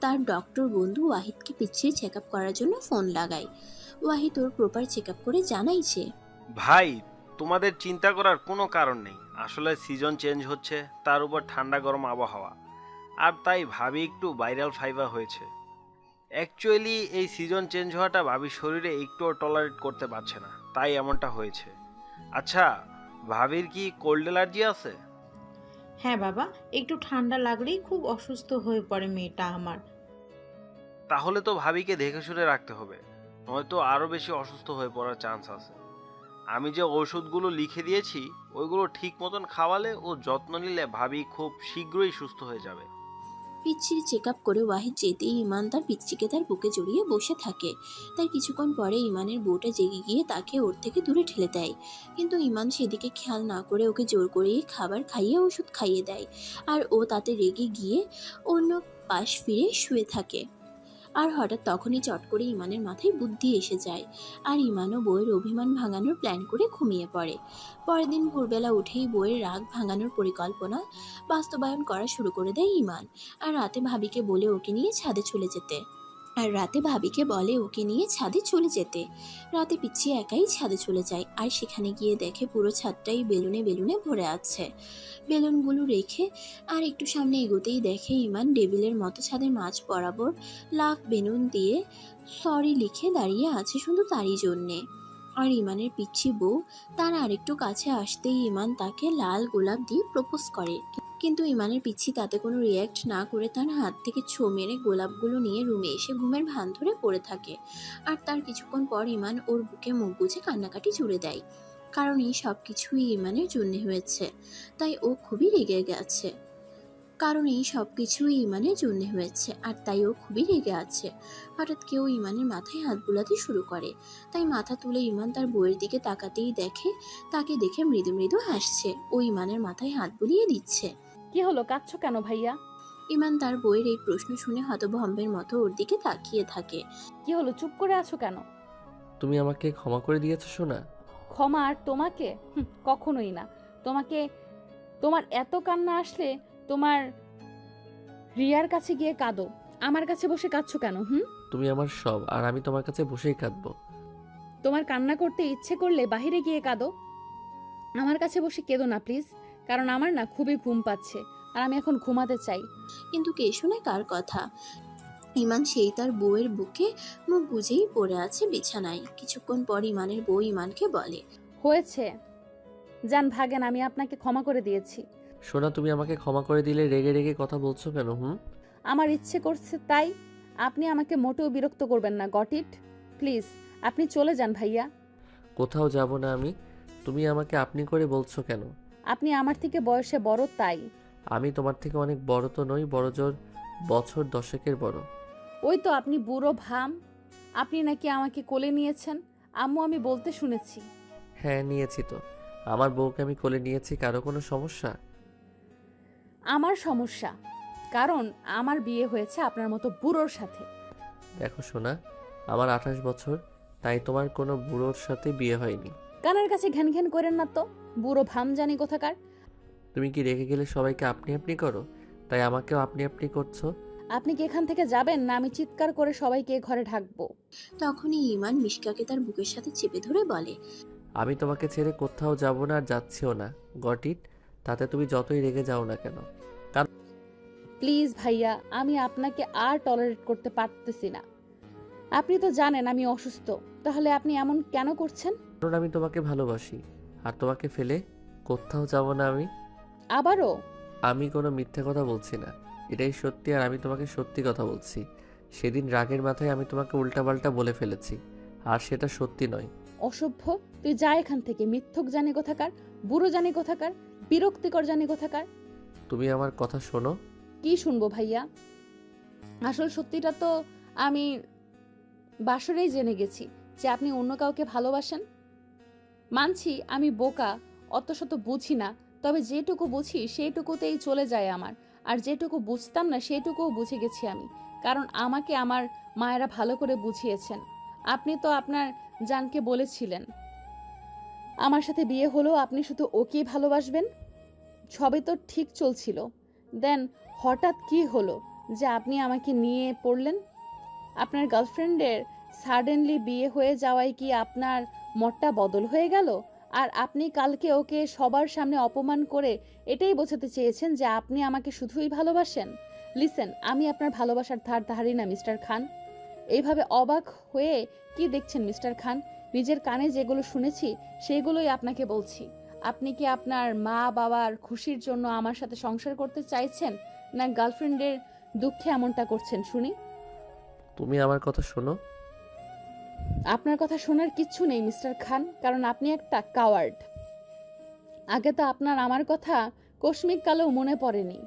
তার ডক্টর বন্ধু ওয়াহিদকে পিচ্ছির চেক আপ করার জন্য ফোন লাগায়। ওয়াহিদ ওর প্রপার চেক আপ করে জানাইছে, ভাই তোমাদের চিন্তা করার কোনো কারণ নেই, আসলে সিজন চেঞ্জ হচ্ছে, তার উপর ঠান্ডা গরম আবহাওয়া, আর তাই ভাবি একটু ভাইরাল ফাইভার হয়েছে। অ্যাকচুয়ালি এই সিজন চেঞ্জ হওয়াটা ভাবির শরীরে একটুও টলারেট করতে পারছে না, তাই এমনটা হয়েছে। আচ্ছা, ভাবির কি কোল্ড অ্যালার্জি আছে? হ্যাঁ বাবা, একটু ঠান্ডা লাগলেই খুব অসুস্থ হয়ে পড়ে মেয়েটা আমার। তাহলে তো ভাবিকে দেখে শুনে রাখতে হবে, নয়তো আরও বেশি অসুস্থ হয়ে পড়ার চান্স আছে। আমি যে ওষুধগুলো লিখে দিয়েছি ওইগুলো ঠিক মতন খাওয়ালে ও যত্ন নিলে ভাবি খুব শীঘ্রই সুস্থ হয়ে যাবে। পিচ্ছির চেক আপ করে ওয়াহিদ যেতেই ইমান তার পিচ্ছিকে তার বুকে জড়িয়ে বসে থাকে। তাই কিছুক্ষণ পরে ইমানের বউটা জেগে গিয়ে তাকে ওর থেকে দূরে ঠেলে দেয়, কিন্তু ইমান সেদিকে খেয়াল না করে ওকে জোর করে খাবার খাইয়ে ওষুধ খাইয়ে দেয়। আর ও তাতে রেগে গিয়ে অন্য পাশ ফিরে শুয়ে থাকে। আর হঠাৎ তখনই চট করে ইমানের মাথায় বুদ্ধি এসে যায় আর ইমানও বইয়ের অভিমান ভাঙানোর প্ল্যান করে ঘুমিয়ে পড়ে। পরের দিন ভোরবেলা উঠেই বইয়ের রাগ ভাঙানোর পরিকল্পনা বাস্তবায়ন করা শুরু করে দেয় ইমান। আর রাতে ভাবিকে বলে ওকে নিয়ে ছাদে চলে যেতে। রাতে পিচ্ছি একাই ছাদে চলে যায় আর সেখানে গিয়ে দেখে পুরো ছাদটাই বেলুনে বেলুনে ভরে আছে। বেলুনগুলো রেখে আর একটু সামনে এগোতেই দেখে ইমান টেবিলের মতো ছাদের মাঝ বরাবর লাখ বেলুন দিয়ে সরি লিখে দাঁড়িয়ে আছে শুধু তারই জন্যে। আর ইমানের পিচ্ছি বউ তার আরেকটু কাছে আসতেই ইমান তাকে লাল গোলাপ দিয়ে প্রপোজ করে, কিন্তু ইমানের পিচ্ছি তাতে কোনো রিয়্যাক্ট না করে তার হাত থেকে ছো মেরে গোলাপগুলো নিয়ে রুমে এসে ঘুমের ভান ধরে পড়ে থাকে। আর তার কিছুক্ষণ পর ইমান ওর বুকে মুখ গুজে কান্নাকাটি জুড়ে দেয়, কারণ এই সব কিছুই ইমানের জন্যে হয়েছে। তাই ও খুবই রেগে গেছে। হঠাৎ কেউ ইমানের মাথায় হাত বুলাতে শুরু করে। তাই মাথা তুলে ইমান তার বউয়ের দিকে তাকাতেই দেখে তাকে দেখে মৃদু মৃদু হাসছে। ও ইমানের মাথায় হাত বুলিয়ে দিচ্ছে। কি হলো, কাঁদছো কেন ভাইয়া? ইমান তার বউয়ের এই প্রশ্ন শুনে হতভম্বের মতো ওর দিকে তাকিয়ে থাকে। কি হলো, চুপ করে আছো কেন? তুমি আমাকে ক্ষমা করে দিয়েছো সোনা। ক্ষমা আর তোমাকে? কখনোই না। তোমার এত কান্না আসলে তোমার রিয়ার কাছে গিয়ে কাঁদো, আমার কাছে বসে কাঁদছো কেন? তুমি আমার সব, আর আমি তোমার কাছে বসেই কাঁদবো। তোমার কান্না করতে ইচ্ছে করলে বাইরে গিয়ে কাঁদো, আমার কাছে বসে কেঁদো না প্লিজ, কারণ আমার না খুবই ঘুম পাচ্ছে আর আমি এখন ঘুমাতে চাই। কিন্তু কে শোনে কার কথা? ইমান সেই তার বউয়ের বুকে মুখ গুজেই পড়ে আছে বিছানায়। কিছুক্ষণ পর ইমানের বউ ইমানকে বলে, হয়েছে, যান ভাগেন, আমি আপনাকে ক্ষমা করে দিয়েছি। সোনা, তুমি আমাকে ক্ষমা করে দিলে রেগে রেগে কথা বলছো কেন? আমার ইচ্ছে করছে তাই, আপনি আমাকে মোটেও বিরক্ত করবেন না। Got it? প্লিজ আপনি চলে যান ভাইয়া। কোথাও যাব না আমি। তুমি আমাকে আপনি করে বলছো কেন? আপনি আমার থেকে বয়সে বড় তাই। আমি তোমার থেকে অনেক বড় তো নই, বড় জোর বছর 10 বড়। ওই তো আপনি বুড়ো ভাম। আপনি নাকি আমাকে কোলে নিয়েছেন, আম্মু আমি বলতে শুনেছি। হ্যাঁ নিয়েছি তো, আমার বউকে আমি কোলে নিয়েছি। কারো কোনো সমস্যা? আমার সমস্যা, কারণ আমার বিয়ে হয়েছে আপনার মতো বুড়োর সাথে। দেখো সোনা, আমার 28 বছর, তাই তোমার কোনো বুড়োর সাথে বিয়ে হয়নি। কানের কাছে ঘ্যান ঘ্যান করেন না তো, বুড়ো ভাম জানি কোথাকার। তুমি কি রেগে গেলে সবাইকে আপনি আপনি করো, তাই আমাকেও আপনি আপনি করছো? আপনি কি এখান থেকে যাবেন, না আমি চিৎকার করে সবাইকে ঘরে ঢাকবো? তখনই ইমান মিশকাকে তার বুকের সাথে চেপে ধরে বলে, আমি তোমাকে ছেড়ে কোথাও যাব না আর যাচ্ছিও না, গট ইট? তাতে তুমি যতই রেগে যাও না কেন। প্লিজ ভাইয়া, আমি আপনাকে আর টলারেট করতে পারতেছি না। আপনি তো জানেন আমি অসুস্থ, তাহলে আপনি এমন কেন করছেন? কারণ আমি তোমাকে ভালোবাসি, আর তোমাকে ফেলে কোথাও যাব না আমি। আবারও? আমি কোনো মিথ্যে কথা বলছি না, এটাই সত্যি, আর আমি তোমাকে সত্যি কথা বলছি। সেদিন রাগের মাথায় আমি তোমাকে উল্টাপাল্টা বলে ফেলেছি, আর সেটা সত্যি নয়। অসভ্য, তুই যা এখান থেকে, মিথ্যক জানি কোথাকার, বুড়ো জানি কোথাকার, বিরক্তিকর জানি কোথাকার। তুমি আমার কথা শোনো। কি শুনবো ভাইয়া? আসল সত্যিটা তো আমি বাসরেই জেনে গেছি যে আপনি অন্য কাউকে ভালোবাসেন। মানছি আমি বোকা, অত শত বুঝি না, তবে যেটুকু বুঝি সেইটুকুতেই চলে যায় আমার। আর যেটুকু বুঝতাম না সেইটুকুও বুঝে গেছি আমি, কারণ আমাকে আমার মায়েরা ভালো করে বুঝিয়েছেন। আপনি তো আপনার জানকে বলেছিলেন আমার সাথে বিয়ে হলেও আপনি শুধু ওকেই ভালোবাসবেন। সবই তো ঠিক চলছিল, দেন হঠাৎ কি হলো যে আপনি আমাকে নিয়ে পড়লেন? আপনার গার্লফ্রেন্ডের সাডেনলি বিয়ে হয়ে যাওয়ায় কি আপনার মতটা বদল হয়ে গেল? আর আপনি কালকে ওকে সবার সামনে অপমান করে এটাই বোঝাতে চেয়েছেন যে আপনি আমাকে শুধুই ভালোবাসেন? লিসেন, আমি আপনার ভালোবাসার ধার ধারি না মিস্টার খান। এইভাবে অবাক হয়ে কি দেখছেন মিস্টার খান? নিজের কানে যেগুলো শুনেছি সেগুলোই আপনাকে বলছি। আপনি কি আপনার মা বাবার খুশির জন্য আমার সাথে সংসার করতে চাইছেন, না গার্লফ্রেন্ডের দুঃখে এমনটা করছেন শুনি? তুমি আমার কথা শোনো। আপনার কথা শোনার কিচ্ছু নেই মিস্টার খান, কারণ আপনি একটা কাওয়ার্ড। আগে তো আপনার আমার কথা কস্মিক কালেও মনে পড়েনি,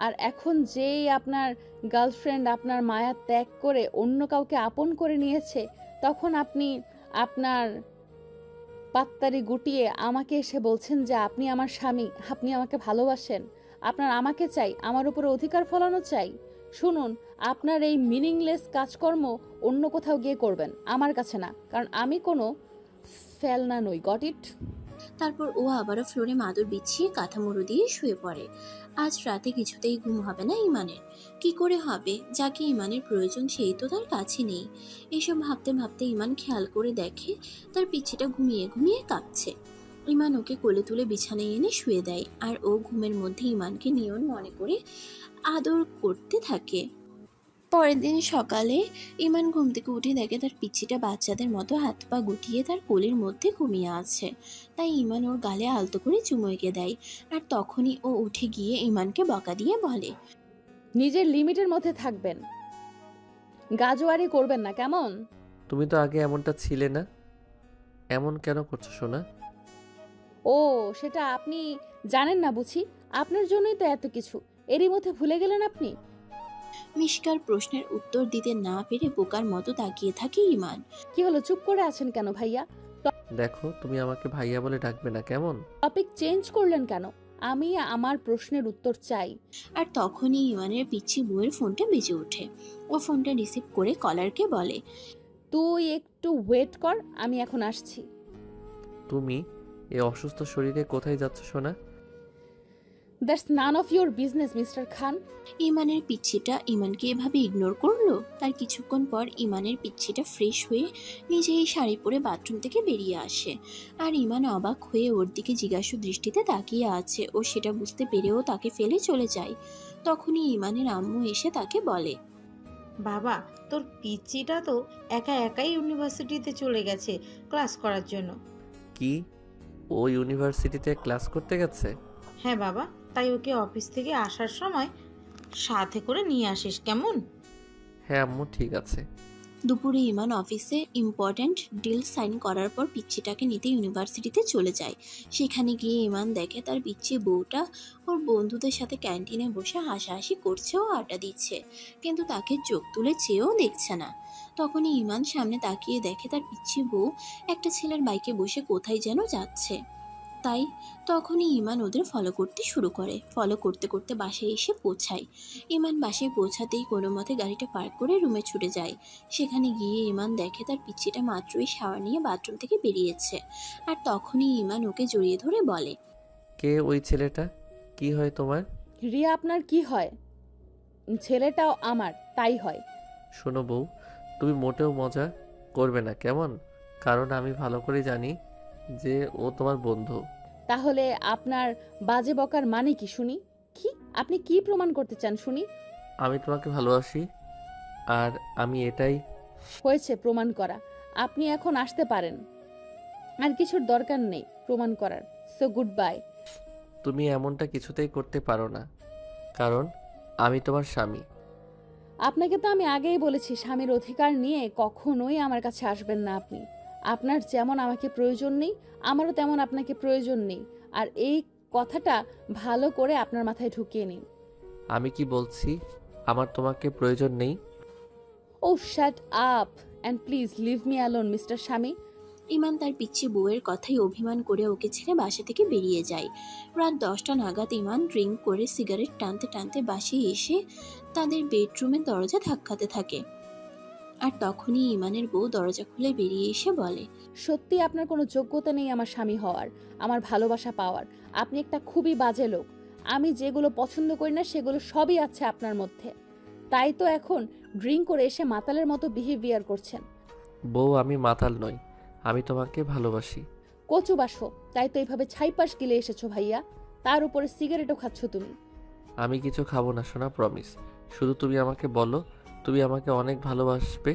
আর এখন যেই আপনার গার্লফ্রেন্ড আপনার মায়া ত্যাগ করে অন্য কাউকে আপন করে নিয়েছে, তখন আপনি আপনার পাত্তারি গুটিয়ে আমাকে এসে বলছেন যে আপনি আমার স্বামী, আপনি আমাকে ভালোবাসেন, আপনার আমাকে চাই, আমার উপরে অধিকার ফলানো চাই। শুনুন, আপনার এই মিনিংলেস কাজকর্ম অন্য কোথাও গিয়ে করবেন, আমার কাছে না, কারণ আমি কোনো ফেলনা নই, গট ইট? তারপর ও আবারও ফ্লোরে মাদুর বিছিয়ে কাঁথা মুড়ো দিয়ে শুয়ে পড়ে। আজ রাতে কিছুতেই ঘুম হবে না ইমানের। কি করে হবে? যাকে ইমানের প্রয়োজন সেই তো তার কাছে নেই। এসব ভাবতে ভাবতে ইমান খেয়াল করে দেখে তার পিছিটা ঘুমিয়ে ঘুমিয়ে কাঁপছে। ইমান ওকে কোলে তুলে বিছানায় এনে শুয়ে দেয়, আর ও ঘুমের মধ্যে ইমানকে নিয়ন মনে করে আদর করতে থাকে। পরের দিন সকালে ইমান ঘুম থেকে উঠে দেখে তার পিচ্ছিটা বাচ্চাদের মতো হাত পা গুটিয়ে তার কোলের মধ্যে ঘুমিয়ে আছে। তাই ইমান ওর গালে আলতো করে চুমু এঁকে দেয়, আর তখনই ও উঠে গিয়ে ইমানকে বকা দিয়ে বলে, নিজের লিমিটের মধ্যে থাকবেন, গাজোয়ারি করবেন না, কেমন? তুমি তো আগে এমনটা ছিলে না, এমন কেন করছো সোনা? ও, সেটা আপনি জানেন না বুঝি? আপনার জন্যই তো এত কিছু, এরই মধ্যে ভুলে গেলেন আপনি? মিশকার প্রশ্নের উত্তর দিতে না পেরে বোকার মতো তাকিয়ে থাকে ইমান। কি হলো, চুপ করে আছেন কেন ভাইয়া? দেখো, তুমি আমাকে ভাইয়া বলে ডাকবে না, কেমন? টপিক চেঞ্জ করলেন কেন? আমি আমার প্রশ্নের উত্তর চাই। আর তখনই ইমানের পিচ্ছি বউয়ের ফোনটা বেজে ওঠে। ও ফোনটা রিসিভ করে কলারকে বলে, তুই একটু ওয়েট কর, আমি এখন আসছি। তুমি এই অসুস্থ শরীরে কোথায় যাচ্ছ সোনা? That's none of your business mister Khan. ইমানের পিচ্ছিটা ইমানকে এভাবে ইগনোর করলো। তার কিছুক্ষণ পর ইমানের পিচ্ছিটা ফ্রেশ হয়ে নিজেই শাড়ি পরে বাথরুম থেকে বেরিয়ে আসে, আর ইমান অবাক হয়ে ওর দিকে জিজ্ঞাসু দৃষ্টিতে তাকিয়ে আছে। ও সেটা বুঝতে পেরেও তাকে ফেলে চলে যায়। তখনই ইমানের আম্মু এসে তাকে বলে, বাবা, তোর পিচ্চিটা তো একা একাই ইউনিভার্সিটিতে চলে গেছে ক্লাস করার জন্য। কি, ও ইউনিভার্সিটিতে ক্লাস করতে গেছে? হ্যাঁ বাবা, তাই ওকে অফিস থেকে আসার সময় সাথে করে নিয়ে আসিস, কেমন? হ্যাঁ আম্মু, ঠিক আছে। দুপুরে ইমান অফিসে ইম্পর্ট্যান্ট ডিল সাইন করার পর পিচ্চিটাকে নিতে ইউনিভার্সিটিতে চলে যায়। সেখানে গিয়ে ইমান দেখে তার পিচ্চি বউটা ওর বন্ধুদের সাথে ক্যান্টিনে বসে হাসাহাসি করছে ও আড্ডা দিচ্ছে, কিন্তু তাকে চোখ তুলে চেয়েও দেখছে না। তখনই ইমান সামনে তাকিয়ে দেখে তার পিচ্চি বউ একটা ছেলের বাইকে বসে কোথায় যেন যাচ্ছে। তাই তখনই ইমান ওদের ফলো করতে শুরু করে। ফলো করতে করতে বাসায় এসে পৌঁছায়। ইমান বাসায় পৌঁছাতেই কোনো মতে গাড়িটা পার্ক করে রুমে ছুটে যায়। সেখানে গিয়ে ইমান দেখে তার পিচ্চিটা মাত্রই শাওয়ার নিয়ে বাথরুম থেকে বেরিয়েছে। আর তখনই ইমান ওকে জড়িয়ে ধরে বলে, কে ওই ছেলেটা? কি হয় তোমার? রিয়া আপনার কি হয়? ছেলেটাও আমার তাই হয়। শোনো বউ, তুমি মোটেও মজা করবে না কেমন? কারণ আমি ভালো করে জানি যে ও তোমার বন্ধু। তাহলে আপনার বাজে বকার মানে কি শুনি? কি আপনি কি প্রমাণ করতে চান শুনি? আমি তোমাকে ভালোবাসি, আর আমি এটাই। হয়েছে প্রমাণ করা। আপনি এখন আসতে পারেন, আর কিছুর দরকার নেই প্রমাণ করার। So good bye. তুমি এমনটা কিছুতেই করতে পারো না, কারণ আমি তোমার স্বামী। আপনাকে তো আমি আগেই বলেছি, স্বামীর অধিকার নিয়ে কখনোই আমার কাছে আসবেন না আপনি। আপনার যেমন আমাকে প্রয়োজন নেই, আমারও তেমন আপনাকে প্রয়োজন নেই। আর এই কথাটা ভালো করে আপনার মাথায় ঢুকিয়ে নিন। আমি কি বলছি আমার তোমাকে প্রয়োজন নেই? Oh shut up and please leave me alone mister স্বামী। ইমান তার পিচ্ছি বউয়ের কথাই অভিমান করে ওকে ছেড়ে বাসা থেকে বেরিয়ে যায়। রাত 10টা নাগাদ ইমান ড্রিঙ্ক করে সিগারেট টানতে টানতে বাসায় এসে তাদের বেডরুমের দরজা ধাক্কাতে থাকে। আর তখনই ইমানের বউ দরজা খুলে বেরিয়ে এসে বলে, সত্যি আপনার কোনো যোগ্যতা নেই আমার স্বামী হওয়ার, আমার ভালোবাসা পাওয়ার। আপনি একটা খুবই বাজে লোক। আমি যেগুলো পছন্দ করি না সেগুলো সবই আছে আপনার মধ্যে। তাই তো এখন ড্রিঙ্ক করে এসে মাতালের মতো বিহেভিয়ার করছেন। বউ, আমি মাতাল নই, আমি তোমাকে ভালোবাসি। কচু বাসো, তাই তো এইভাবে ছাইপাশ গিলে এসেছো ভাইয়া। তার উপরে সিগারেটও খাচ্ছ তুমি। আমি কিছু খাবো না সোনা, প্রমিস। শুধু তুমি আমাকে বলো তুমি আমাকে অনেক ভালোবাসবে,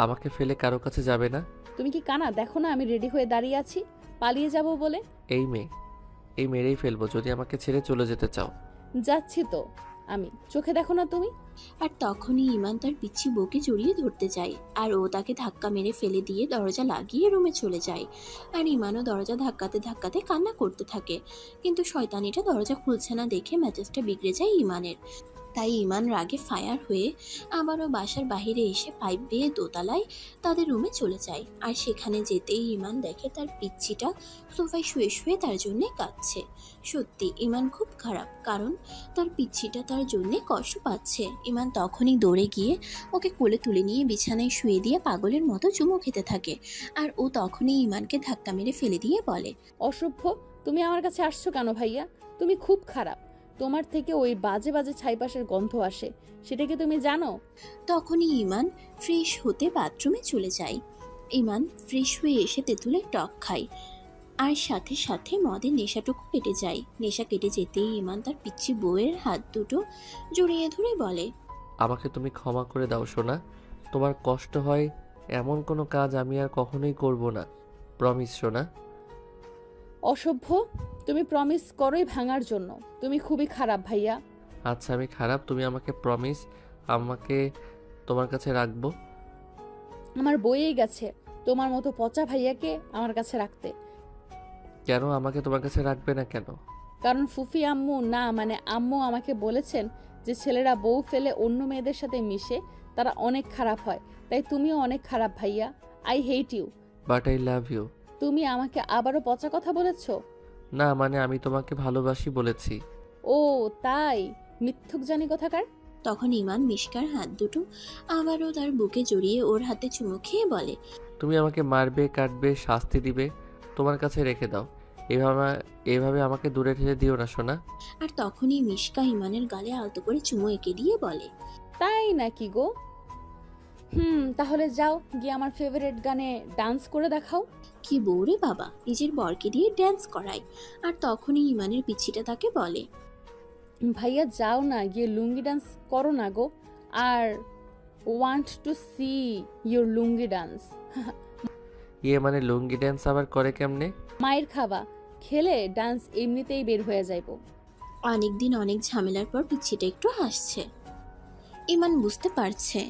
আমাকে ফেলে কারো কাছে যাবে না। তুমি কি কানা দেখো না আমি রেডি হয়ে দাঁড়িয়ে আছি পালিয়ে যাব বলে? এই মেরেই ফেলবো যদি আমাকে ছেড়ে চলে যেতে চাও। যাচ্ছি তো আমি, চোখে দেখো না তুমি? আর তখনই ইমান তার পিচ্ছি বউকে জড়িয়ে ধরতে যায়, আর ও তাকে ধাক্কা মেরে ফেলে দিয়ে দরজা লাগিয়ে রুমে চলে যায়। আর ইমানও দরজা ধাক্কাতে ধাক্কাতে কান্না করতে থাকে, কিন্তু শয়তানিটা দরজা খুলছে না দেখে মেজাজটা বিগড়ে যায় ইমানের। তাই ইমান রাগে ফায়ার হয়ে আবারও বাসার বাইরে এসে পাইপ বেয়ে দোতলায় তাদের রুমে চলে যায়। আর সেখানে যেতেই ইমান দেখে তার পিচ্ছিটা সোফায় শুয়ে শুয়ে তার জন্যে কাঁদছে। সত্যি ইমান খুব খারাপ, কারণ তার পিচ্ছিটা তার জন্যে কষ্ট পাচ্ছে। ইমান তখনই দৌড়ে গিয়ে ওকে কোলে তুলে নিয়ে বিছানায় শুয়ে দিয়ে পাগলের মতো চুমো খেতে থাকে। আর ও তখনই ইমানকে ধাক্কা মেরে ফেলে দিয়ে বলে, অসভ্য, তুমি আমার কাছে আসছো কেন ভাইয়া? তুমি খুব খারাপ। তোমার থেকে ওই বাজে বাজে ছাইপাশের গন্ধ আসে, সেটা কি তুমি জানো? তখনই ইমান ফ্রেশ হতে বাথরুমে চলে যায়। ইমান ফ্রেশ হয়ে এসে তেঁতুলের টক খায়, আর সাথে সাথে মদের নেশাটুকু কেটে যায়। নেশা কেটে যেতেই ইমান তার পিচ্ছি বউয়ের হাত দুটো জড়িয়ে ধরে বলে, আমাকে তুমি ক্ষমা করে দাও সোনা, তোমার কষ্ট হয় এমন কোনো কাজ আমি আর কখনোই করব না, প্রমিস সোনা। অসভ্য, তুমি প্রমিস করোই ভাঙার জন্য। তুমি খুবই খারাপ ভাইয়া। আচ্ছা আমি খারাপ, তুমি আমাকে প্রমিস আমাকে তোমার কাছে রাখবো। আমার বইয়েই গেছে তোমার মতো পচা ভাইয়াকে আমার কাছে রাখতে। কেন আমাকে তোমার কাছে রাখবে না কেন? কারণ ফুফি আম্মু না মানে আম্মু আমাকে বলেছেন যে ছেলেরা বউ ফেলে অন্য মেয়েদের সাথে মিশে তারা অনেক খারাপ হয়। তাই তুমিও অনেক খারাপ ভাইয়া। I hate you. But I love you. তুমি আমাকে আবারও পচা কথা বলেছো? না মানে আমি তোমাকে ভালোবাসি বলেছি। ও তাই, মিথ্যুক জানি কোথাকার। তখন ইমান মিশকার হাত দুটো আবারও তার বুকে জড়িয়ে ওর হাতে চুমু খেয়ে বলে, তুমি আমাকে মারবে, কাটবে, শাস্তি দিবে, তোমার কাছে রেখে দাও। এভাবে আমাকে দূরে ঠেলে দিও না সোনা। আর তখনই মিশকা ইমানের গালে আলতো করে চুমু এঁকে দিয়ে বলে, তাই নাকি গো? তাহলে যাও গিয়ে আমার ফেভারিট গানে ডান্স করে দেখাও। কি বউরে বাবা, নিজের বরকে দিয়ে ড্যান্স করায়। আর তখনই ইমানের পিচ্ছিটা তাকে বলে, ভাইয়া যাও না গিয়ে লুঙ্গি ডান্স করো না গো। আর want to see your lungi dance. মানে লুঙ্গি ড্যান্স আবার করে কেমনে? মায়ের খাবা, খেলে ডান্স এমনিতেই বের হয়ে যাইব। অনেকদিন অনেক ঝামেলার পর পিচ্ছিটা একটু হাসছে। ইমান বুঝতে পারছে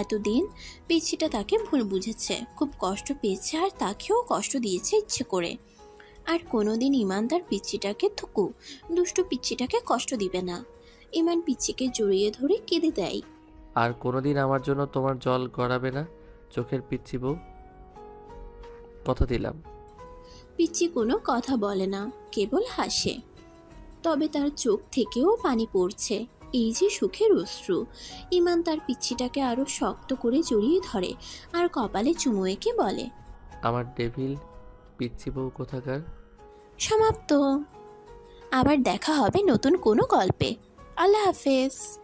এতদিন পিচ্ছিটা তাকে ভুল বুঝেছে, খুব কষ্ট পেয়েছে, আর তাকেও কষ্ট দিয়েছে ইচ্ছে করে। আর কোনোদিন ইমান তার পিচ্ছিটাকে দুষ্টু পিচ্ছিটাকে কষ্ট দিবে না। ইমান পিচ্ছিকে জড়িয়ে ধরে কেঁদে দেয়। আর কোনোদিন আমার জন্য তোমার জল গড়াবে না চোখের পিচ্ছি বউ, কথা দিলাম। পিচ্ছি কোনো কথা বলে না, কেবল হাসে। তবে তার চোখ থেকেও পানি পড়ছে, এই যে সুখের অশ্রু। ইমান তার পিচ্ছিটাকে আরো শক্ত করে জড়িয়ে ধরে আর কপালে চুমু এঁকে বলে, আমার ডেভিল পিচ্ছি বউ কোথাকার। সমাপ্ত। আবার দেখা হবে নতুন কোনো গল্পে। আল্লাহ হাফেজ।